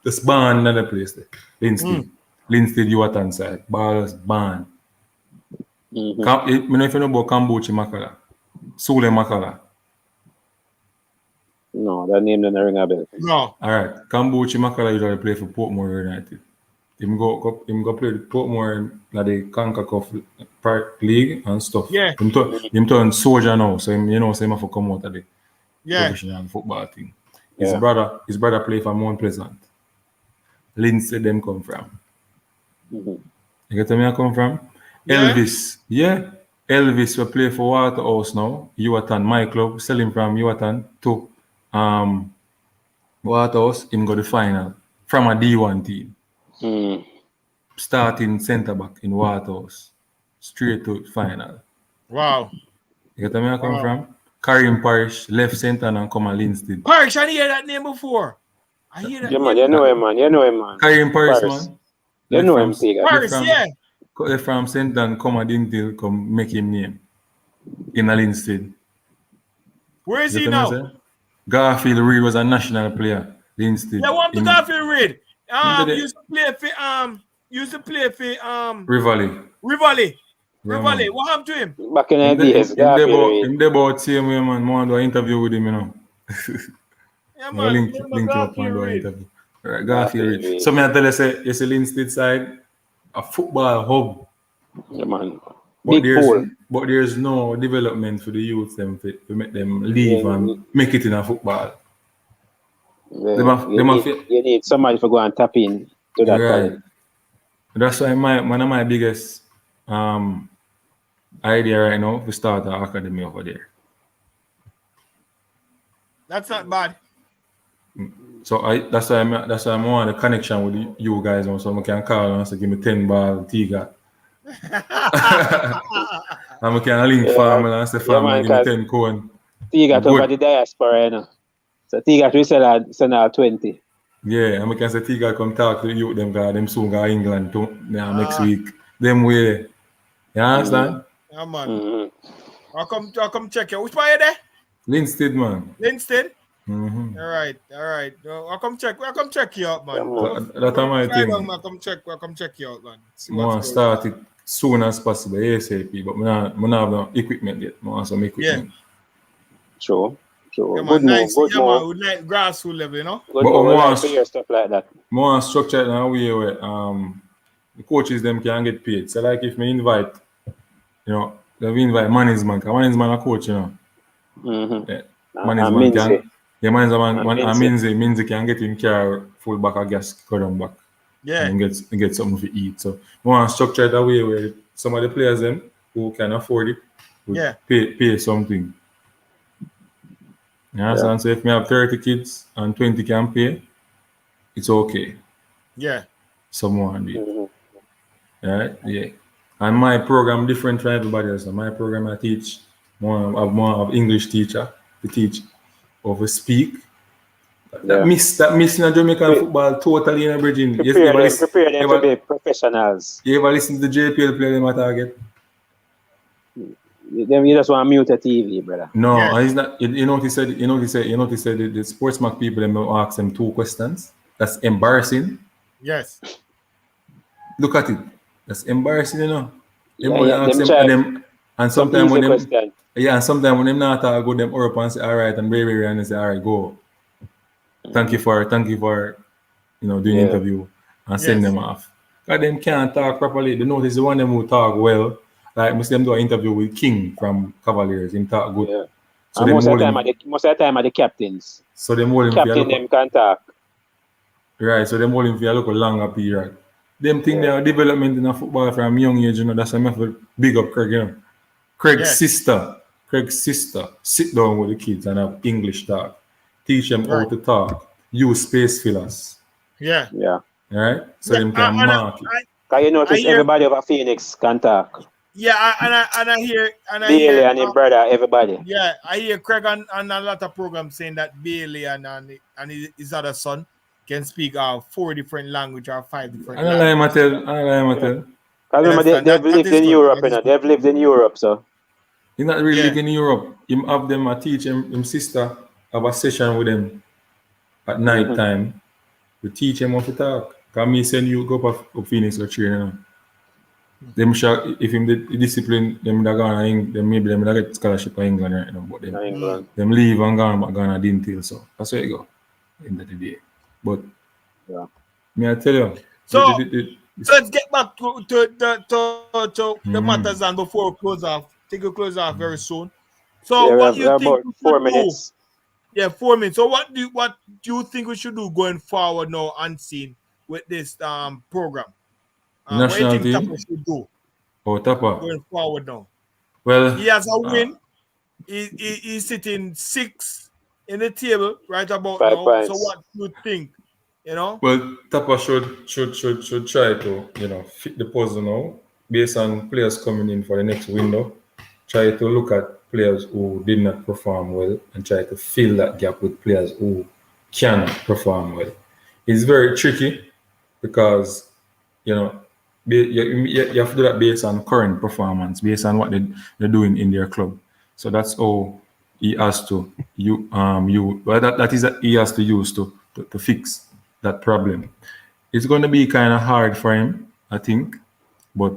just ban another place there. Linstead Yuatan side. Ball just ban. I don't know if you know about Kambuchi Makala. Sule Makala. No, that name doesn't ring a bell. No. Alright. Kambuchi Makala usually play for Portmore United. Him go play Portmore in the CONCACAF League and stuff. Yeah. Him turn soldier now, so him, you know, so him have to come out of the professional football thing. His brother play for Mount Pleasant. Linstead them come from. You get where I come from? Yeah. Elvis will play for Waterhouse now. Yuatan, my club, sell him from Yuatan to Waterhouse. Him go the final from a D1 team. Starting centre back in Waterhouse, straight to final. Wow. You get where I come from? Karim Parish, left centre and come a Linstead. Parish, I hear that name before. I hear that. Yeah, man, you know him, man. Karim Parish, man. You know him, Tiga. Parish, yeah. From centre and come a Dintil, come make him name in a Linstead. Where is he now? Garfield Reid was a national player. Linstead. Yeah, what to Garfield Reid? Used to play for Rivali. What happened to him? Back in the days, him there about same way, man. I want to do an interview with him, you know. Yeah, man. Link up and do an interview. Right, Garfield Reid. So I tell you, say, it's a Linstead side, a football hub. Yeah, man. But there's no development for the youth them to make them leave and make it in a football. You need somebody to go and tap in to that talent. That's why one of my biggest idea right now to start an academy over there. That's not bad. So that's why I'm on the connection with you guys, so I can call and say give me 10 ball Tiga. And we can link family and say family give me 10 cone. Tiga over the diaspora, you know. So Tiga we send out 20. Yeah, and we can say Tiga come talk to you them guys, them soon go England next week. Them way. You understand? Yeah, man. I'll come check you. Which part are you there? Linstead, man. Linstead? All right. I'll come check you out, man. That's my thing. I'll come check you out, man. I want to start it soon as possible, ASAP, but I don't have no equipment yet. I want some equipment. Yeah. Sure. Yeah, man, nice. Man, like grassroots level, you know? But more stuff like that. More structured in a way where the coaches them can get paid. So like if me invite, you know, they invite management, because management a coach, you know. Yeah. Management can. Yeah, Minzy can get him car full back of gas, go down back. Yeah. And get something to eat. So we want to structure it that way where some of the players them who can afford it would pay something. You understand? So if we have 30 kids and 20 can pay, it's okay. Yeah. Someone do it. Right? Yeah. And my program different from everybody else. So my program I teach more of English teacher to teach over speak. That miss in Jamaican football totally in a bridging. Prepare them to be professionals. You ever listen to the JPL play them at target? You just want to mute the TV, brother. No, Yes. he's not. You know what he said? The Sportsmark people them ask him 2 questions. That's embarrassing. Yes. Look at it. That's embarrassing, you know. Them Yeah, only yeah, ask them them, try and some sometimes when easy them, question. yeah, and sometimes when them not talk good, them up and say, all right, and very, and they say, all right, go. Thank you for, doing Yeah. interview and send Yes. them off. Because them can't talk properly. They notice the one them who talk well. Like, we see them do an interview with King from Cavaliers. Him talk good. Yeah. So And they most of mold the time, him. most of the time, are the captains. So they mold him for a Captain them can talk. right. So they mold him for a look longer period. Them think Yeah. they are development in a football from young age, you know. That's why I have to big up Craig, you know. Craig's sister, sit down with the kids and have English talk. Teach them how Right. to talk. Use space fillers. Yeah. Yeah. All right? So them can mark it. Can you notice hear- everybody over Phoenix can talk? Yeah, and I hear Bailey and his brother, everybody. Yeah, I hear Craig on a lot of programs saying that Bailey and his other son can speak 4 different languages or 5 different I don't lie, languages. I don't lie. Because remember, Understand, they've that lived is in good, Europe, that you know. is They've lived in Europe, so. He's not really Yeah. living in Europe. Him have them teach him sister have a session with him at night time. We teach him how to talk. Because me send you go up Phoenix or train, you know. Them sure if him the discipline them that gone them maybe them that get scholarship in England right now, but them leave and gone didn't tell, so that's where you go end of the day. But Yeah. me I tell you. So let's get back to the matters and before we close off. Take a close off very soon. So Yeah, what we you have think about we should 4 do? minutes. Yeah, 4 minutes. So what do you think we should do going forward now, unseen, with this program? What do you National think team? Tappa should do Oh, Tappa. going forward now? Well, He has a win. He's sitting 6 in the table right about 5 now. points. So what do you think? You know? well, Tappa should try to fit the puzzle now based on players coming in for the next window. Try to look at players who did not perform well and try to fill that gap with players who can perform well. It's very tricky because you have to do that based on current performance, based on what they're doing in their club. So that's how he has to he has to use to fix that problem. It's going to be kind of hard for him, I think, but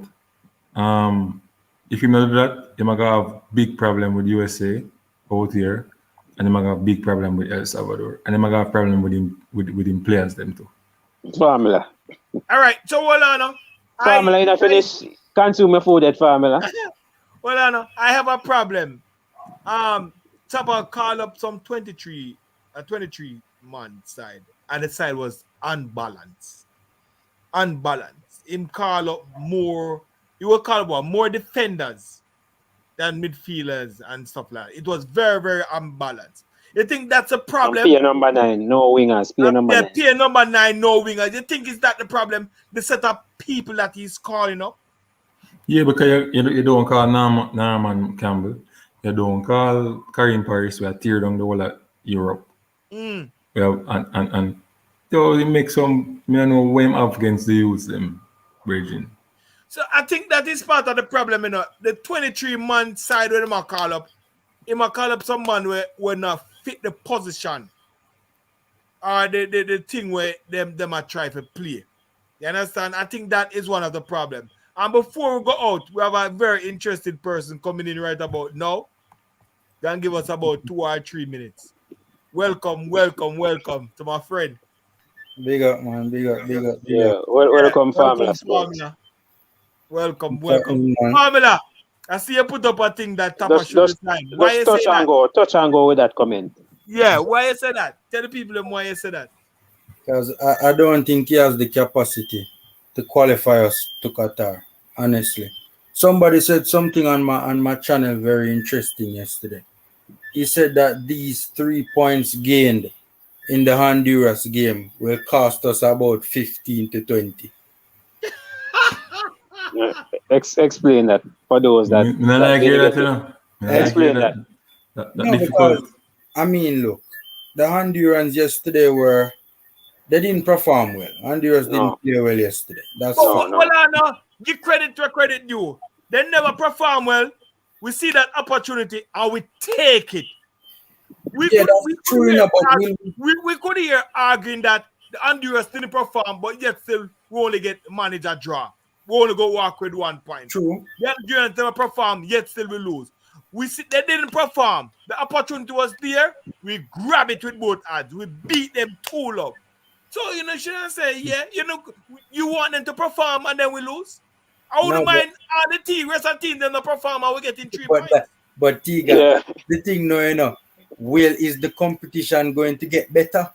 if he not do that, he might have big problem with USA out here, and he might have big problem with El Salvador, and he might have problem with him players them too. Formula. All right. So hold on now. Formula, you not finish. Consume your food at formula. Hold on now. I have a problem. Tappa called up some 23 man side, and the side was unbalanced. Him call up more. He will call up more defenders than midfielders and stuff like that. It was very, very unbalanced. You think that's a problem? Pier number 9, no wingers. Pier number 9. Pier number 9, no wingers. You think is that the problem? The set of people that he's calling up? Yeah, because you don't call Norman Campbell. You don't call Karim Paris. We are tear down the whole of Europe. Well, and so he make some, I know, when up against the youth, them, Virgin. So I think that is part of the problem, you know. The 23-man side where he might call up some man where not fit the position or the thing where them might try to play. You understand? I think that is one of the problems. And before we go out, we have a very interesting person coming in right about now. Then give us about 2 or 3 minutes. Welcome to my friend. Big up, man. Big up. Yeah, welcome, Formula Sports. Welcome. Formula, I see you put up a thing that Tappa should decide. Why you say that? Touch and go with that comment. Yeah, why you say that? Tell the people why you say that. Because I don't think he has the capacity to qualify us to Qatar, honestly. Somebody said something on my channel very interesting yesterday. He said that these 3 points gained in the Honduras game will cost us about 15 to 20. Explain that for those that. Explain that. No, because, I mean, look, the Hondurans yesterday they didn't perform well. Honduras didn't play well yesterday. That's no. Give credit to credit due. They never perform well. we see that opportunity and we take it. We Yeah, could, that's we, true, could you hear, know, but we could hear arguing that the Honduras didn't perform, but yet still we only get manager draw. We only go walk with 1 point. true. The Honduras never perform, yet still we lose. We see they didn't perform. The opportunity was there. We grab it with both hands. We beat them 2-0. So, you know, shouldn't I say, yeah, you know, you want them to perform and then we lose? I wouldn't mind all the team, rest of the team, them not perform and we getting 3 points. But Tiga, the thing no, you know, is the competition going to get better?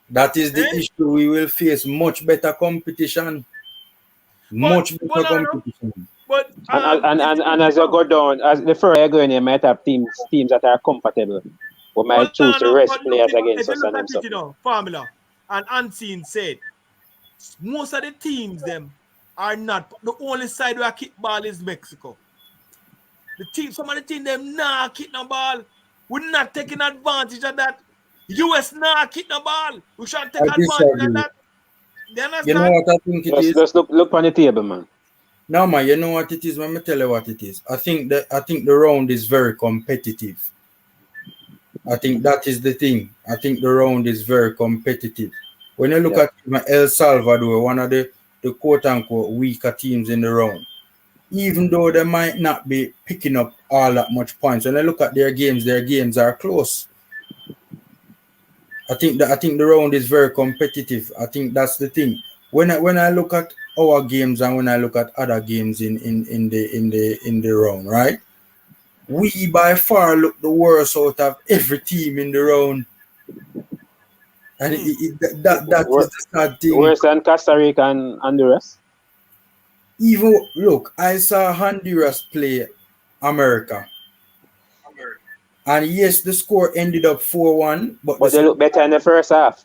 That is the issue. We will face much better competition. Much better competition. But and as you go down, as the further you go in, you might have teams that are comfortable. We might choose to rest players against us and stuff. Formula and Unseen said most of the teams them are not the only side where kick ball is Mexico. Some of the teams them nah kick no ball. We're not taking advantage of that. US nah kick no ball. We should take advantage of that. You understand? You know what I think it is? Let's look on the table, man. No, man, you know what it is? Let me tell you what it is. I think the round is very competitive. I think that is the thing. I think the round is very competitive. When you look at El Salvador, one of the quote-unquote weaker teams in the round, even though they might not be picking up all that much points, when I look at their games are close. I think the round is very competitive. I think that's the thing. When I look at our games and when I look at other games in the round, right? We by far look the worst out of every team in the round. And that is the sad thing. Worse than Costa Rica and Honduras? Even look, I saw Honduras play America. And yes, the score ended up 4-1. But they look better in the first half.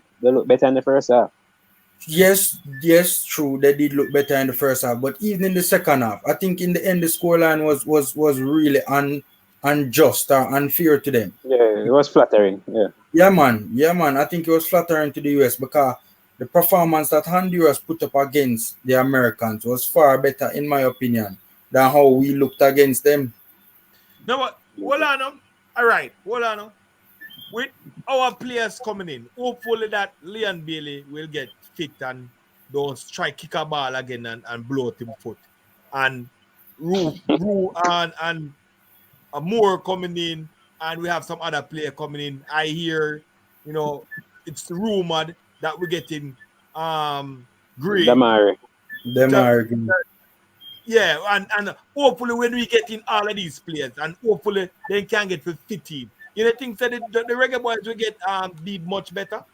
Yes, true. They did look better in the first half. But even in the second half, I think in the end the scoreline was really unjust or unfair to them. Yeah, it was flattering. Yeah, man. I think it was flattering to the US because the performance that Honduras put up against the Americans was far better, in my opinion, than how we looked against them. No, but hold on. All right, hold on. With our players coming in, hopefully that Leon Bailey will get fit and don't try kick a ball again and blow out him foot. And Rue and Moore coming in, and we have some other player coming in. I hear, you know, it's rumored that we're getting Gray. Damari. Yeah, and hopefully when we get in all of these players, and hopefully they can get for 15. You know, think that the Reggae boys will get be much better.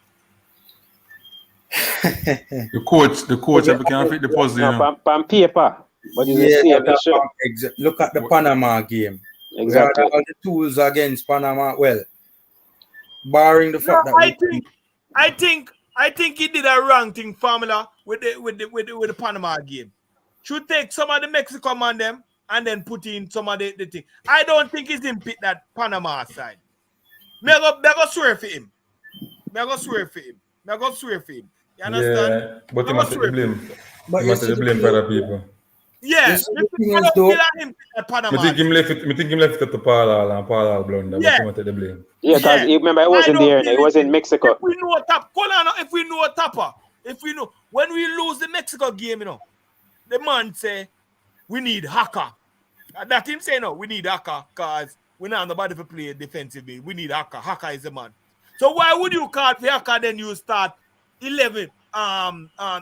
the coach can fit the puzzle, you know. On paper, but look at the Panama game. Exactly. We had all the tools against Panama. Well, barring the fact that I think he did a wrong thing, Formula, with the Panama game. Should take some of the Mexico man them and then put in some of the thing. I don't think he's in pick that Panama side. Me go swear for him. You understand? Yeah, but he must take the blame. But he must take the blame for other people. Yeah, I think him left it to Paul and Paul blunder. Yeah. But he must take the blame. Yeah, because remember, I wasn't there. He was in Mexico. If we know Tappa, when we lose the Mexico game, you know, the man say we need Akka. That him say no, we need Akka because we not nobody to play defensively. We need Akka. Akka is the man. So why would you call for Akka then you start 11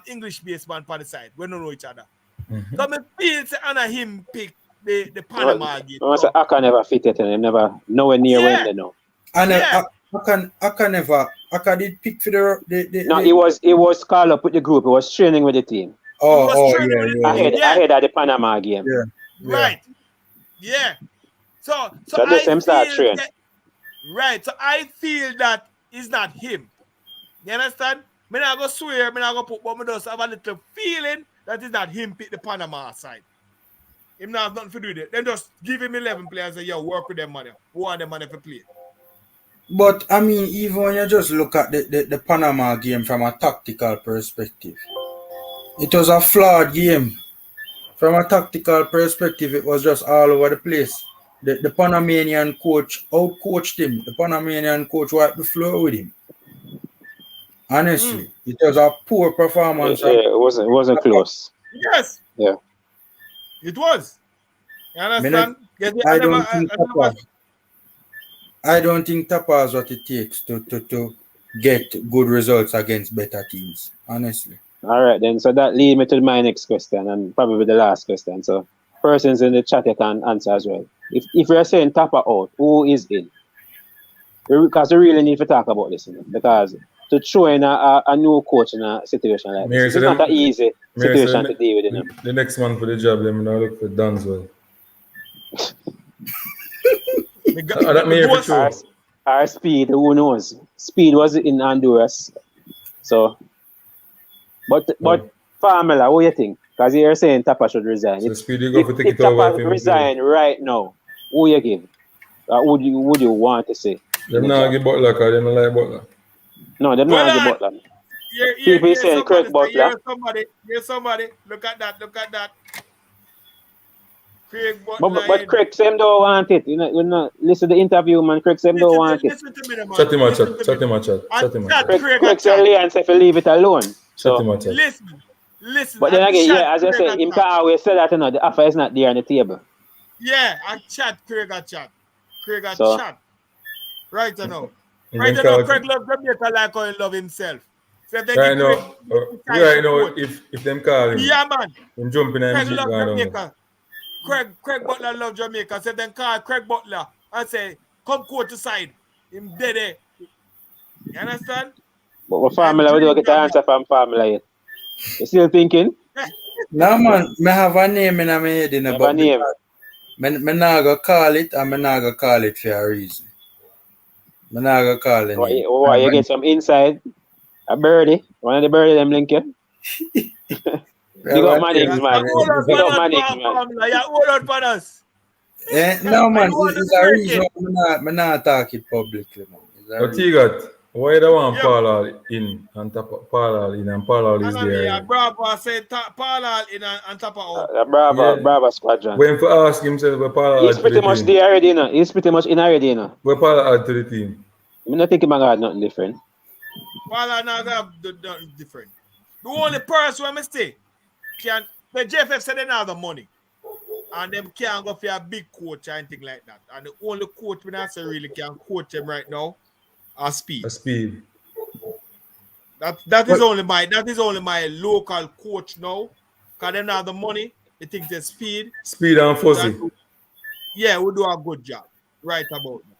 English baseman on the side? We don't know each other. Mm-hmm. So me feel say Anna him pick the Panama game. So Akka never fitted and never nowhere near when they know. And Akka did pick for the No, he was called up with the group. He was training with the team. Ahead of the Panama game. Yeah. Right. Yeah. So the same start train. Right. So I feel that it's not him. You understand? Me not go swear, me not go put, but me just have a little feeling that it's not him pick the Panama side. Him not have nothing to do with it. Then just give him 11 players and say, work with them money. Who want them money to play? But I mean, even when you just look at the Panama game from a tactical perspective, it was a flawed game. From a tactical perspective, it was just all over the place. the Panamanian coach out-coached him. The Panamanian coach wiped the floor with him. Honestly, it was a poor performance. Yeah, it wasn't close. Yes. Yeah. It was. You understand? I don't think Tappa has what it takes to get good results against better teams. Honestly. All right, then. So that leads me to my next question, and probably the last question. So, persons in the chat you can answer as well. If we're saying Tappa out, who is in? Because we really need to talk about this, because to throw in a new coach in a situation like this, it's not an easy situation to deal with. The next man for the job, them now look for Danswell. That may be true. Our Speed, who knows? Speed was in Honduras, so. But Famila, what do you think? Because you're saying Tappa should resign. So Speedy go for take it Tappa over. Resign right now, who you give? Would you want to say? Them not give Butler because they don't like Butler. No, them not give Butler. People saying Craig Butler. Here's somebody. Look at that. Craig Butler. But Craig Sam don't want it. You know, listen to the interview, man. Craig Sam don't want it. Listen to me, man. Chat him a chat. Craig said Leon said to leave it alone. So listen. But then again, yeah, as I said, him can always say that the offer is not there on the table. Yeah, Craig a chat. Right or no? Craig love Jamaica like how he love himself. So right now, if them call him, yeah, man. Him jumping and Craig love Jamaica. Craig Butler love Jamaica. So then call Craig Butler and say, come court to side. Him dead. You understand? But what Family, we don't get the answer from Family yet. You still thinking? No, man. I have a name in my head. I not going to call it, and I not going to call it for a reason. I not going to call it. Why you get some inside? A birdie? One of the birdie them link you? You got Mannings, man. You got Mannings, man. Yeah, hold on for us. No, man. It's a reason I not talk it publicly, man. What you got? Why do you want Paul in and Paul in and Paul is there? Bravo said Paul in and Tappa out. Bravo squadron. When for ask himself where Paul he's pretty much there already, He's pretty much in already, Where Paul add to the team? I don't think he got nothing different. Paul not have nothing different. The only person who say the JFF said they don't have the money. And them can't go for a big coach or anything like that. And the only coach we not say really can coach them right now. Speed. That is only my local coach now. Because they don't have the money. They think they're Speed and Fuzzy. Yeah, we do a good job. Right about that.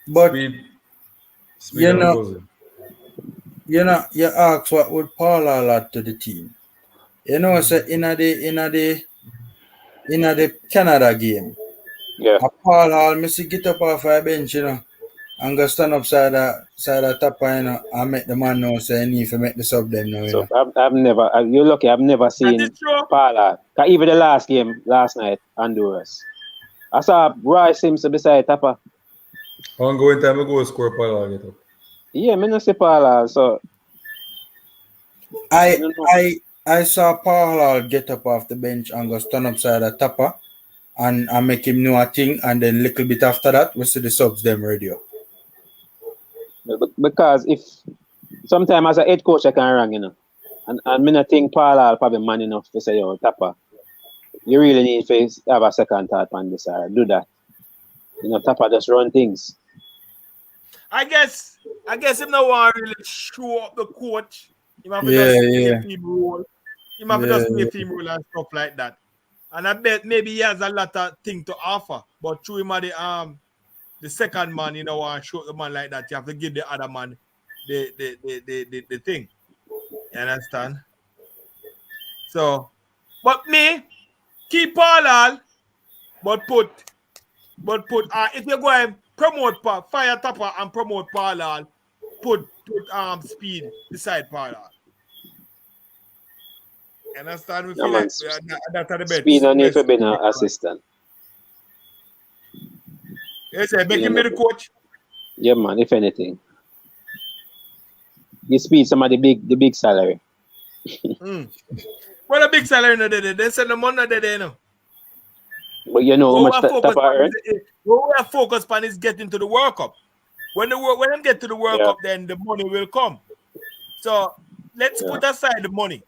But Speed and Fuzzy. You ask what would Paul add to the team. So in the Canada game, Paul Hall must get up off a bench, and go stand up side of Tappa, and make the man know say he need to make the sub them now. So you're lucky, I've never seen Paul. Even the last game last night, Honduras. I saw Roy Simpson beside Tappa. Ongoing time ago score Paul get up. Yeah, I not see Paul, so I saw Paul get up off the bench and go stand up side of Tappa and make him know a thing, and then a little bit after that we see the subs them radio. Because if sometimes as a head coach I can run, and I not think Paul probably man enough to say, Tappa, you really need to have a second thought on this or do that. Tappa just run things. I guess him no want really show up the coach. He might just play a team role. He might just play a team role and stuff like that. And I bet maybe he has a lot of things to offer. But through him the second man, and show the man like that, you have to give the other man the thing. You understand? So, but me, keep Paul, but put if you're going promote fire Tappa and promote Paul, put Speed beside Paul. You understand? We feel like that's the best. Speed don't need to be an assistant. Yes, make him be the coach. Yeah, man, if anything. You Speed some of the big salary. Well, the big salary no they send the money there, But you know how much Tappa earn? What we are focused on is getting to the World Cup. When them get to the World Cup, then the money will come. So let's put aside the money.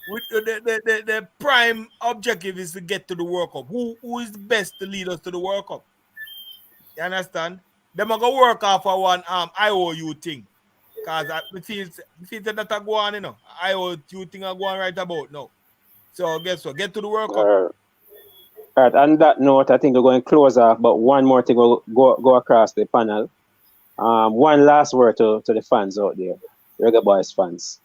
With the prime objective is to get to the World Cup. Who is the best to lead us to the World Cup? You understand? Them are gonna work off of one IOU thing. Cause I feel that go on, you know. IOU thing are going right about now. So guess what? Get to the World Cup. All right, on that note, I think we're going to close off, but one more thing will go across the panel. One last word to the fans out there, Reggae Boyz fans.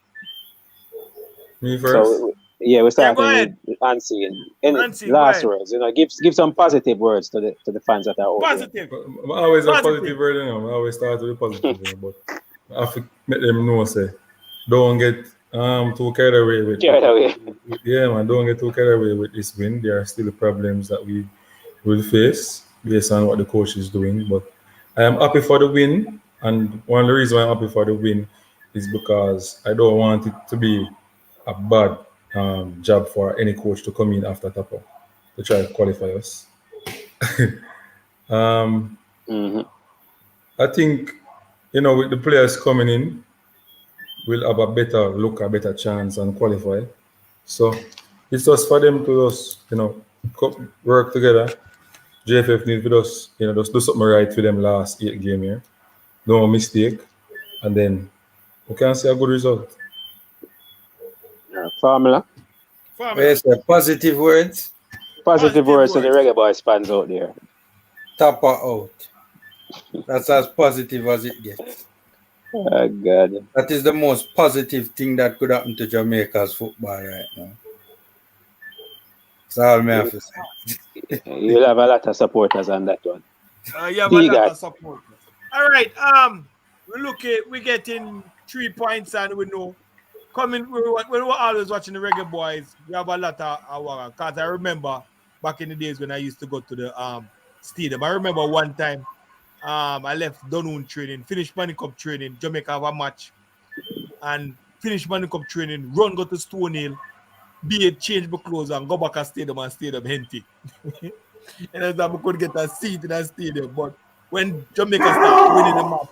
Me first? So, we're starting with Unseen. Last words, you know, give some positive words to the fans that are out positive. there. Always a positive word, you know. I always start with positive, you know, but I have to make them know, say, don't get too carried away with yeah, man, don't get too carried away with this win. There are still problems that we will face based on what the coach is doing. But I am happy for the win, and one of the reasons why I'm happy for the win is because I don't want it to be a bad job for any coach to come in after Tappa to try to qualify us. I think, you know, with the players coming in, we'll have a better look, a better chance and qualify. So it's just for them to just, you know, work together. JFF needs to just, you know, just do something right for them last 8 games here. No mistake. And then we can see a good result. Formula. Yes, positive words. Positive words to the Reggae Boyz fans out there. Tappa out. That's as positive as it gets. Oh, God. That is the most positive thing that could happen to Jamaica's football right now. That's all I have to say. You'll have a lot of supporters on that one. You have a lot of supporters. All right. We're getting 3 points and we know. When we were always watching the Reggae Boyz, we have a lot of because I remember back in the days when I used to go to the stadium. I remember one time I left Dunoon training, finished Money Cup training, Jamaica have a match, and finished Money Cup training, go to Stone Hill, change my clothes and go back to stadium and stadium empty. And as I could get a seat in that stadium, but when Jamaica started winning the match,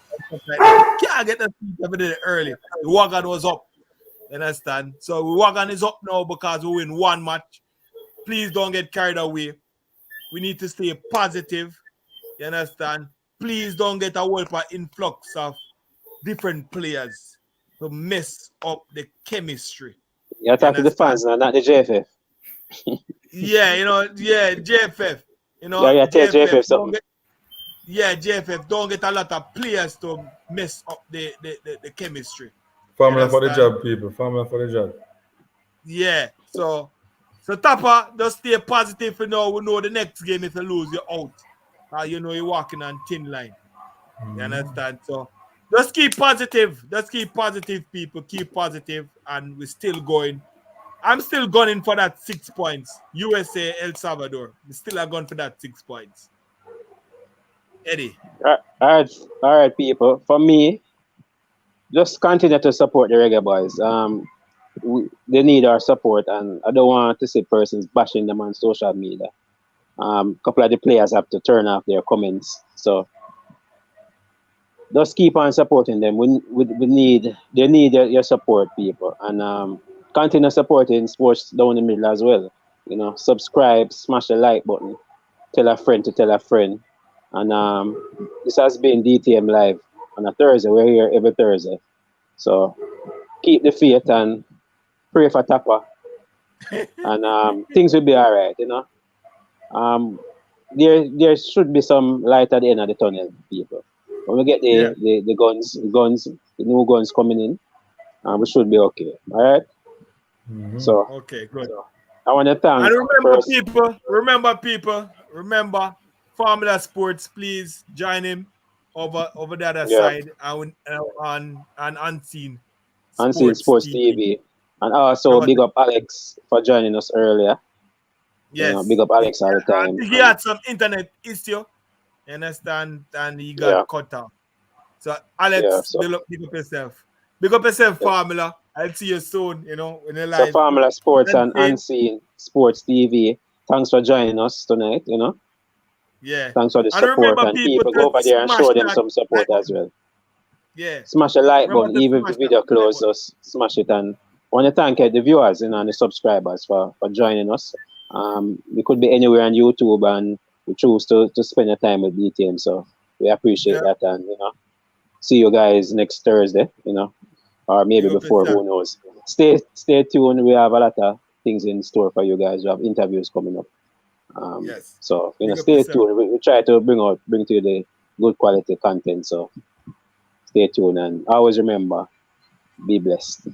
like, can't get a seat every day early. The wagon was up. You understand? So the wagon is up now because we win one match. Please don't get carried away. We need to stay positive. You understand? Please don't get a whole influx of different players to mess up the chemistry. You're talking to the fans now, not the JFF. JFF. You know, JFF something. JFF. Don't get a lot of players to mess up the chemistry. Formula for the job, people. Formula for the job. Yeah. So Tappa, just stay positive for now. We know the next game is to lose, you're out. You know you're walking on thin line. You understand? So just keep positive. Just keep positive, people. Keep positive. And we're still going. I'm still gunning for that 6 points. USA, El Salvador. We're still going for that 6 points. Eddie. All right, people. For me, just continue to support the Reggae Boyz. They need our support, and I don't want to see persons bashing them on social media. A couple of the players have to turn off their comments, so just keep on supporting them. They need your support, people, and continue supporting sports down the middle as well. You know, subscribe, smash the like button, tell a friend to tell a friend, and this has been DTM Live on a Thursday. We're here every Thursday, so keep the faith and pray for Tappa, and things will be all right. You know, there should be some light at the end of the tunnel, people. When we get the guns, the new guns coming in, we should be okay. All right. So okay, good. So I want to thank. And remember, Formula Sports. Please join him over the other side on Unseen Sports TV. And also big up Alex for joining us earlier. Yes. You know, big up Alex all the time. He had some internet issue, you understand, and he got cut out. So Alex, big up yourself. Big up yourself, Formula. I'll see you soon, you know, in the live. So Formula Sports and Unseen Sports TV. thanks for joining us tonight, Yeah. Thanks for the And support, remember, and people to go over there and smash show them that some support like as well. Yeah. Smash the like Remember button, to even if smash the video that like closed, button. just smash it. And I want to thank the viewers and the subscribers for joining us. We could be anywhere on YouTube, and we choose to spend the time with DTM. So we appreciate that, and see you guys next Thursday. Or maybe Big up before, yourself. who knows. Stay tuned. We have a lot of things in store for you guys. We have interviews coming up. Yes. So Big up stay yourself. tuned. We try to bring to you the good quality content. So stay tuned, and always remember, be blessed.